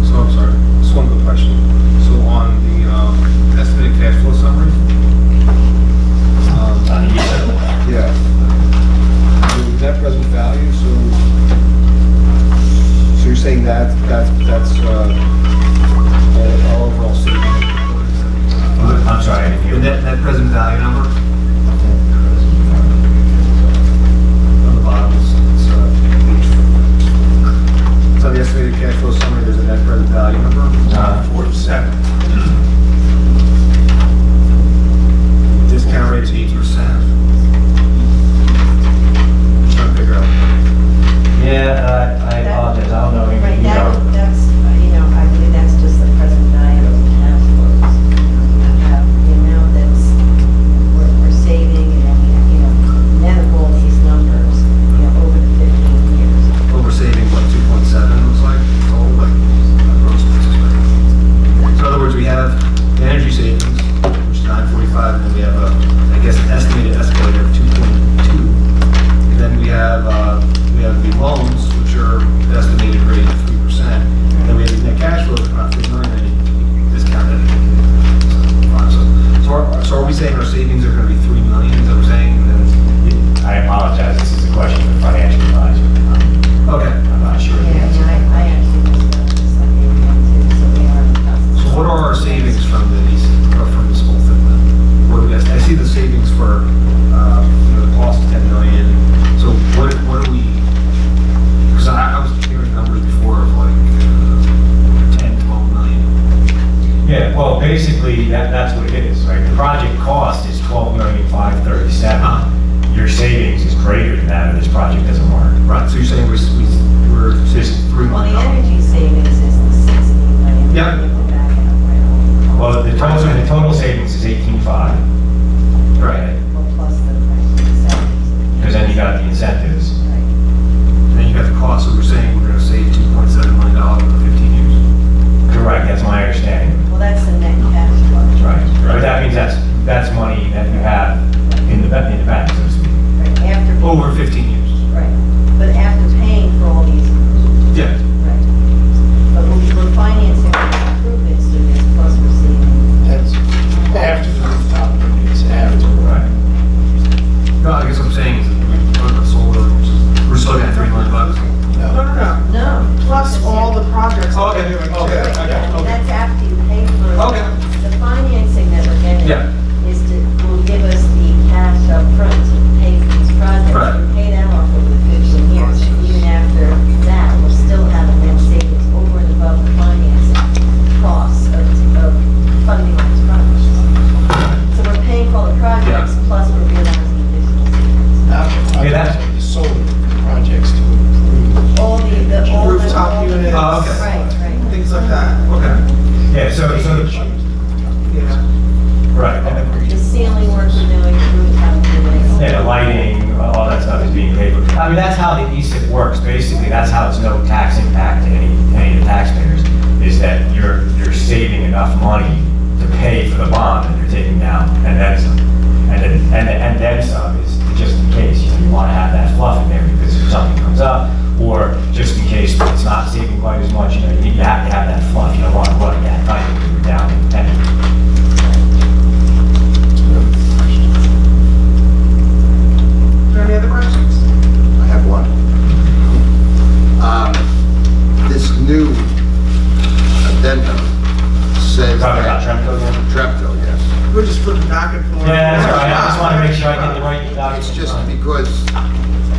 So, I'm sorry, just one quick question. So on the estimated cash flow summary? Yeah. The net present value, so you're saying that's our overall savings? I'm sorry, I didn't hear. The net present value number? On the bottom, it's on the estimated cash flow summary, there's a net present value number? 47. Discount rate's 8%. Trying to figure out. Yeah, I apologize, I don't know. Right, that's, I believe that's just the present value of the cash flows. The amount that's, we're saving and, net of all these numbers, over the 15 years. Over saving, what, 2.7 looks like? Total, like, gross expenses. So in other words, we have the energy savings, which is 945, and then we have I guess, an estimated escalator of 2.2. And then we have the loans, which are the estimated rate of 3%. And then we have the net cash flow of about $3 million, and you discount that. So are we saying our savings are going to be $3 million, is that what we're saying? And then, I apologize, this is a question for the financial advisor. okay. I'm not sure. Yeah, I actually just got this on the email too, so we are in the process. So what are our savings from this whole thing then? What do we, I see the savings for, the cost of 10 million. So what do we, because I was hearing numbers before of like 10, 12 million. Yeah, well, basically, that's what it is, right? The project cost is $12,537,000. Your savings is greater than that, or this project doesn't work. Right, so you're saying we're saving $3 Well, million? the energy savings is the 16 million. Yeah. You go back out where all Well, the total savings is 18.5. Right. well, plus the savings. Because then you got the incentives. And then you got the cost, so we're saying we're going to save $2.7 million over 15 years. Correct, that's my understanding. Well, that's the net cash flow. Right. But that means that's money that you have in the bank, so to speak. Right, after. Over 15 years. Right, but after paying for all these. Yeah. Right. But we're financing the improvements to this, plus we're saving. That's after the rooftop, it's after. Right. No, I guess what I'm saying is that we're the solar, we're still looking at $3 million. No. No. Plus all the projects that Okay, we're doing too. okay. And that's after you pay for. Okay. The financing that we're getting. Yeah. Will give us the cash up front to pay for these projects. Right. We pay that off over the 15 years. And even after that, we'll still have a net savings over and above the financing costs of funding these projects. So we're paying for all the projects, plus we're realizing additional savings. Yeah, that's- The solar projects to improve. All the Rooftop units. Oh, okay. Right. Things like that. Okay. Yeah, so, Yeah. right. The ceiling work we're doing, rooftop units. Yeah, the lighting, all that stuff is being paid for. I mean, that's how the ESIP works, basically, that's how it's no tax impact to any of the taxpayers, is that you're saving enough money to pay for the bond that you're taking down, and then some. And then some is just in case, you want to have that fluff in there, because if something comes up, or just in case it's not saving quite as much, you have to have that fluff, you don't want to run that tight when you're down in penny. Are there any other questions? I have one. This new addendum says Talking about that... Tremco again? Tremco, yes. We're just flipping back and forth. Yeah, that's all right, I just want to make sure I get the right document. It's just because,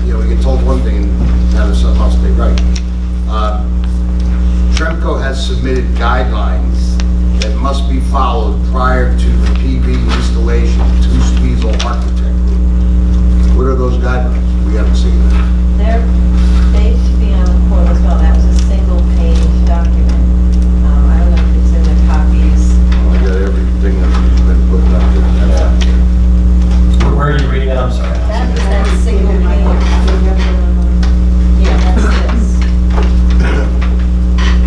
we get told one thing and now there's something else they write. Tremco has submitted guidelines that must be followed prior to the PV installation to Squeezle Architect Group, What are those guidelines? We haven't seen them. They should be on the portal as well. That was a single page document. I don't know if it's in the copies. We got everything that we've been putting up there. Where are you reading that? I'm sorry. That is that single page. Yeah, that's this.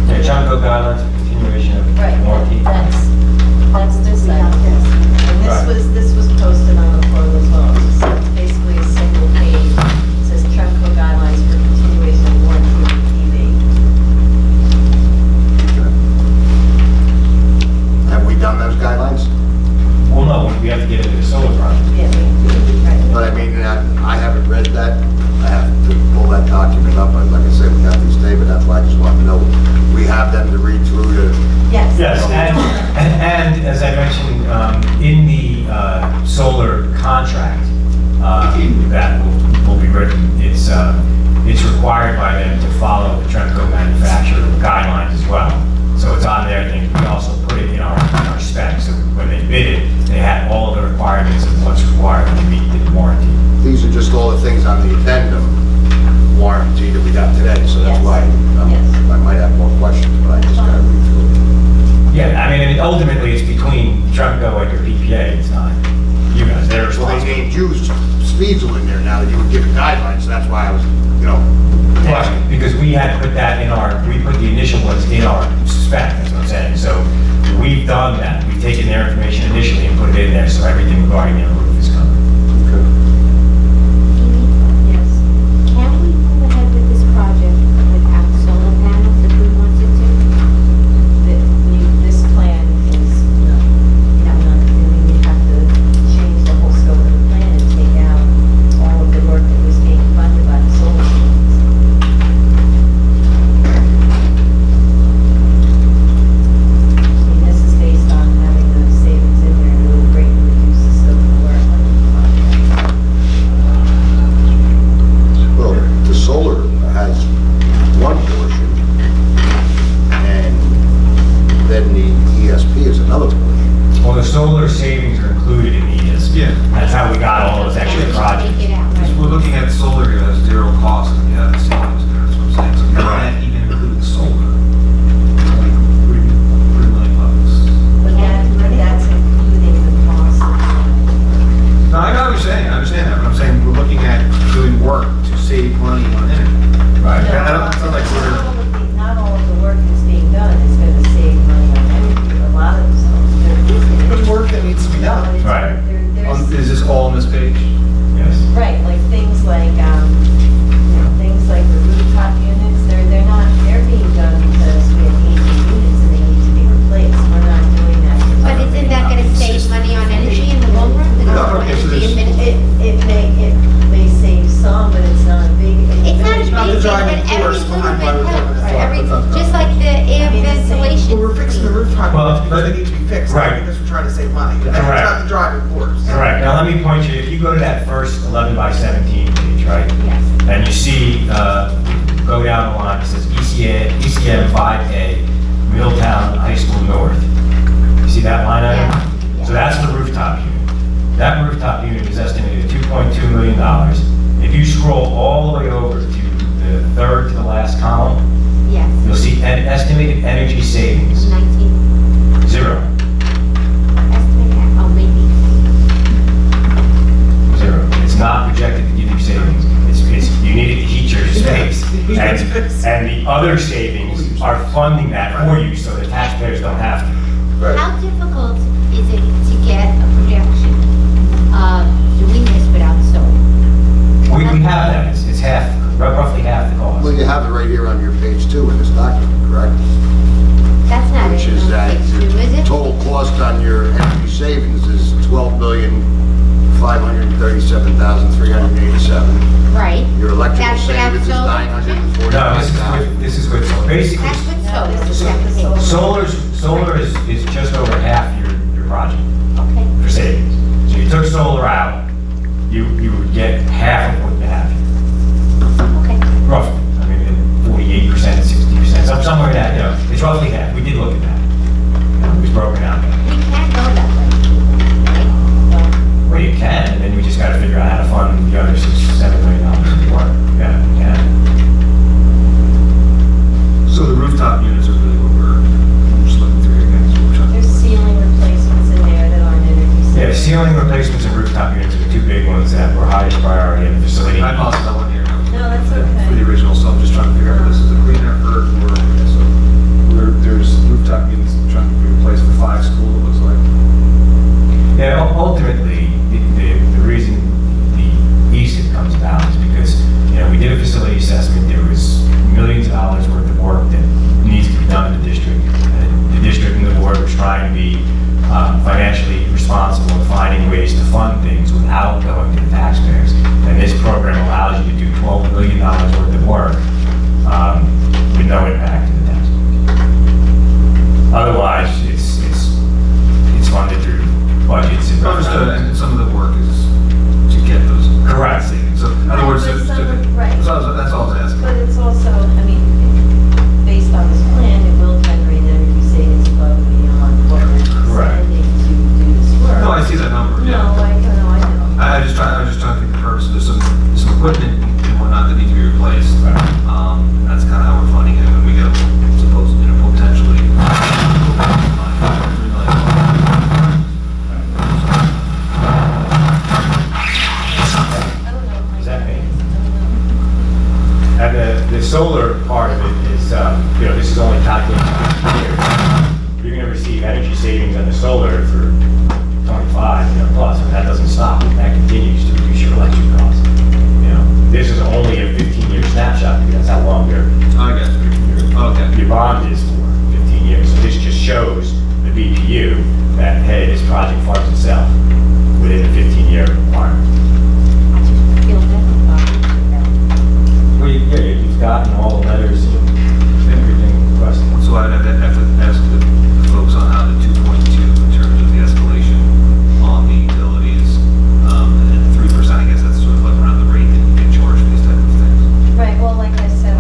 Yeah, Junko guidelines for continuation of Right, warranty. that's this item. And Right. this was posted on the portal as well. It's basically a single page. It says Tremco guidelines for continuation of warranty of TV. Have we done those guidelines? Well, no, we have to get into the solar project. Yeah, right. But I mean, I haven't read that. I have to pull that document up. Like I said, we got these today, but that's why I just want to know. We have them to read through to. Yes. Yes, and as I mentioned, in the solar contract that will be written, it's required by them to follow the Tremco manufacturer guidelines as well. So it's on their thing. We also put it in our specs. So when they bid it, they had all of the requirements of what's required to meet the warranty. These are just all the things on the addendum warranty that we got today. So that's why I might have more questions, but I just got to read through it. Yeah, I mean, ultimately, it's between Tremco and your PPA. It's not you guys. They're Well, responsible. they named you Speedsel in there now that you were giving guidelines, so that's why I was, Right, because we had put that we put the initial ones in our spec, that's what I'm saying. So we've done that. We've taken their information initially and put it in there, so everything regarding the roof is covered. Yes. Can we go ahead with this project without solar panels if we wanted to? This plan is, we have to change the whole scope of the plan and take out all of the work that was being funded by the solar panels. This is based on having those savings in there, and it will greatly reduce the scope of work on the project. Well, the solar has one portion, and then the ESP is another portion. Well, the solar savings are included in the ESP. Yeah. That's how we got all those extra projects. Take it out, Because right? we're looking at solar here, that's zero cost, and you have the savings there, that's what I'm saying. So you can't even include solar. Like, $3 million bucks. But that's including the cost of No, I know what you're saying, I understand that, but I'm saying we're looking at doing work to save money on energy. Right. I don't, it's not like we're, Not all of the work that's being done is going to save money on energy. A lot of it's There's work that needs to be done. Right. is this all on this page? Yes. Right, like things like the rooftop units, they're being done because we have aging units and they need to be replaced. We're not doing that. But isn't that gonna save money on energy in the long run? The No, okay, so energy there's- admin- It may save some, but it's not a big. It's not as not the big, driving but every force little behind why we're bit doing helps. it. Every, just like the air ventilation. Well, we're fixing the rooftop Well, units because they need to be fixed, right. not because we're trying to save money. That's Correct. not the driving force. Correct. Now, let me point you, if you go to that first 11 by 17 page, right? Yes. And you see, go down the line, it says ECM 5A, Middletown High School North. You see that line item? Yeah. So that's the rooftop unit. That rooftop unit is estimated at $2.2 million. If you scroll all the way over to the third to the last column, Yes, you'll see an estimated energy savings, 19, 0. estimate, oh, maybe. 0. It's not projected to give you savings. You need it to heat your space. And the other savings are funding that for you so the taxpayers don't have to. How difficult is it to get a projection of doing this without solar? We have that. It's half, roughly half the cost. Well, you have it right here on your page 2 in this document, correct? That's not Which it, is that is it? total cost on your energy savings is $12,537,387. Right. Your electrical That's without savings is solar? No, $945,000. this is with solar. Basically, That's with solar, the second page. solar is just over half your project Okay. for savings. So you took solar out, you would get half of what you have, Okay. roughly. I mean, 48%, 60%, somewhere in that, it's roughly half. We did look at that. It was broken out. We can't go that way, right? Well, you can, and then we just gotta figure out how to fund the other 60%. finding ways to fund things without going to the taxpayers. And this program allows you to do $12 million worth of work with no impact to the taxpayers. Otherwise, it's funded through budgets and Understood, and some of the work is to get those. Correct. Savings. So in other words, that's all I was asking. But it's also, I mean, based on this plan, it will generate energy savings above and beyond what we're spending to do this work. No, I see that number, yeah. No, I know. I was just trying to think of the purpose. There's some equipment and whatnot that need to be replaced. And that's kind of how we're funding it when we get potentially. Does that make? And the solar part of it is, this is only calculated for 50 years. You're going to receive energy savings on the solar for 25, plus, and that doesn't stop. That continues to reduce your electric costs. This is only a 15-year snapshot because that's how long your bond is for, 15 years. So this just shows the BPU that, hey, this project funds itself within the 15-year requirement. Well, you've gotten all the letters and everything requested. So I'd have to ask the folks on how the 2.2 in terms of the escalation on the utilities, and 3%, I guess that's sort of like around the rate that you get charged for these type of things. Right, well, like I said,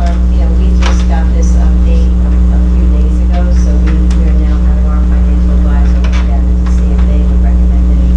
we just got this update a few days ago, so we are now having our financial advisor look at it to see if they would recommend any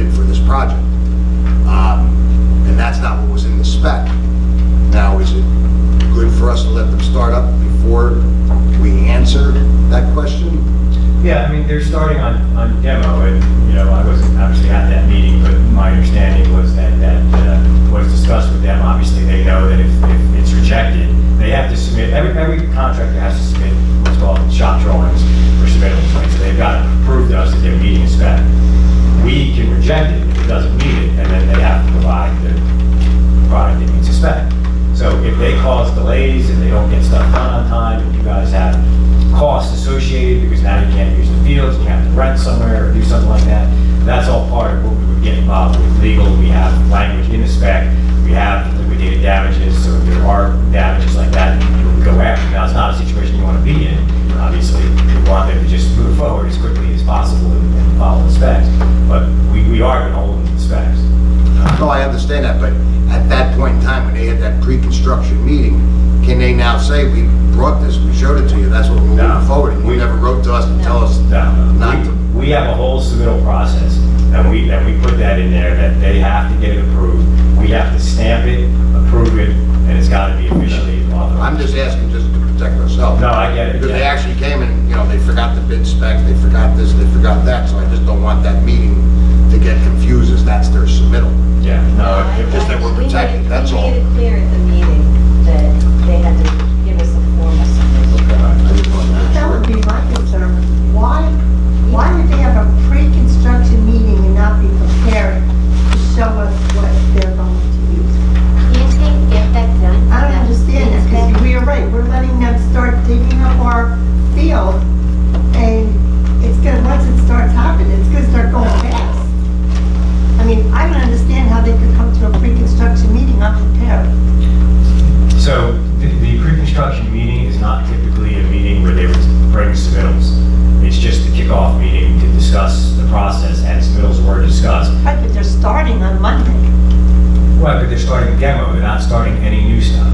bid for this project. And that's not what was in the spec. Now, is it good for us to let them start up before we answer that question? Yeah, I mean, they're starting on demo, and, you know, I wasn't obviously at that meeting, but my understanding was that was discussed with them. Obviously, they know that if it's rejected, they have to submit, every contractor has to submit what's called shop drawings for submittals, right? So they've got to prove to us that they're meeting a spec. We can reject it if it doesn't meet it, and then they have to provide the product that meets a spec. So if they cause delays and they don't get stuff done on time, and you guys have costs associated because now you can't use the fields, you have to rent somewhere or do something like that, that's all part of what we would get involved with legal. We have language in the spec, we have liquidated damages, so if there are damages like that, you would go after. Now, it's not a situation you want to be in, obviously. We want them to just move forward as quickly as possible and follow the specs, but we are going to hold them to the specs. No, I understand that, but at that point in time, when they had that pre-construction meeting, can they now say, we brought this, we showed it to you, that's what we're moving forward, and you never wrote to us to tell us not to? We have a whole submittal process, and we put that in there, that they have to get it approved. We have to stamp it, approve it, and it's got to be officially authorized. I'm just asking just to protect ourselves. No, I get it. Because they actually came and, you know, they forgot the bid specs, they forgot this, they forgot that, so I just don't want that meeting to get confused as that's their submittal. Yeah, no, just that we're protected, that's all. We made it clear at the meeting that they had to give us a form of something. That would be my concern. Why would they have a pre-construction meeting and not be prepared to show us what they're going to use? Can't they get that done? I don't understand that, because we are right, we're letting them start digging up our field, and it's gonna, once it starts happening, it's gonna start going fast. I mean, I don't understand how they could come to a pre-construction meeting unprepared. So the pre-construction meeting is not typically a meeting where they would bring submittals. It's just a kickoff meeting to discuss the process, and submittals were discussed. Right, but they're starting on Monday. Well, but they're starting demo, they're not starting any new stuff.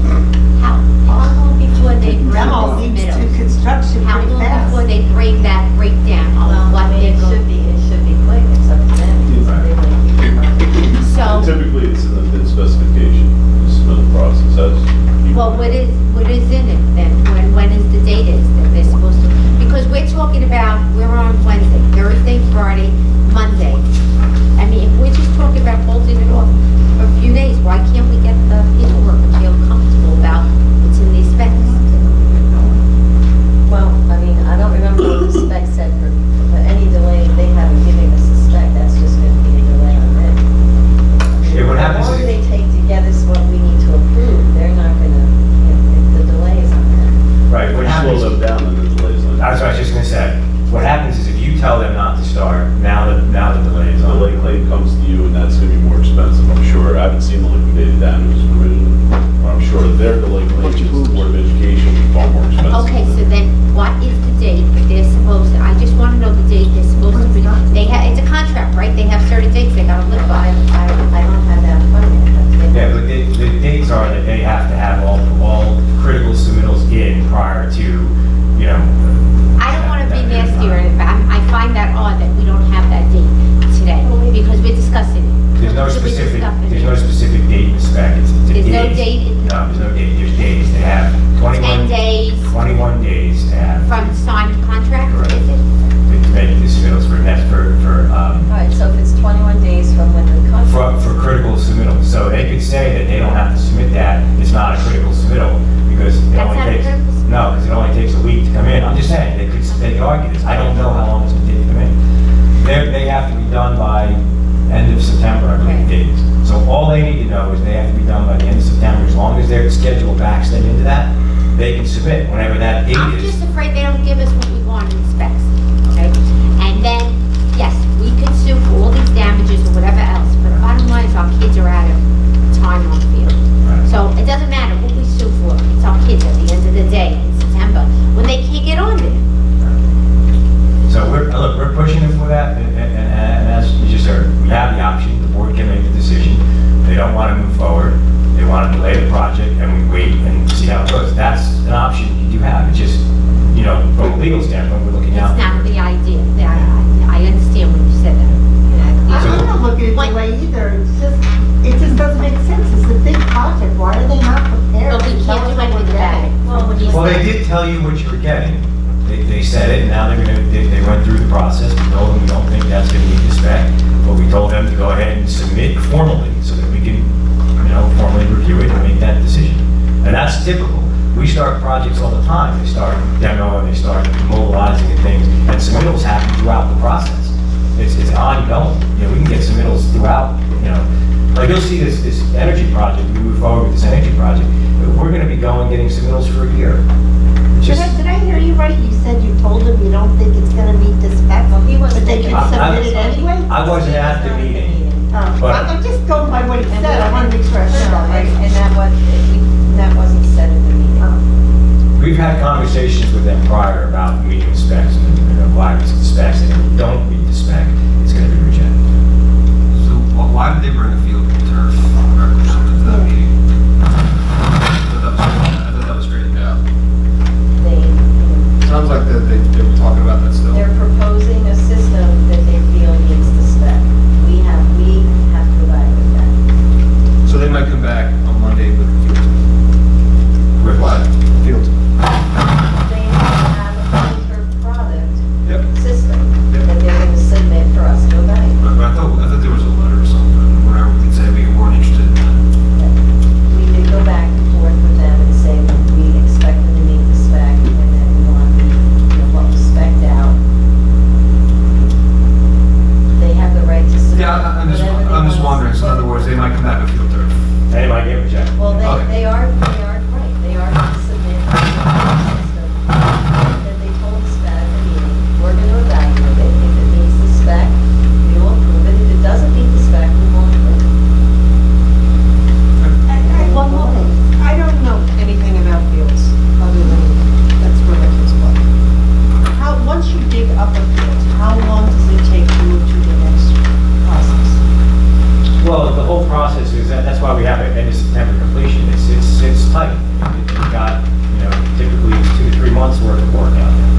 How long before they break Demo the leads to submittals? construction How pretty long fast. before they break down on what they're It should going? be quick, it's up to them. So, Typically, it's in the bid specification, the submittal process has. well, what is in it then? When is the date is that they're supposed to? Because we're talking about, we're on Wednesday, Thursday, Friday, Monday. I mean, if we're just talking about holding it off for a few days, why can't we get the paperwork and feel comfortable about what's in these specs? Well, I mean, I don't remember what the spec said for any delay, they haven't given us a spec, that's just gonna be a delay on it. Yeah, what happens The is- longer they take to get us what we need to approve, they're not gonna, if the delay is on them. Right, what happens... Slow them down and the delays. That's what I was just gonna say. What happens is if you tell them not to start, now the delay is The on. delay claim comes to you, and that's gonna be more expensive, I'm sure. I haven't seen the liquidated damages provision, but I'm sure their delay claim to the Board of Education will be far more expensive. Okay, so then what is the date that they're supposed to, I just want to know the date they're supposed to be, it's a contract, right? They have certain dates they gotta live by. I don't have that in front of me, but Yeah, but the dates are that they have to have all critical submittals in prior to, you know... I don't want to be nasty or anything, but I find that odd that we don't have that date today, because we're discussing it. There's no So we're specific, discussing there's it. no specific date in the spec. It's There's no days. date in- No, there's no date. There's days. They have 10 days 21 days to have from signed contract, Correct. is it? to make the submittals all right, so if it's 21 days from when the contract. for critical submittals. So they could say that they don't have to submit that. It's not a critical submittal because it That's only not a takes... critical submittal? No, because it only takes a week to come in. I'm just saying, they could argue this. I don't know how long it's going to take to come in. They have to be done by end of September, I believe the date is. So all they need to know is they have to be done by the end of September. As long as their schedule backs them into that, they can submit whenever that date I'm is. just afraid they don't give us what we want in the specs, okay? And then, yes, we could sue for all these damages or whatever else, but the bottom line is our kids are out of time on the field. So it doesn't matter what we sue for, it's our kids at the end of the day in September, when they can't get on there. So we're pushing them for that, and as you just heard, we have the option, the board can make the decision. They don't want to move forward, they want to delay the project, and we wait and see how it goes. That's an option you do have. It's just, you know, from a legal standpoint, we're looking out. It's not the idea. I understand when you said that. I'm gonna look at the way either. It just doesn't make sense. It's a big project. Why are they not prepared? But we to tell can't us do what anything we're about getting? it. Well, they did tell you what you were getting. They said it, and now they went through the process. We told them we don't think that's gonna meet the spec, but we told them to go ahead and submit formally so that we can, formally review it and make that decision. And that's typical. We start projects all the time. They start demo and they start mobilizing and things, and submittals happen throughout the process. It's ongoing. We can get submittals throughout, like you'll see this energy project, we move forward with this energy project, we're gonna be getting submittals for a year. Did I hear you right? You said you told them you don't think it's gonna meet the spec, but they can submit it anyway? I wasn't at the meeting. But- I'm just going by what he And said. I want to make sure I heard that right. And that wasn't said at the meeting. We've had conversations with them prior about meeting the specs and why it's the specs, and if we don't meet the spec, it's gonna be rejected. So why did they bring a field turf representative to that meeting? I thought that was straightened out. Sounds like that they were talking about that still. They're proposing a system that they feel meets the spec. We have to evaluate that. So they might come back on Monday with a field turf. With what? Field turf. They have a filter product Yep. system that they're going to submit for us to evaluate. But I thought there was a letter or something, where we could say we weren't interested in that. We did go back and forth with them and say that we expect them to meet the spec and that we want what was spec'd out. They have the right to submit. Yeah, I'm just whatever they wondering, want to so in other words, they might come back with field turf. They might get rejected. Well, Okay. they are right. They are going to submit a system that they told us about at the meeting. We're going to evaluate it. If it meets the spec, we will approve it. If it doesn't meet the spec, we won't approve it. One more thing. I don't know anything about fields, other than that's where my kids play. Once you dig up a field, how long does it take to move to the next process? Well, the whole process is, that's why we have an end of September completion. It's tight. You've got, typically it's 2 to 3 months worth of work out there.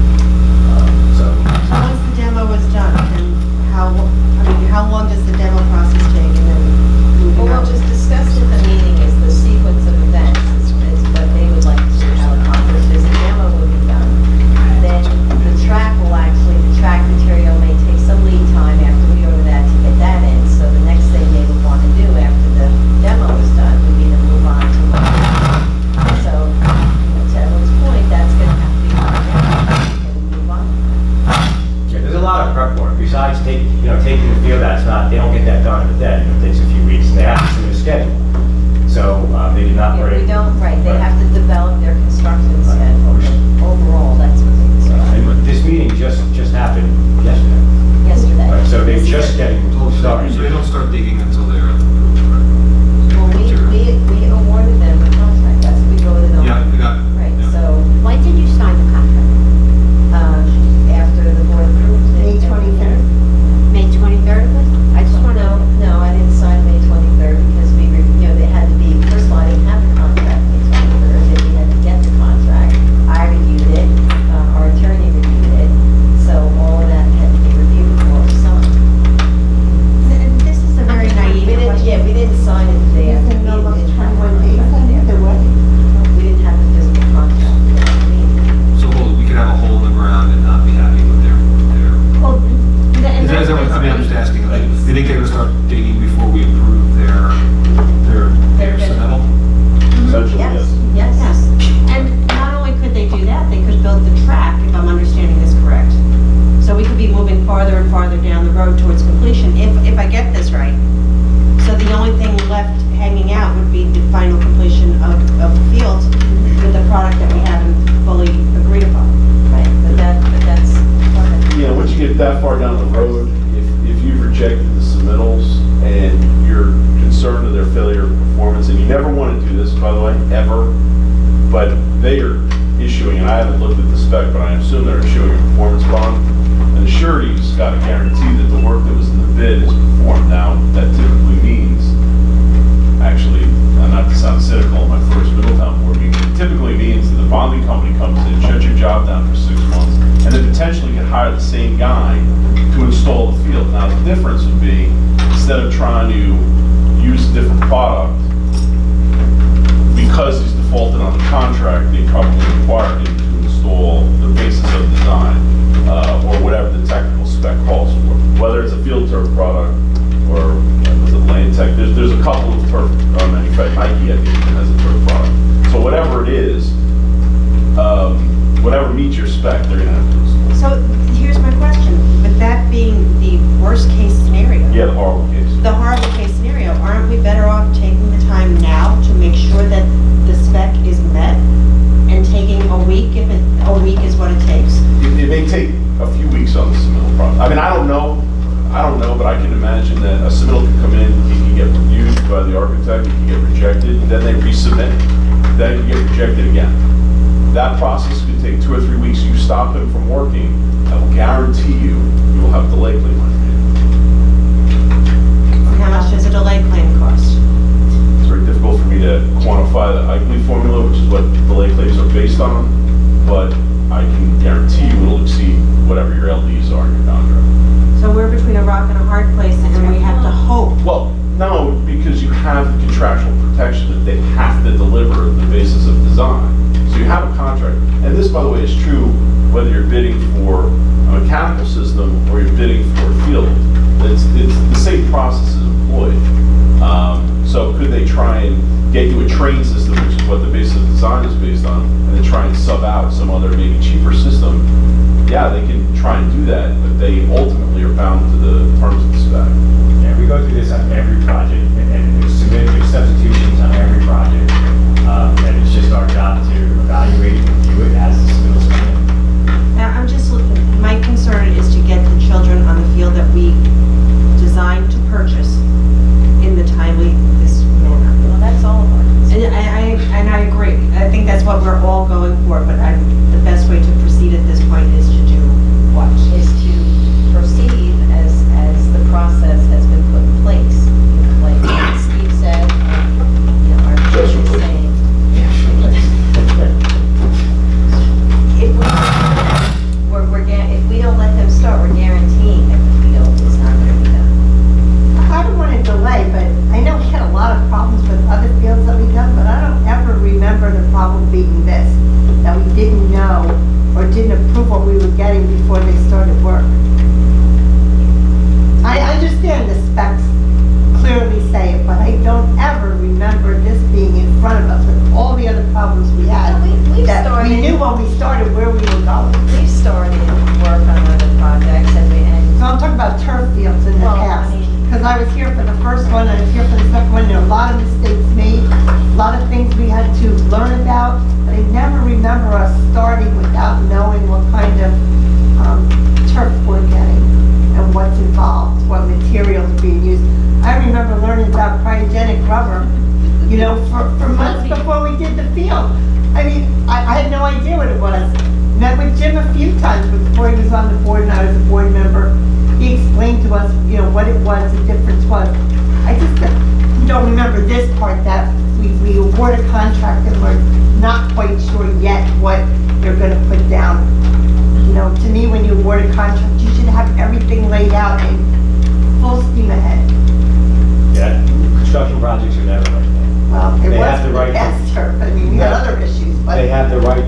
So So once the demo is done, then how long does the demo process take and then moving Well, on? what was discussed at the meeting is the sequence of events is what they would like to see how accomplished is the demo will be done. Then the track material may take some lead time after we order that to get that in. So the next thing they would want to do after the demo is done would be to move on to what. So, to everyone's point, that's going to have to be part of and move on. yeah, there's a lot of prep work. Besides taking the field out, they don't get that done in a day. It takes a few weeks, and they have to submit a schedule. So they did not Yeah, bring. we don't, they have to develop their construction schedule. Overall, that's what they described And this meeting just happened yesterday. yesterday. Right, so they're just getting started. So they don't start digging until they're approved, right? Well, we awarded them the contract, that's what we voted on. Yeah, we got it. Right, Yeah. so, When did you sign the contract? after the board approved it. May 23rd? May 23rd was? I just want to know. No, I didn't sign May 23rd because they had to be, first of all, I didn't have the contract May 23rd, then we had to get the contract. I reviewed it, our attorney reviewed it, so all of that had to be reviewed before it was signed. This is a very naive question. We didn't sign it the day after the Isn't it meeting. almost We didn't have 21 the days contract then either way? We didn't have the physical contract at the meeting. So we could have a hole in the ground and not be happy with their. Well, Is that, I'm just asking, like, they think they're gonna start digging before we approve their submittal? Essentially, yes. Yes. And not only could they do that, they could build the track, if I'm understanding this correct. So we could be moving farther and farther down the road towards completion, if I get this right. So the only thing left hanging out would be the final completion of the field with the product that we haven't fully agreed upon. Right, but that's, go ahead. Once you get that far down the road, if you've rejected the submittals and you're concerned of their failure of performance, and you never want to do this, by the way, ever, but they are issuing, and I haven't looked at the spec, but I assume they're issuing a performance bond, and the surety's got to guarantee that the work that was in the bid is performed. Now, that typically means, actually, not to sound cynical in my first Middletown board meeting, it typically means that the bonding company comes in, shuts your job down for 6 months, and then potentially can hire the same guy to install the field. Now, the difference would be, instead of trying trying to use a different product, because he's defaulted on the contract, they probably require him to install the basis of design, or whatever the technical spec calls for. Whether it's a field turf product, or was it Land Tech, there's a couple of turf manufacturers, Nike I think has a turf product. So whatever it is, whatever meets your spec, they're gonna have to install. So here's my question, with that being the worst case scenario, Yeah, the horrible case. the horrible case scenario, aren't we better off taking the time now to make sure that the spec is met and taking a week if a week is what it takes? It may take a few weeks on the submittal process. I mean, I don't know, but I can imagine that a submittal can come in, it can get reviewed by the architect, it can get rejected, then they resubmit, then it can get rejected again. That process could take 2 or 3 weeks. You stop him from working, I will guarantee you will have delay claim on your hand. And how much does a delay claim cost? It's very difficult for me to quantify the Eichmann formula, which is what delay claims are based on, but I can guarantee you it'll exceed whatever your LDs are in your contract. So we're between a rock and a hard place, and we have to hope. Well, no, because you have the contractual protection that they have to deliver the basis of design. So you have a contract, and this, by the way, is true whether you're bidding for a mechanical system or you're bidding for a field. It's the same process is employed. So could they try and get you a train system, which is what the basis of design is based on, and then try and sub out some other maybe cheaper system? Yeah, they can try and do that, but they ultimately are bound to the terms of the spec. Yeah, we go through this on every project, and there's substitutions on every project. And it's just our job to evaluate and review it as the submittals come in. Now, I'm just looking, my concern is to get the children on the field that we designed to purchase in the this manner. Well, that's all of our concern. And I agree. I think that's what we're all going for, but the best way to proceed at this point is to do what? Is to proceed as the process has been put in place. Like Steve said, our Just was replace. saying, if we don't let them start, we're guaranteeing that the field is not going to be done. I don't want to delay, but I know we had a lot of problems with other fields that we done, but I don't ever remember the problem being this, that we didn't know or didn't approve what we were getting before they started work. I understand the specs clearly say it, but I don't ever remember this being in front of us with all the other problems we had. We've That we started- knew when we started where we were going. We've started work on other projects and So I'm talking about turf fields in the Well, I past, mean- because I was here for the first one, I was here for the second one, there were a lot of mistakes made, a lot of things we had to learn about, but I never remember us starting without knowing what kind of turf we're getting and what's involved, what materials are being used. I remember learning about cryogenic rubber, for months before we did the field. I mean, I had no idea what it was. Met with Jim a few times before he was on the board and I was a board member. He explained to us, what it was, the difference was. I just don't remember this part, that we award a contract and we're not quite sure yet what they're gonna put down. To me, when you award a contract, you should have everything laid out and full steam ahead. Yeah, construction projects are never like that. Well, it They was have for the the right to- past turf, I mean, we had other issues, but. They have the right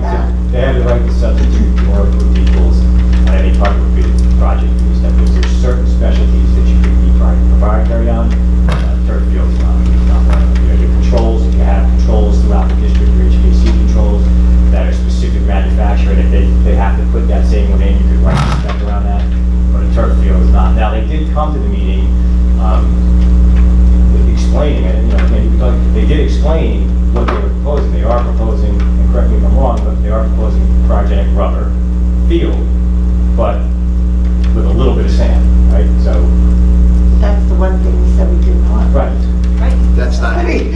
to substitute or approve equals on any part of a project because there's certain specialties that you can be proprietary on. Turf fields, not one of them. Your controls, if you have controls throughout the district, your HVAC controls that are specific manufacturer, and if they have to put that same one in, you could write the spec around that. But a turf field is not. Now, they did come to the meeting explaining it, they did explain what they were proposing. They are proposing, and correct me if I'm wrong, but they are proposing cryogenic rubber field, but with a little bit of sand, right? So. That's the one thing we said we didn't want. Right. That's not, I mean-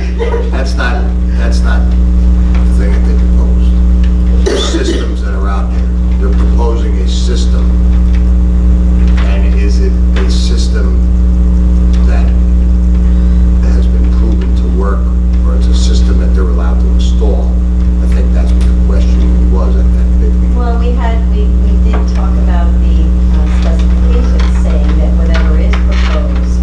that's not the thing that they proposed. There's systems that are out there. They're proposing a system. And is it a system that has been proven to work, or it's a system that they're allowed to install? I think that's what the question was at that big meeting. Well, we did talk about the specifications saying that whatever is proposed,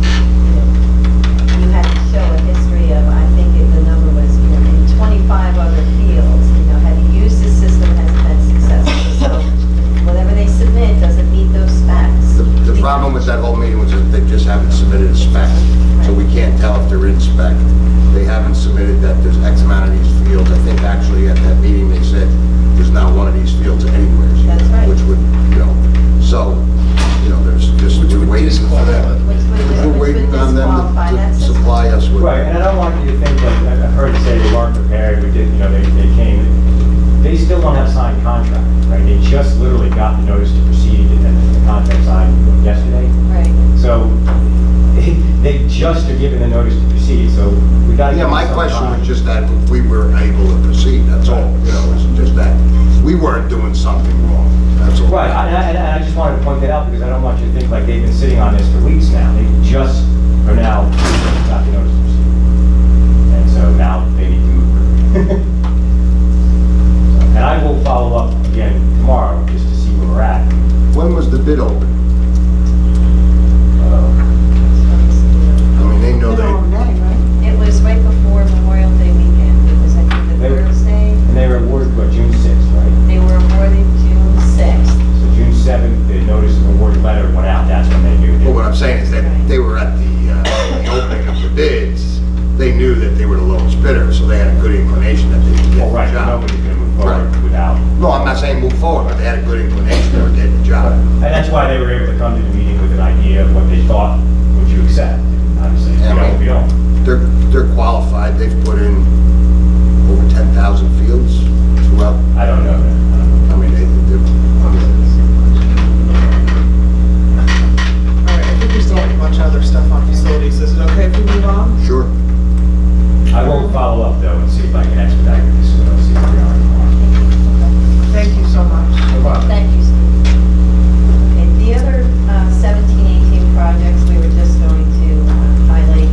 on them disqualify that to system. supply us with. Right, and I don't want you to think that, I've heard you say they weren't prepared, we did, they came, they still don't have a signed contract, right? They just literally got the notice to proceed and the contract signed yesterday. Right. So they just are given the notice to proceed, so we got to. Yeah, my question was just that we were able to proceed, that's all, it's just that we weren't doing something wrong, that's all. Right, and I just wanted to point that out because I don't want you to think like they've been sitting on this for weeks now. They just are now got the notice to proceed. And so now they need to move quickly. And I will follow up again tomorrow just to see where we're at. When was the bid open? I mean, they know they, It was right before Memorial Day weekend. It was, I think, the They were- Thursday. And they were awarded, what, June 6th, right? They were awarded June 6th. So June 7th, the notice of award letter went out, that's when they knew. well, what I'm saying is that they were at the opening of the bids, they knew that they were the lowest bidder, so they had a good inclination that they could get Well, right, the job. nobody's going to move forward Right. without. No, I'm not saying move forward, but they had a good inclination they were getting the job. And that's why they were able to come to the meeting with an idea of what they thought would you accept. And obviously, Yeah, we don't. They're qualified, they've put in over 10,000 fields throughout, I don't know that. I don't know. I mean, they're, All right, I think we still have a bunch of other stuff on facilities. Is it okay if we move on? sure. I will follow up though and see if I can expedite this, so I'll see where we are tomorrow. Thank you so much. No problem. Thank you, Steve. Okay, the other 17, 18 projects, we were just going to highlight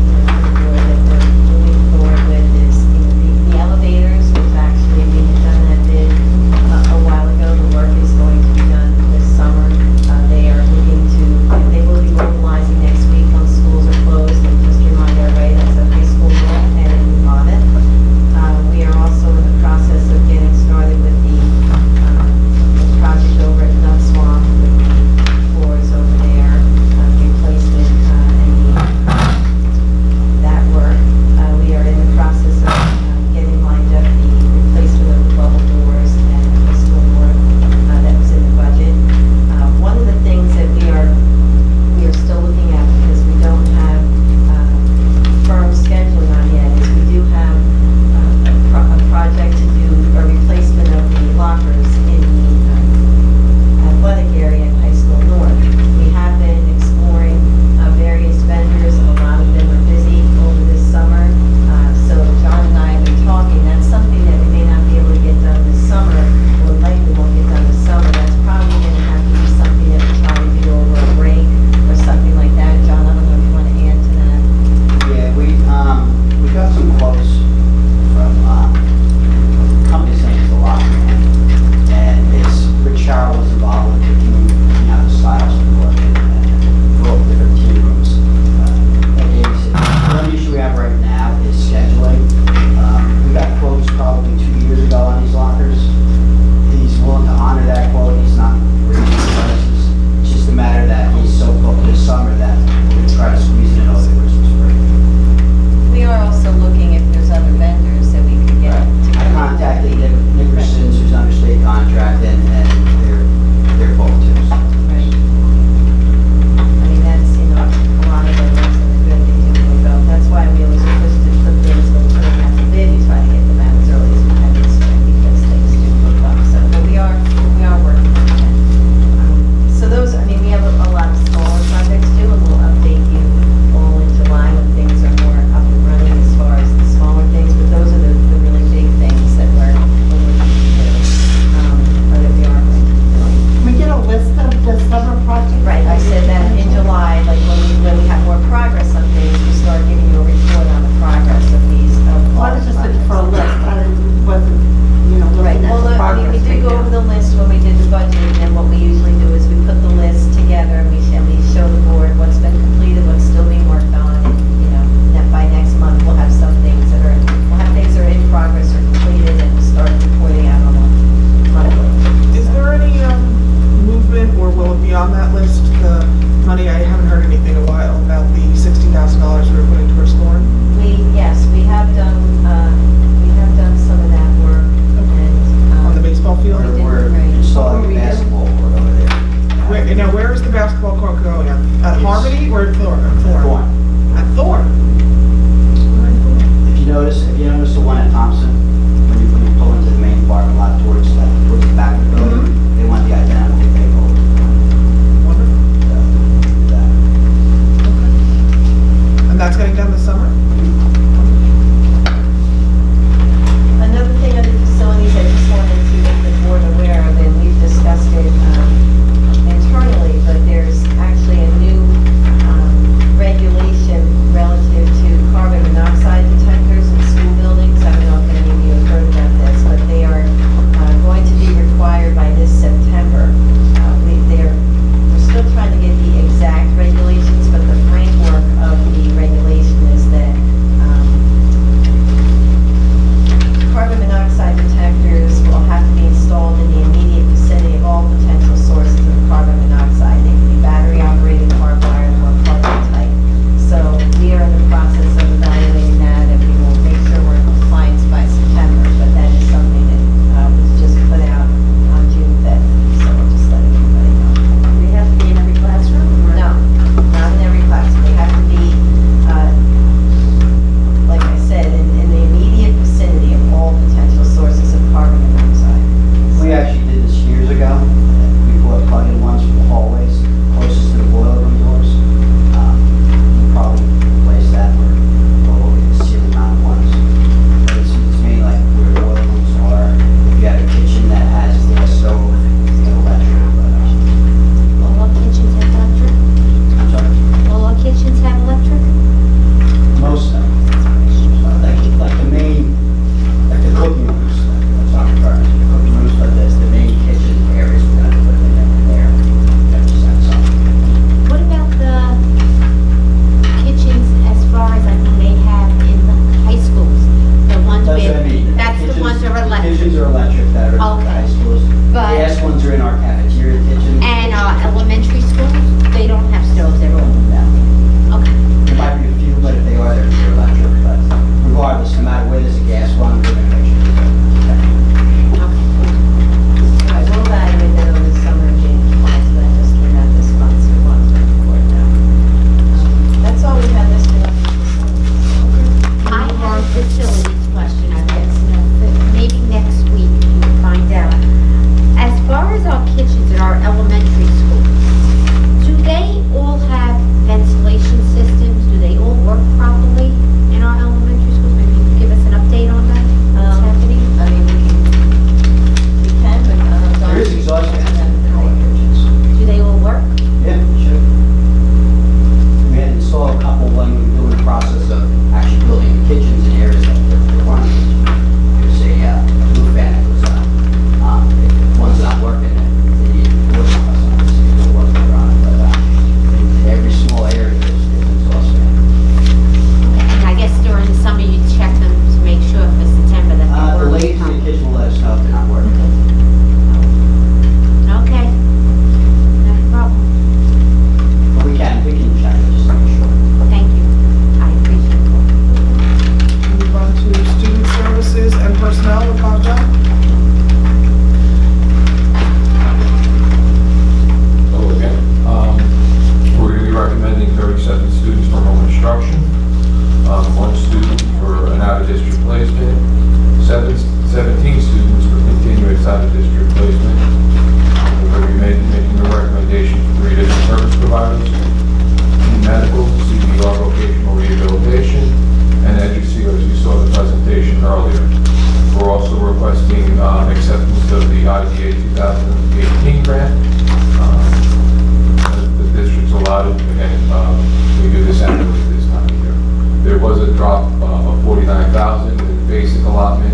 was a drop of $49,000 in basic allotment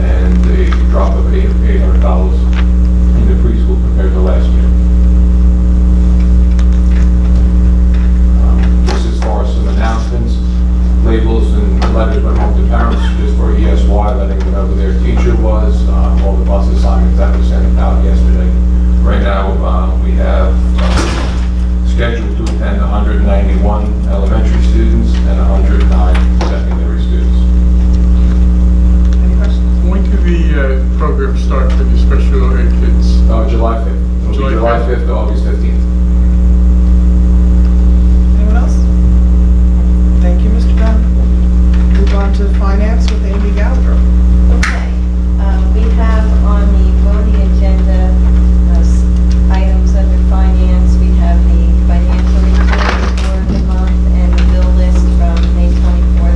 and a drop of $800 in the preschool compared to last year. Just as far as some announcements, labels and letters went home to parents just for ESY, letting them know who their teacher was, all the bus assignments that were sent out yesterday. Right now, we have scheduled to attend 191 elementary students and 109 secondary students. Any questions? When do the program start for the special ed kids? July 5th. It'll be July 5th to August 15th. Anyone else? Thank you, Mr. Brown. Move on to finance with Amy Gallagher. Okay, we have on the voting agenda items under finance. We have the financial report for the month and the bill list from May 24th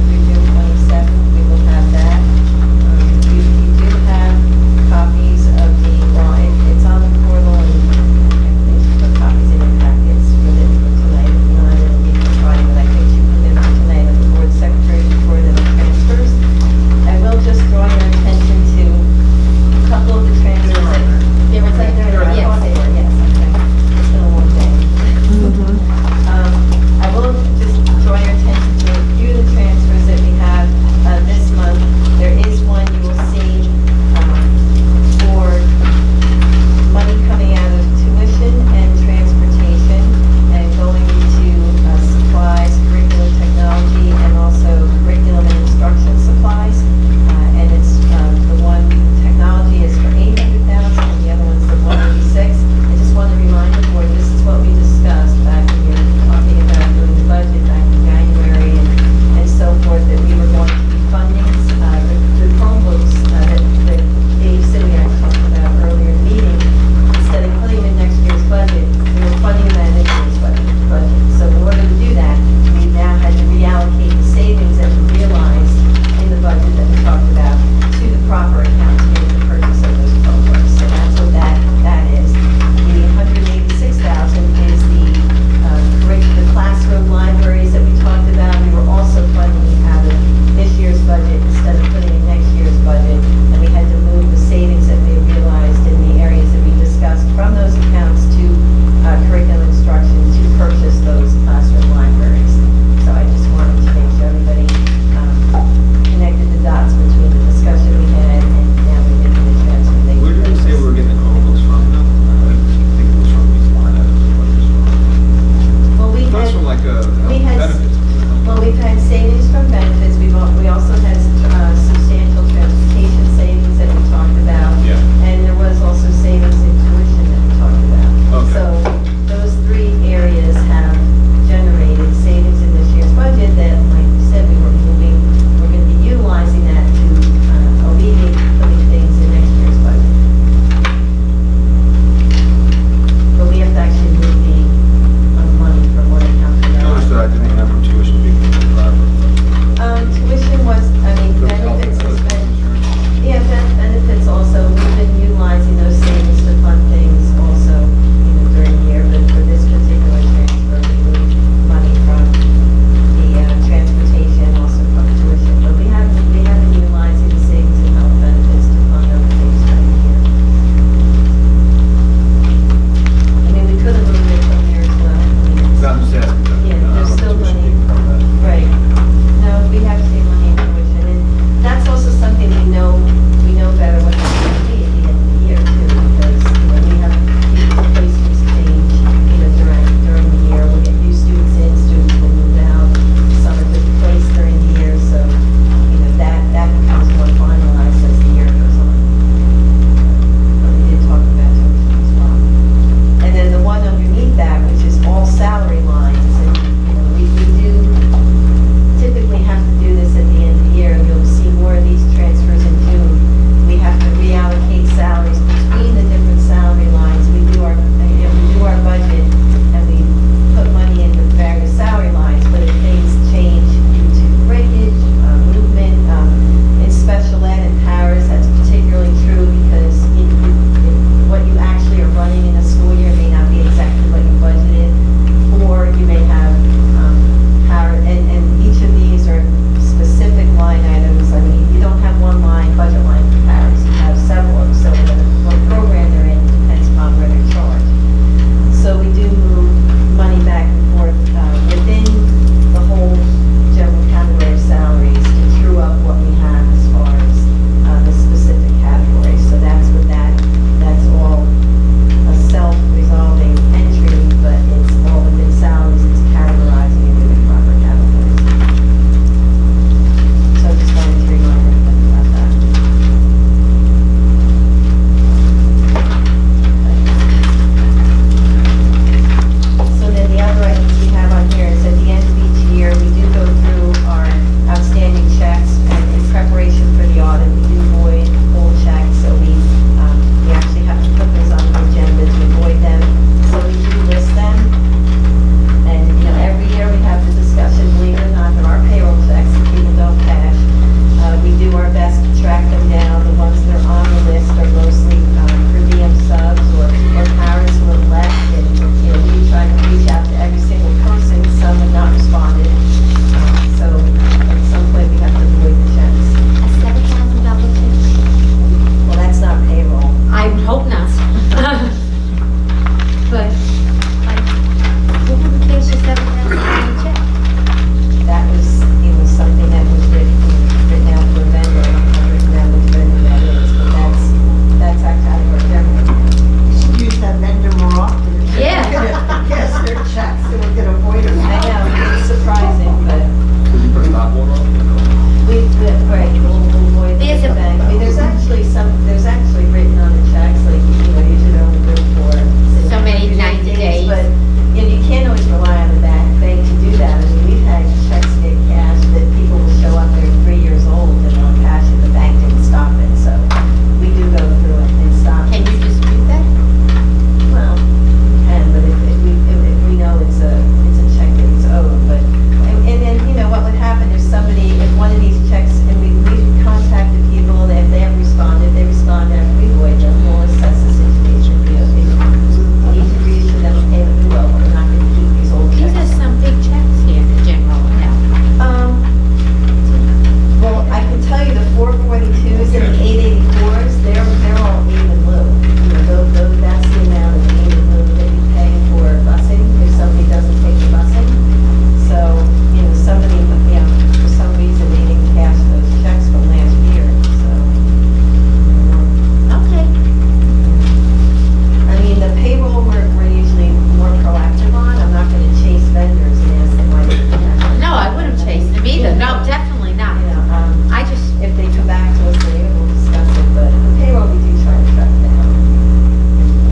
definitely not. You know, I just, if they come back to us later, we'll discuss it, but the payroll, we do try to track down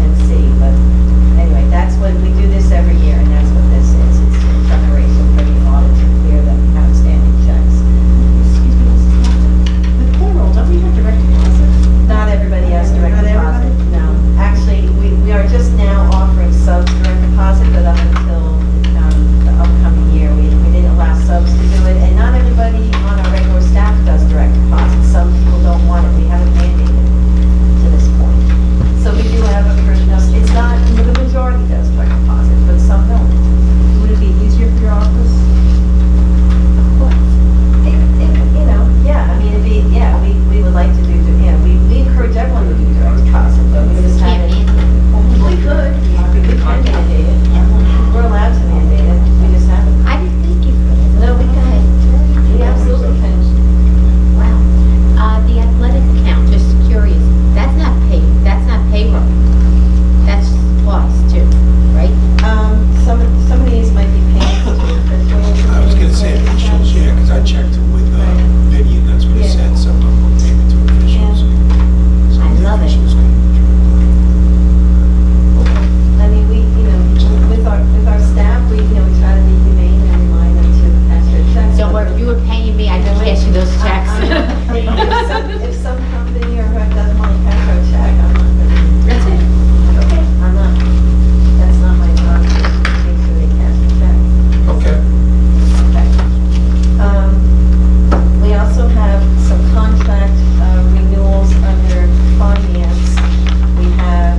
and see, but anyway, that's what, we do this every year, and that's what this is. It's in preparation for the audit to clear the outstanding checks. Excuse me, Mrs. Malta. With payroll, don't we have direct deposit? Not everybody has direct Not deposit, no. Actually, we are just now offering subs direct deposit, but up until the upcoming year, we didn't allow subs to do it, and not everybody on our regular staff does direct deposit. Some people don't want it, we haven't mandated it to this point. So we do have a person, it's not, the majority does direct deposit, but some don't. Would it be easier for your office? Of course. You know, yeah, I mean, we would like to do, we encourage everyone to do direct deposit, but we just can't haven't. We could, we can mandate it. We're allowed to mandate it, we just haven't. I didn't think you could. No, we can. We absolutely can. Wow. The athletic account, just curious, that's not payroll. That's supplies too, right? Some of these might be payments to officials. I was gonna say officials, yeah, because I checked with Vinny, and that's what he said, some of them were payment to officials. Some of the I love it. officials can I mean, with our staff, we try to be humane and remind them to cash their checks. Don't worry, if you were paying me, I'd be cashing those checks. If some company or whoever doesn't want to cash our check, I'm not gonna. That's it. Okay. I'm not, that's not my job, to make sure they cash the check. Okay. Okay. We also have some contract renewals under finance. We have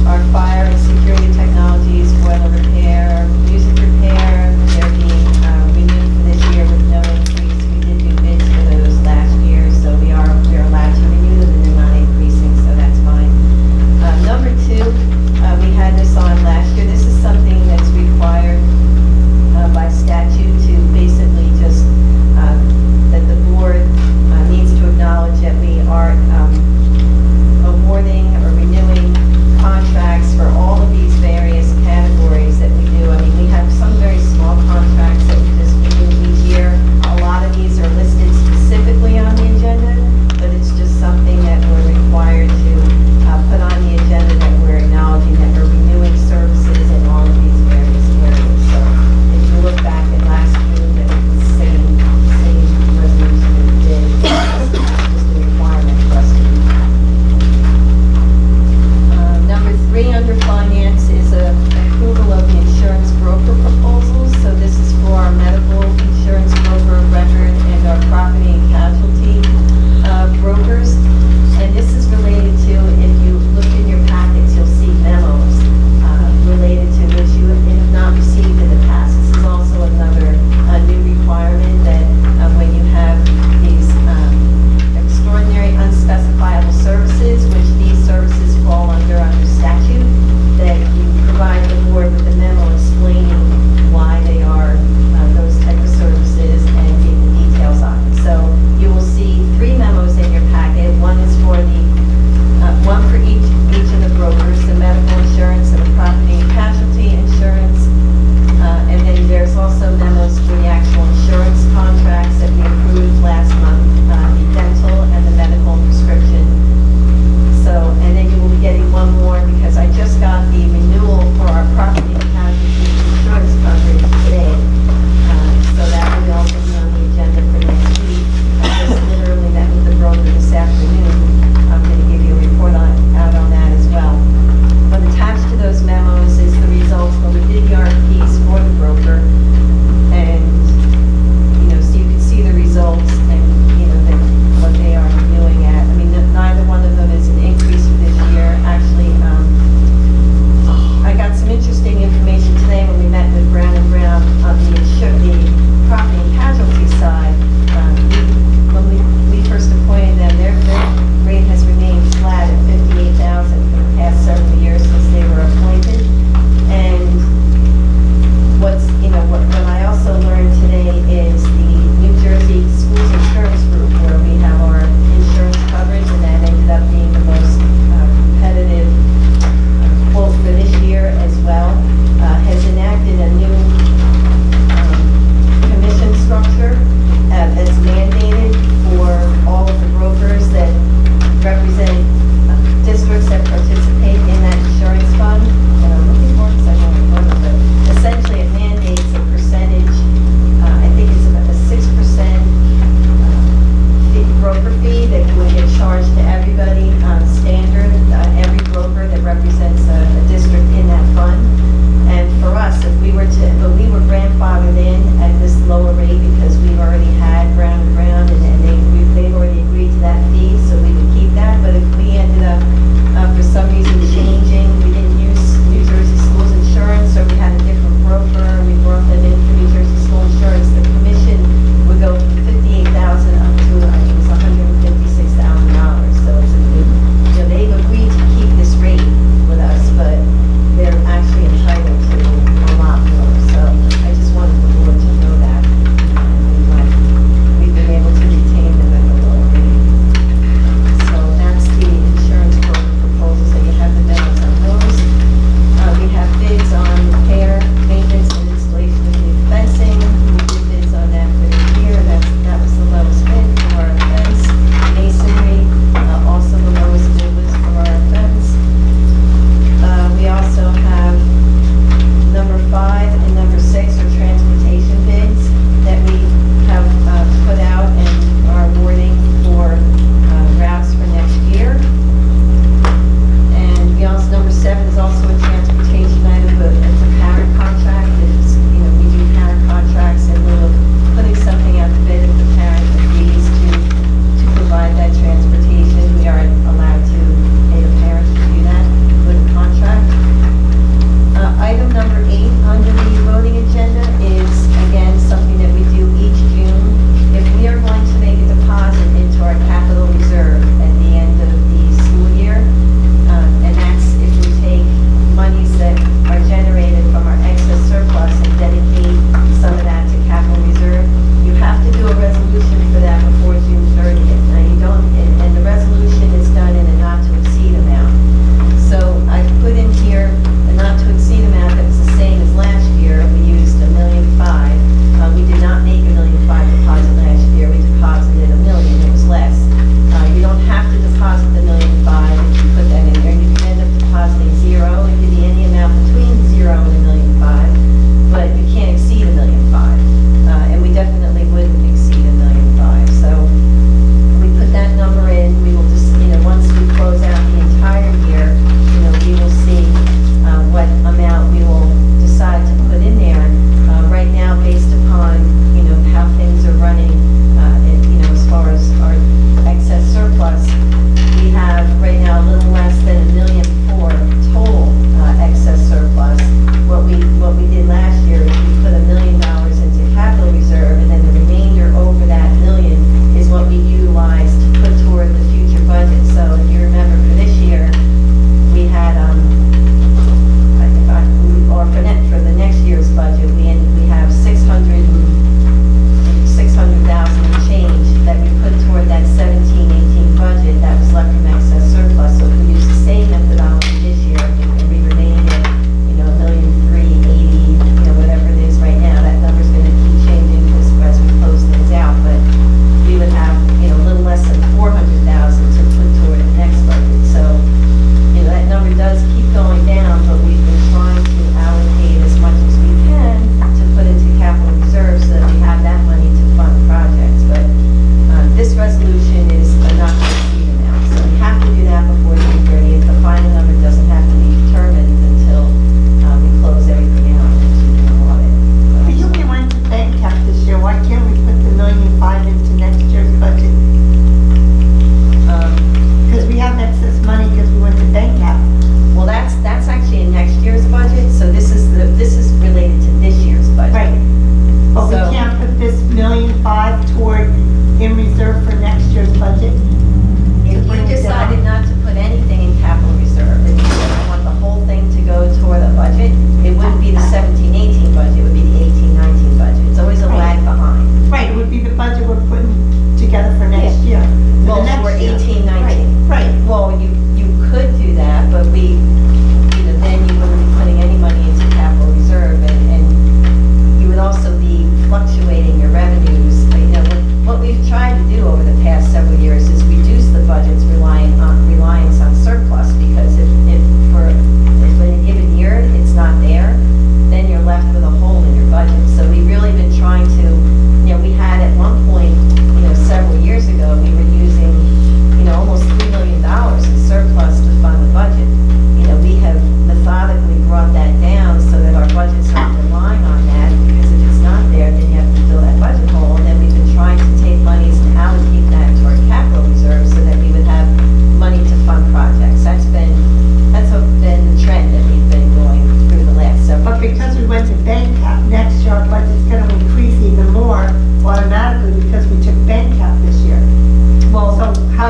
our fire and security technologies, boiler repair, music repair, they're being renewed for this year with no increase. We did do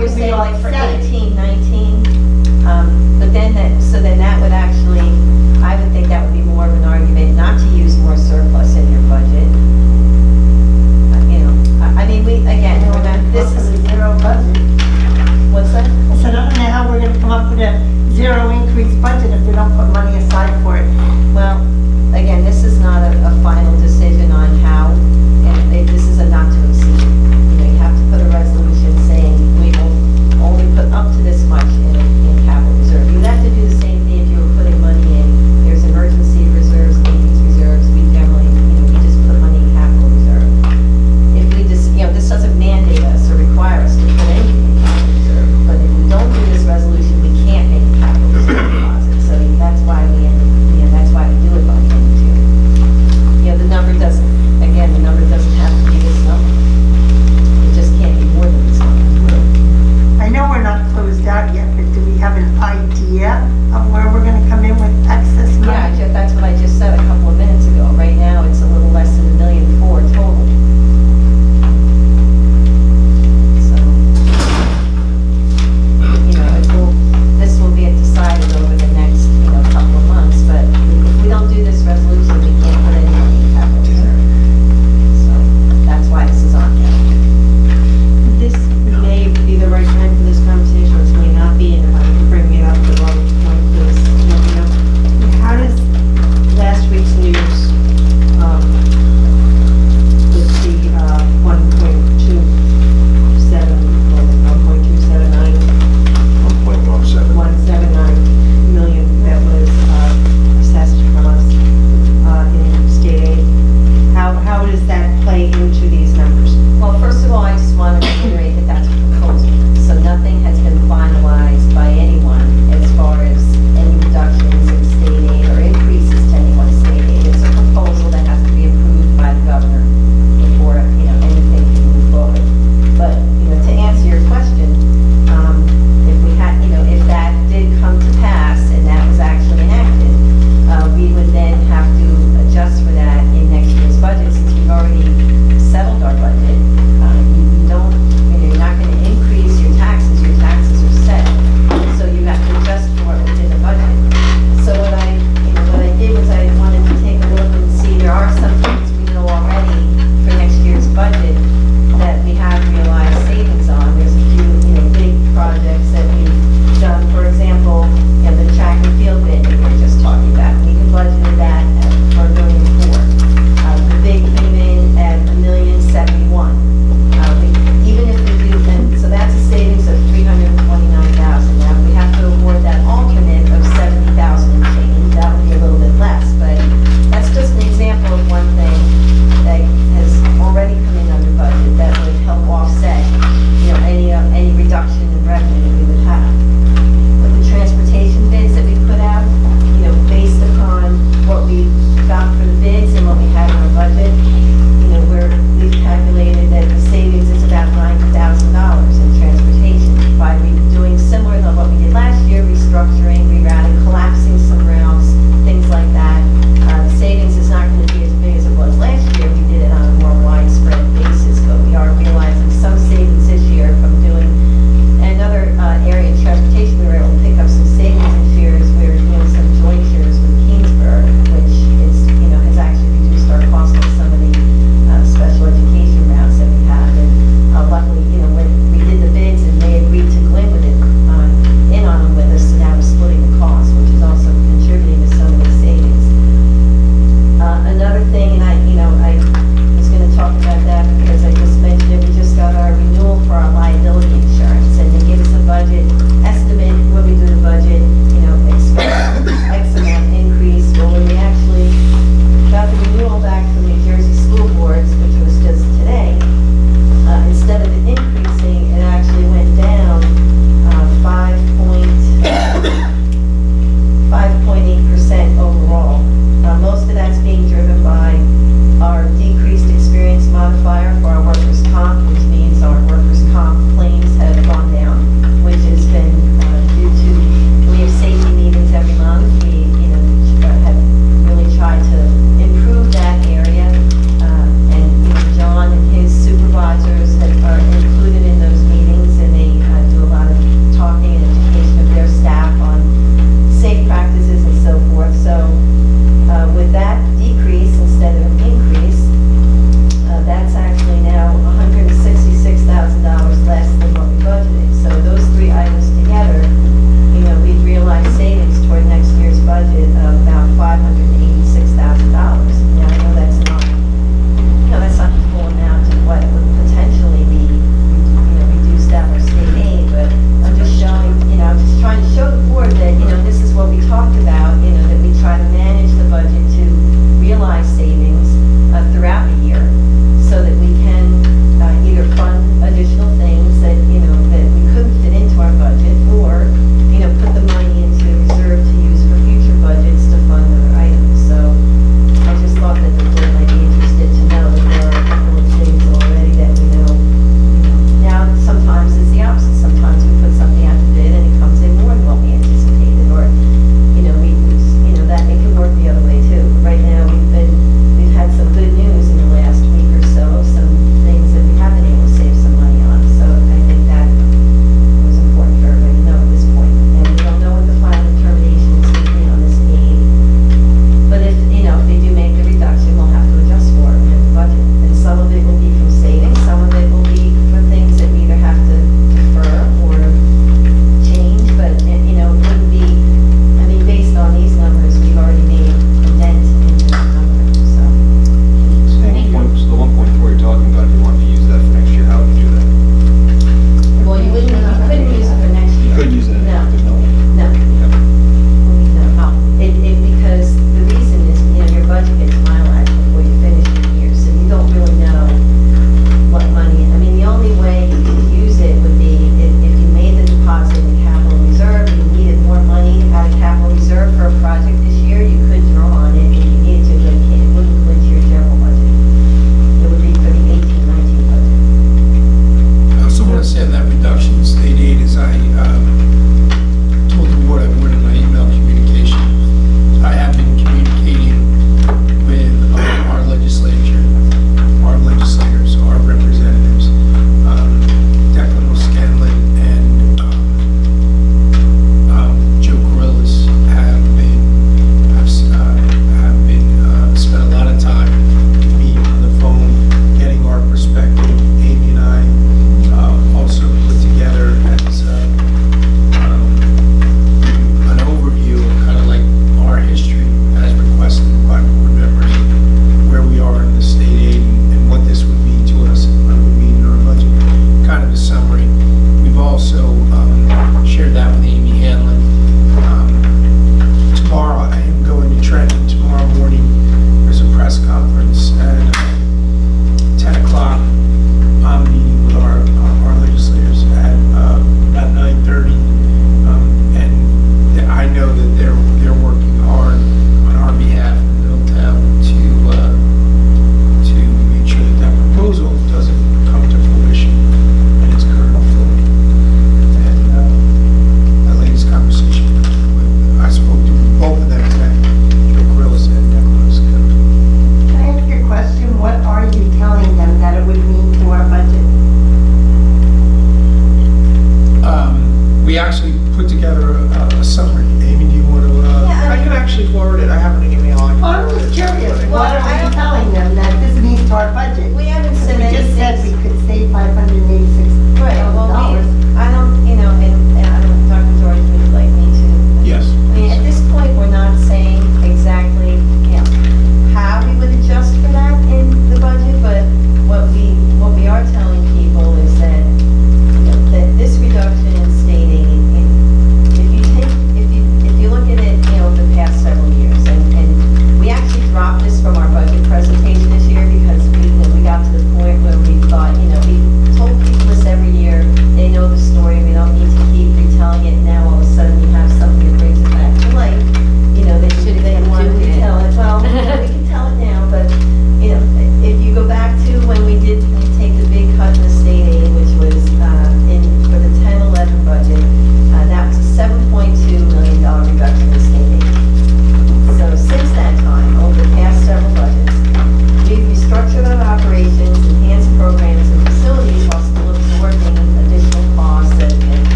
you're would be saying like for offset. 18, 19, but then that would actually, I would think that would be more of an argument not to use more surplus in your budget. You know, I mean, we're not, this is, a zero budget. what's that? I said, I don't know how we're gonna come up with a zero increase budget if we don't put money aside for it. Well, again, this is not a final decision on how, and this is a not to exceed. You know, you have to put a resolution saying we will only put up to this much in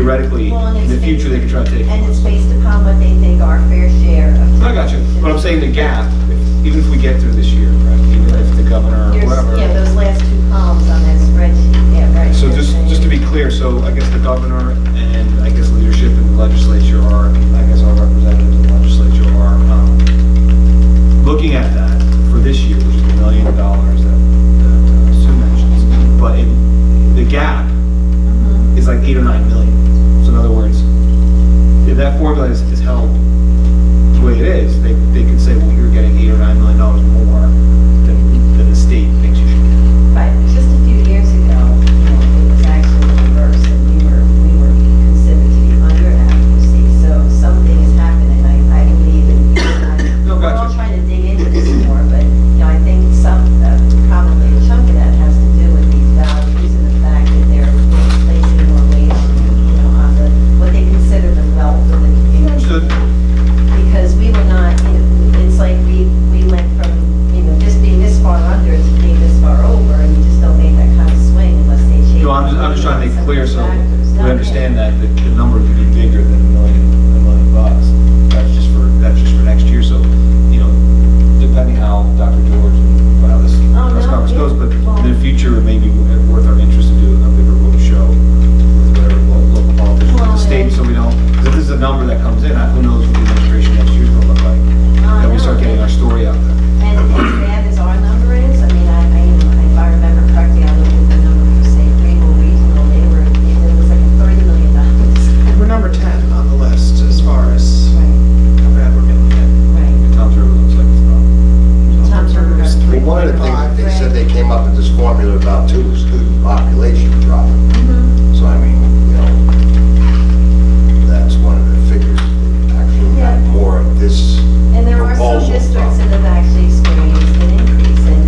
theoretically, Well, and in the it's future, they could try to take. And it's based upon what they think our fair share of. I got you, but I'm saying the gap, even if we get through this year, right, even if the governor or Yours- whoever. Yeah, those last two columns on that spreadsheet, yeah, right. So just to be clear, so I guess the governor and I guess leadership in the legislature are, I guess our representatives in the legislature are looking at that for this year, which is $1 million that Sue mentions. But the gap is like 8 or 9 million. So in other words, if that formula is held the way it is, they could say, well, you're getting $8 or $9 million more than the state thinks you should get. Right, just a few years ago, it was actually the reverse, and we were considered to be under adequacy, so something is happening, I believe, and we're all trying to dig into this more, but, I think probably a chunk of that has to do with these values and the fact that they're placing more weight, on what they consider the wealth of the community. Because we were not, it's like we went from, just being this far under to being this far over, and you just don't make that kind of swing unless they change. No, I'm just trying to make it clear so factors. we No, understand that the number could be bigger than $1 million bucks. That's just for next year. So, depending how Dr. George and how this press conference goes, but in the future, it may be worth our interest to do a bigger road show with whatever local politicians in the state, so we don't, because this is a number that comes in, who knows what the administration next year is going to look like. Then we start getting our story out there. And as bad as our number is, I mean, if I remember correctly, I looked at the number for, say, Greenville Regional, it was like $30 million. We're number 10 on the list as far as how bad we're getting hit. Tom's River looks like it's not. Tom's River got Well, one of the things that they said they came up with this formula about too was student population drop. So I mean, that's one of the figures that actually got more of this And there are some proposal districts from. that have actually experienced an increase, and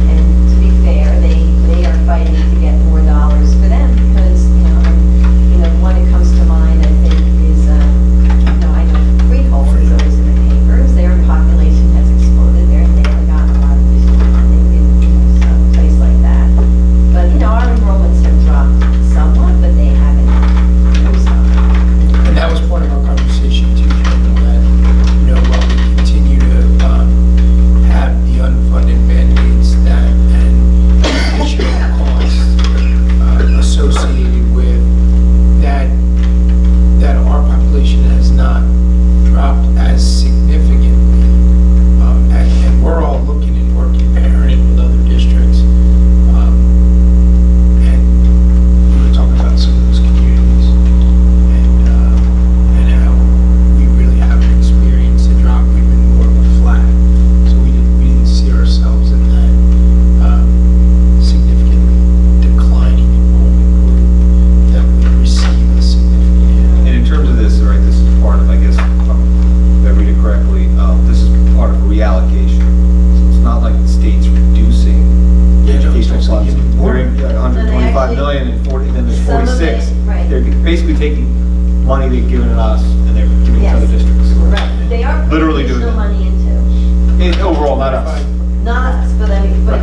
to be fair, they are fighting to get more dollars for them, because, one that comes to mind, I think, is, I know Freehold is always in the papers, their population has exploded, they have gotten a lot of additional funding in some place like that. But, our enrollments have dropped somewhat, but they haven't moved on. And that was part of our conversation too, that, while we continue to have the unfunded mandates and additional costs associated with that our population has not dropped as significantly. And we're all looking and working parent with other districts. And we were talking about some of those communities and how we really haven't experienced a drop. We've been more of a flat. So we didn't see ourselves in that significantly declining enrollment group that would receive a significant. And in terms of this, right, this is part of, I guess, if I read it correctly, this is part of a reallocation. So it's not like the state's reducing educational funds. They're in 125 million and 40, then there's Some of it, 46. right. They're basically taking money they've given to us and they're giving it to other districts. Right, they are Literally putting doing additional that. money into, Overall, not us. not us, but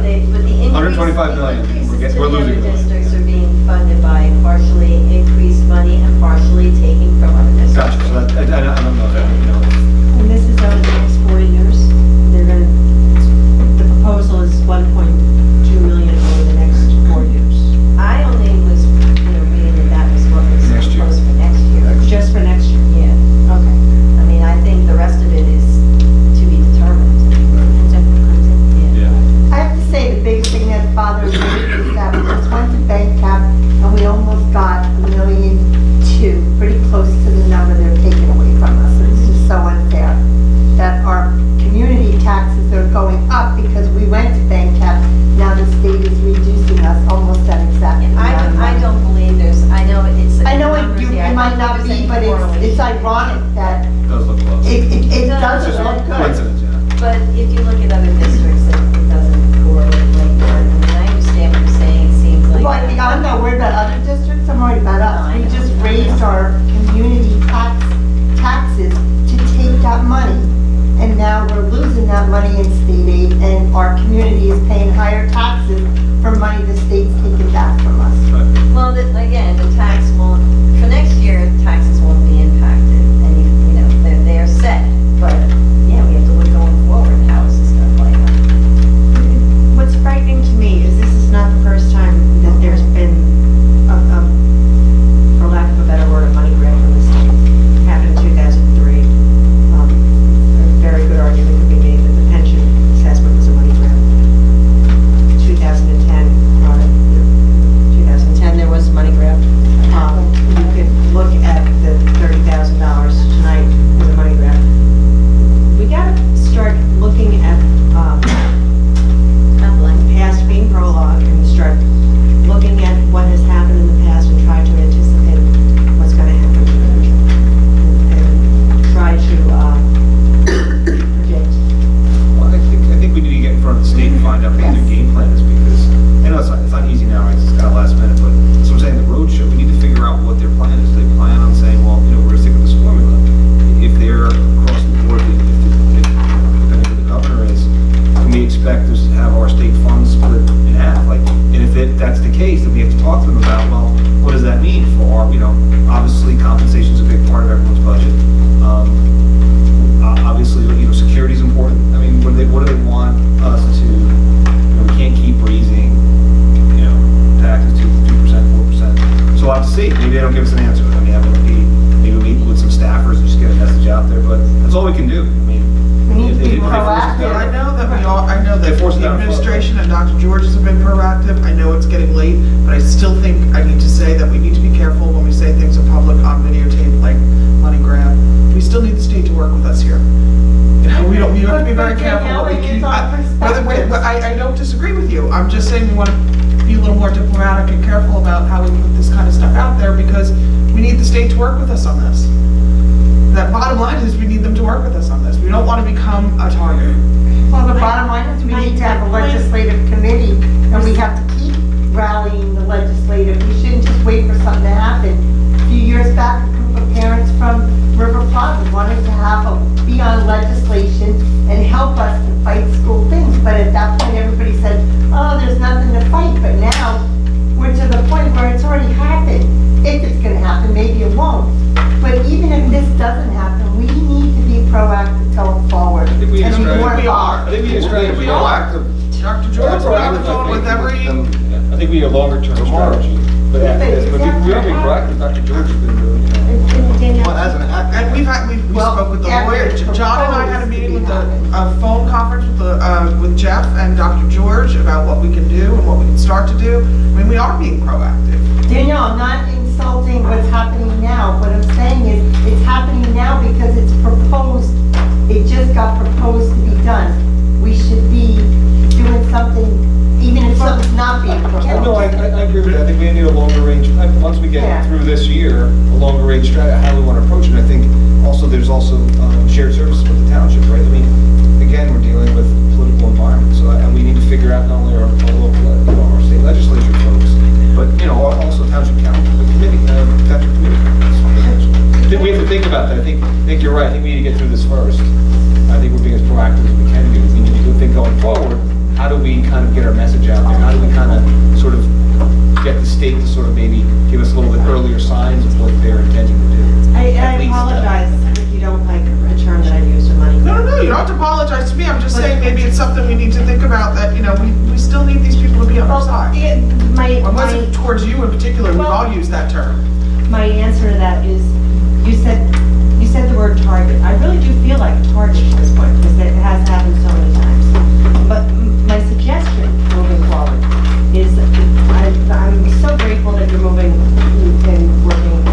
the increase. 125 million, increases we're to the losing other money. districts are being funded by partially increased money and partially taking from other districts. Gotcha, so I don't know that, And this is over the next 4 years. The proposal is 1.2 million over the next 4 years. I only was, reading that was what was Next year. proposed for next year. Just for next year? Yeah. Okay. I mean, I think the rest of it is to be determined. I have to say, the biggest thing that bothers me is that we just went to bank cap and we almost got $1.2 million, pretty close to the number they're taking away from us. It's just so unfair that our community taxes are going up because we went to bank cap. Now the state is reducing us almost that exact amount of money. I don't believe I know it's. I know it might not be, but it's ironic that it does look close. it doesn't look good. Coincidence, yeah. But if you look at other districts, it doesn't correlate like that. I mean, I understand what you're saying, it seems like. But I'm not worried about other districts, I'm worried about us. We just raised our community taxes to take that money, and now we're losing that money in state aid, and our community is paying higher taxes for money the state's taking back from us. Well, again, the tax will, for next year, the tax about, well, what does that mean for, obviously compensation's a big part of everyone's budget. Obviously, security's important. I mean, what do they want us to, we can't keep raising, taxes 2%, 4%. So I'll have to see. Maybe they don't give us an answer. I mean, maybe we meet with some staffers and just get a message out there, but that's all we can do. I mean, We need to be if they force us proactive. down- I know that They force it the down our throat. administration and Dr. Georges have been proactive. I know it's getting late, but I still think I need to say that we need to be careful when we say things in public on videotape, like money grab. We still need the state to work with us here. We have to be very careful what we can. I don't disagree with you. I'm just saying we want to be a little more diplomatic and careful about how we put this kind of stuff out there, because we need the state to work with us on this. That bottom line is we need them to work with us on this. We don't want to become a target. Well, the bottom line is we need to have a legislative committee, and we have to keep rallying the legislative. We shouldn't just wait for something to happen. A few years back, a group of parents from River Plaza wanted to be on legislation and help us to fight school things, but at that point, everybody said, oh, there's nothing to fight, but now, we're to the point where it's already happened. If it's gonna happen, maybe it won't. But even if this doesn't happen, we need to be proactive going forward. I think we And need to more try- involved. I think we need to try to be proactive. Dr. George, we're on the phone with every. I think we need a longer-term strategy. But after this, but if we are being proactive, Dr. George has been doing, Well, as an actor. And we spoke with the lawyer. John and I had a meeting with a phone conference with Jeff and Dr. George about what we can do and what we can start to do. I mean, we are being proactive. Danielle, I'm not insulting what's happening now. What I'm saying is, it's happening now because it's proposed, it just got proposed to be done. We should be doing something, even if something's not being proposed. No, I agree with that. I think we need a longer range, once we Yeah. get through this year, a longer range strategy, how we want to approach it. I think also, there's also shared services with the township, right? I mean, again, we're dealing with political environment, so, and we need to figure out not only our local, our state legislature folks, but, also township council, the committee, township committee. We have to think about that. I think you're right. I think we need to get through this first. I think we're being as proactive as we can be. We need to think going forward, how do we kind of get our message out there? How do we kind of sort of get the state to sort of maybe give us a little bit earlier signs of what they're intending to do? I At least, apologize if you don't like the term that I've used for money. No, you don't have to apologize to me. I'm just saying maybe it's something we need to think about, that, we still need these people to be on our side. It wasn't towards you in particular. We've all used that term. My answer to that is, you said the word target. I really do feel like a target at this point, because it has happened so many times. But my suggestion moving forward is, I'm so grateful that you're moving and working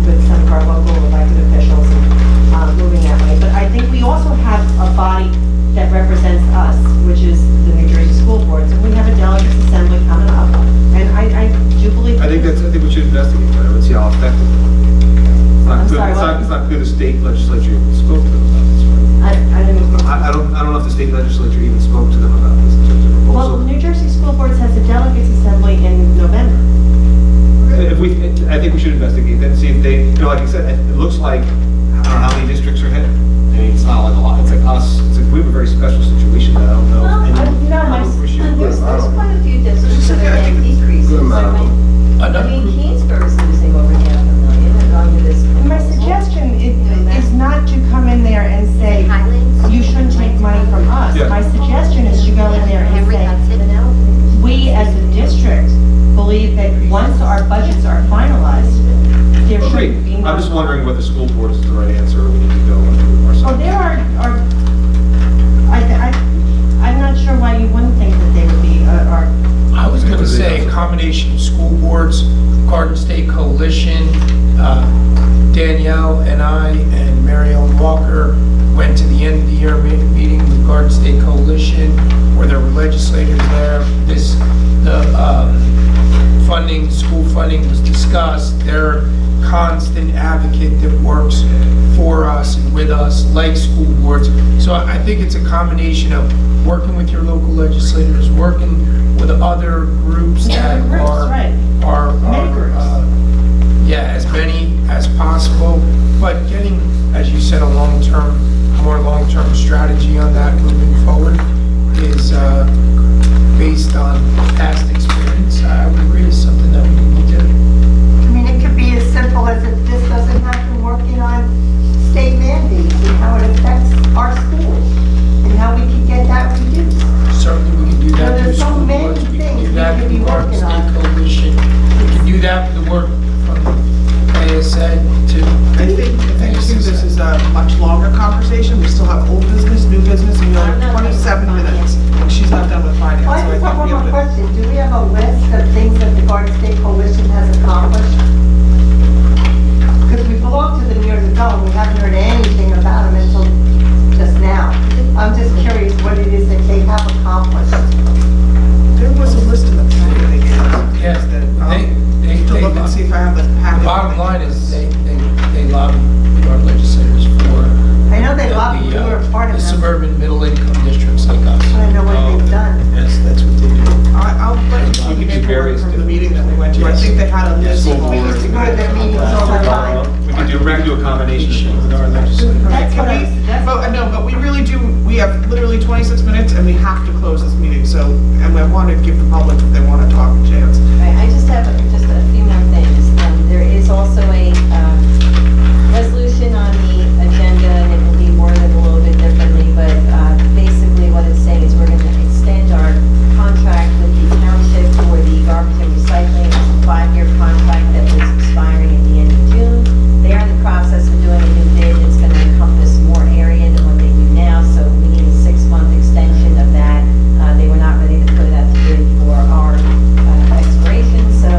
with some of our local elected officials and moving that way. But I think we also have a body that represents us, which is the New Jersey School Boards, and we have a delegates assembly coming up. And I do believe. I think we should investigate that. I would see how effective. It's not good the state legislature even spoke to them about this, right? I don't know if the state legislature even spoke to them about this in terms of proposal. Well, New Jersey School Boards has a delegates assembly in November. I think we should investigate that and see if they, like you said, it looks like, I don't know how many districts are hit. I mean, it's not like a lot. It's like us. We have a very special situation that I don't know. There's quite a few districts that are getting decreases. Keansburg is losing over $500,000 under this. My suggestion is not to come in there and say, you shouldn't take money from us. Yeah. My suggestion is to go in there and say, we as a district believe that once our budgets are finalized, there should be no. I'm just wondering whether school boards is the right answer, or we need to go and do it ourselves. Well, there are I'm not sure why you wouldn't think that they would be, I was going to say a combination of school boards, Garden State Coalition, Danielle and I and Mary Ellen Walker went to the end of the year meeting with Garden State Coalition, where there were legislators there. The funding, school funding was discussed. They're a constant advocate that works for us and with us, like school boards. So I think it's a combination of working with your local legislators, working with other groups that are as many as possible, but getting, as you said, a more long-term strategy on that moving forward is based on past experience. I would agree is something that we need to work from ASA to. I think too, this is a much longer conversation. We still have old business, new business, and we only have 27 minutes. And she's not done with finance. Well, I so just have think one we more have to- question. Do we have a list of things that the Garden State Coalition has accomplished? Because we belonged to them years ago, and we haven't heard anything about them until just now. I'm just curious what it is that they have accomplished. There was a list in the packet they gave us. Yeah, They to look and see if I have the packet. The bottom line is they lobby with our legislators for. I know they lobbied, you were a part of The them. suburban middle income districts like us. I don't know what they've done. Yes, that's what they do. I'll let you see the paperwork from the meeting that we went to. I think they had a list. We used to go to their meetings all the time. We can do a combination of things. With our legislators. That's Can what I we, was- but no, but we really do, we have literally 26 minutes and we have to close this meeting, so, and I want to give the public, if they want to talk, a chance. Right, I just have just a few more things. There is also a resolution on the agenda, and it will be worded a little bit differently, but basically what it's saying is we're going to extend our contract with the township for the garbage and recycling. It's a 5-year contract that was expiring at the end of June. They are in the process of doing a new bid. It's going to encompass more area than what they do now, so we need a 6-month extension of that. They were not ready to put it out to bid for our expiration, so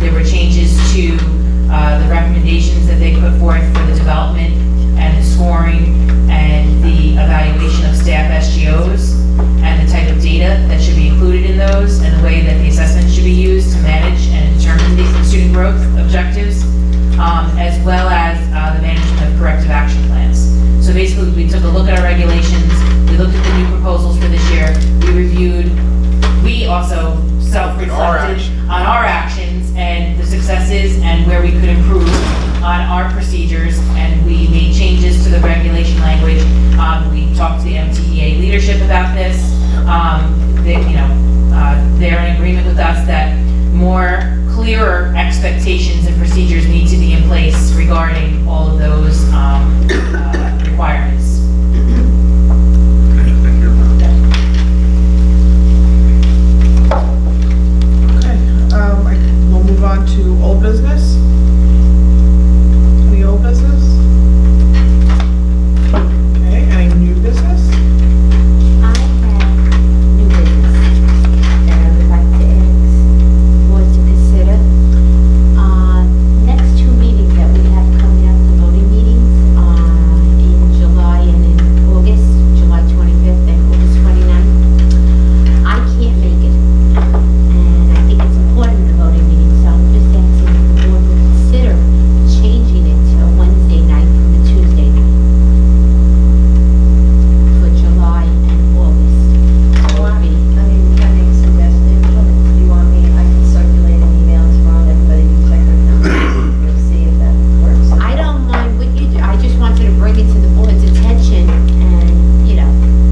There were changes to the recommendations that they put forth for the development and the scoring and the evaluation of staff SGOs and the type of data that should be included in those and the way that the assessment should be used to manage and determine the student growth objectives, as well as the management of corrective action plans. So basically, we took a look at our regulations, we looked at the new proposals for this year, we also self-reflected on our actions and the successes and where we could improve on our procedures, and we made changes to the regulation language. We talked to the MTBOE leadership about this. They're in agreement with us that more clearer expectations and procedures need to be in place regarding all of those requirements. Thank you. Okay, we'll move on to old business. Any old business? Okay, any new business? I have new business, and I would like to ask board to consider. Next two meetings that we have coming up, the voting meetings, in July and in August, July 25th and August 29th. I can't make it, and I think it's important, the voting meeting, so I'm just asking if the board would consider changing it to a Wednesday night from a Tuesday night for July and August. Let me make a suggestion. Do you want me, I can circulate an email tomorrow, and everybody can check their calendar. You'll see if that works. I don't mind what you do, I just wanted to bring it to the board's attention, and,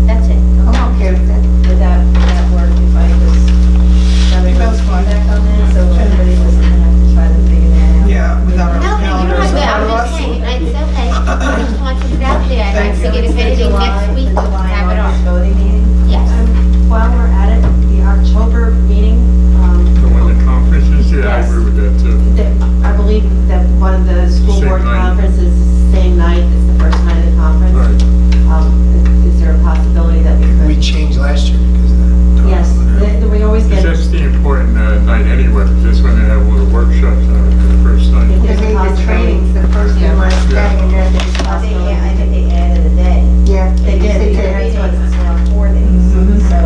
that's it. I'm okay with that. Would that work if I just send That's fine. feedback on that, so everybody doesn't have to try to figure that out? Yeah, without our No, you calendars don't in have front of to, I'm us. just saying, it's okay, I just wanted it out there, I'd like Thank to get you. if anything next week, July have it and August on. voting meeting? Yes. While we're at it, the October meeting, The one that conferences, yeah, I Yes. agree with that too. I believe that one of the school Same board night. conferences is the same night as the first night of the conference. Right. Is there a possibility that we We could? changed last year because of that. Yes, we always get, Because that's the important night anyway, because that's when they have all the workshops on it, the first night. if They there's a made the possibility. trainings the first and last day, and then there's I possibility. think they added a day. Yeah, They did, They because did. that's what's now 4 days. Mhm. So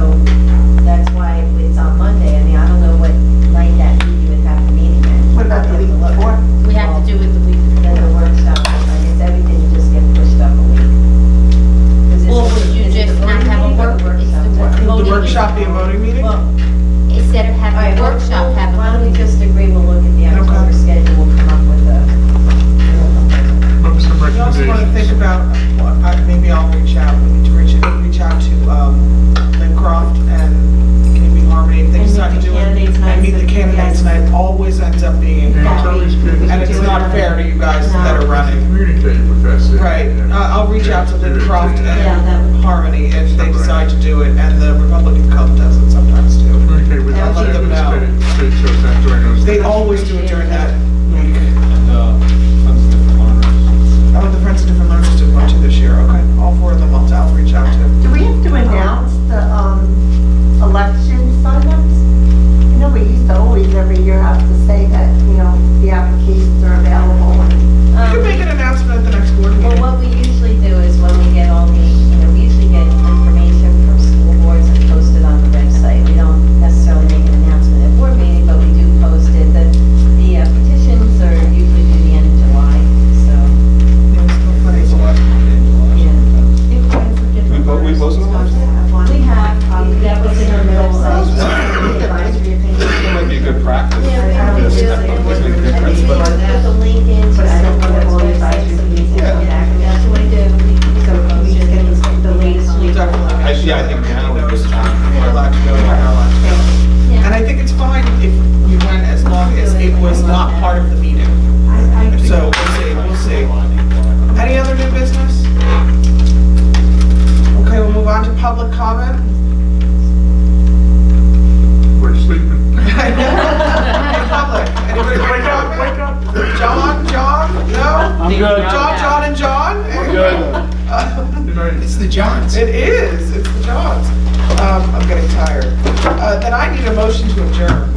that's why it's on Monday. I mean, I don't know what night that week you would have the meeting at. What about the week before? We have to do it the week Then the before. workshop, I guess everything would just get pushed up a week. Or would you just not have a work, it's the Would the voting workshop be a meeting. voting meeting? Well, Instead of all having right, a workshop, have a why don't we voting. just agree, we'll look at the October schedule, we'll come up with a. Some We also want to think recommendations. about, maybe I'll reach out, we need to reach out to Lynn Croft and Community Harmony if they And meet decide to the do it. candidates night, And meet the so- candidates yes. night, always ends up being, And it's always good. and it's not fair to you guys No. that are running. Communicate with us. Right, I'll reach out to Lynn Croft Yeah, that and would- Harmony if they decide to do it, and the Republican Club does it sometimes too. Communicate with I'll us, let them know. state shows that during those. They days. always do it during that week. And, Friends of Different Learners. Oh, the Friends of Different Learners did one too this year, okay. All four of them I'll reach out to. Do we have to announce the election signups? I know we used to always every year have to say that, the applications are available and You can make an announcement at the next board Well, meeting. what we usually do is when we get all the, we usually get information from school boards and post it on the website. We don't necessarily make an announcement at board meeting, but we do post it. The petitions are usually due the end of July, so, It's the last Monday in July. yeah. We posted on that? We have, that was in our website. It might be a good practice. Yeah, we This do. doesn't make a I difference, think we but- put the link into But I don't some know of what the all the websites, so we can advisory get accurate. That's what we do. So can we just get the latest week? Yeah, I think now would be the time. We're allowed to go, we're not allowed to go. And I think it's fine if you went as long as it was not part of the meeting. So we'll see. Any other new business? Okay, we'll move on to public comment. We're sleeping. Hey, public, anybody wake up, wake up? John, no? I'm good. John and John? We're good. It's the Johns. It is, it's the Johns. I'm getting tired. Then I need a motion to adjourn.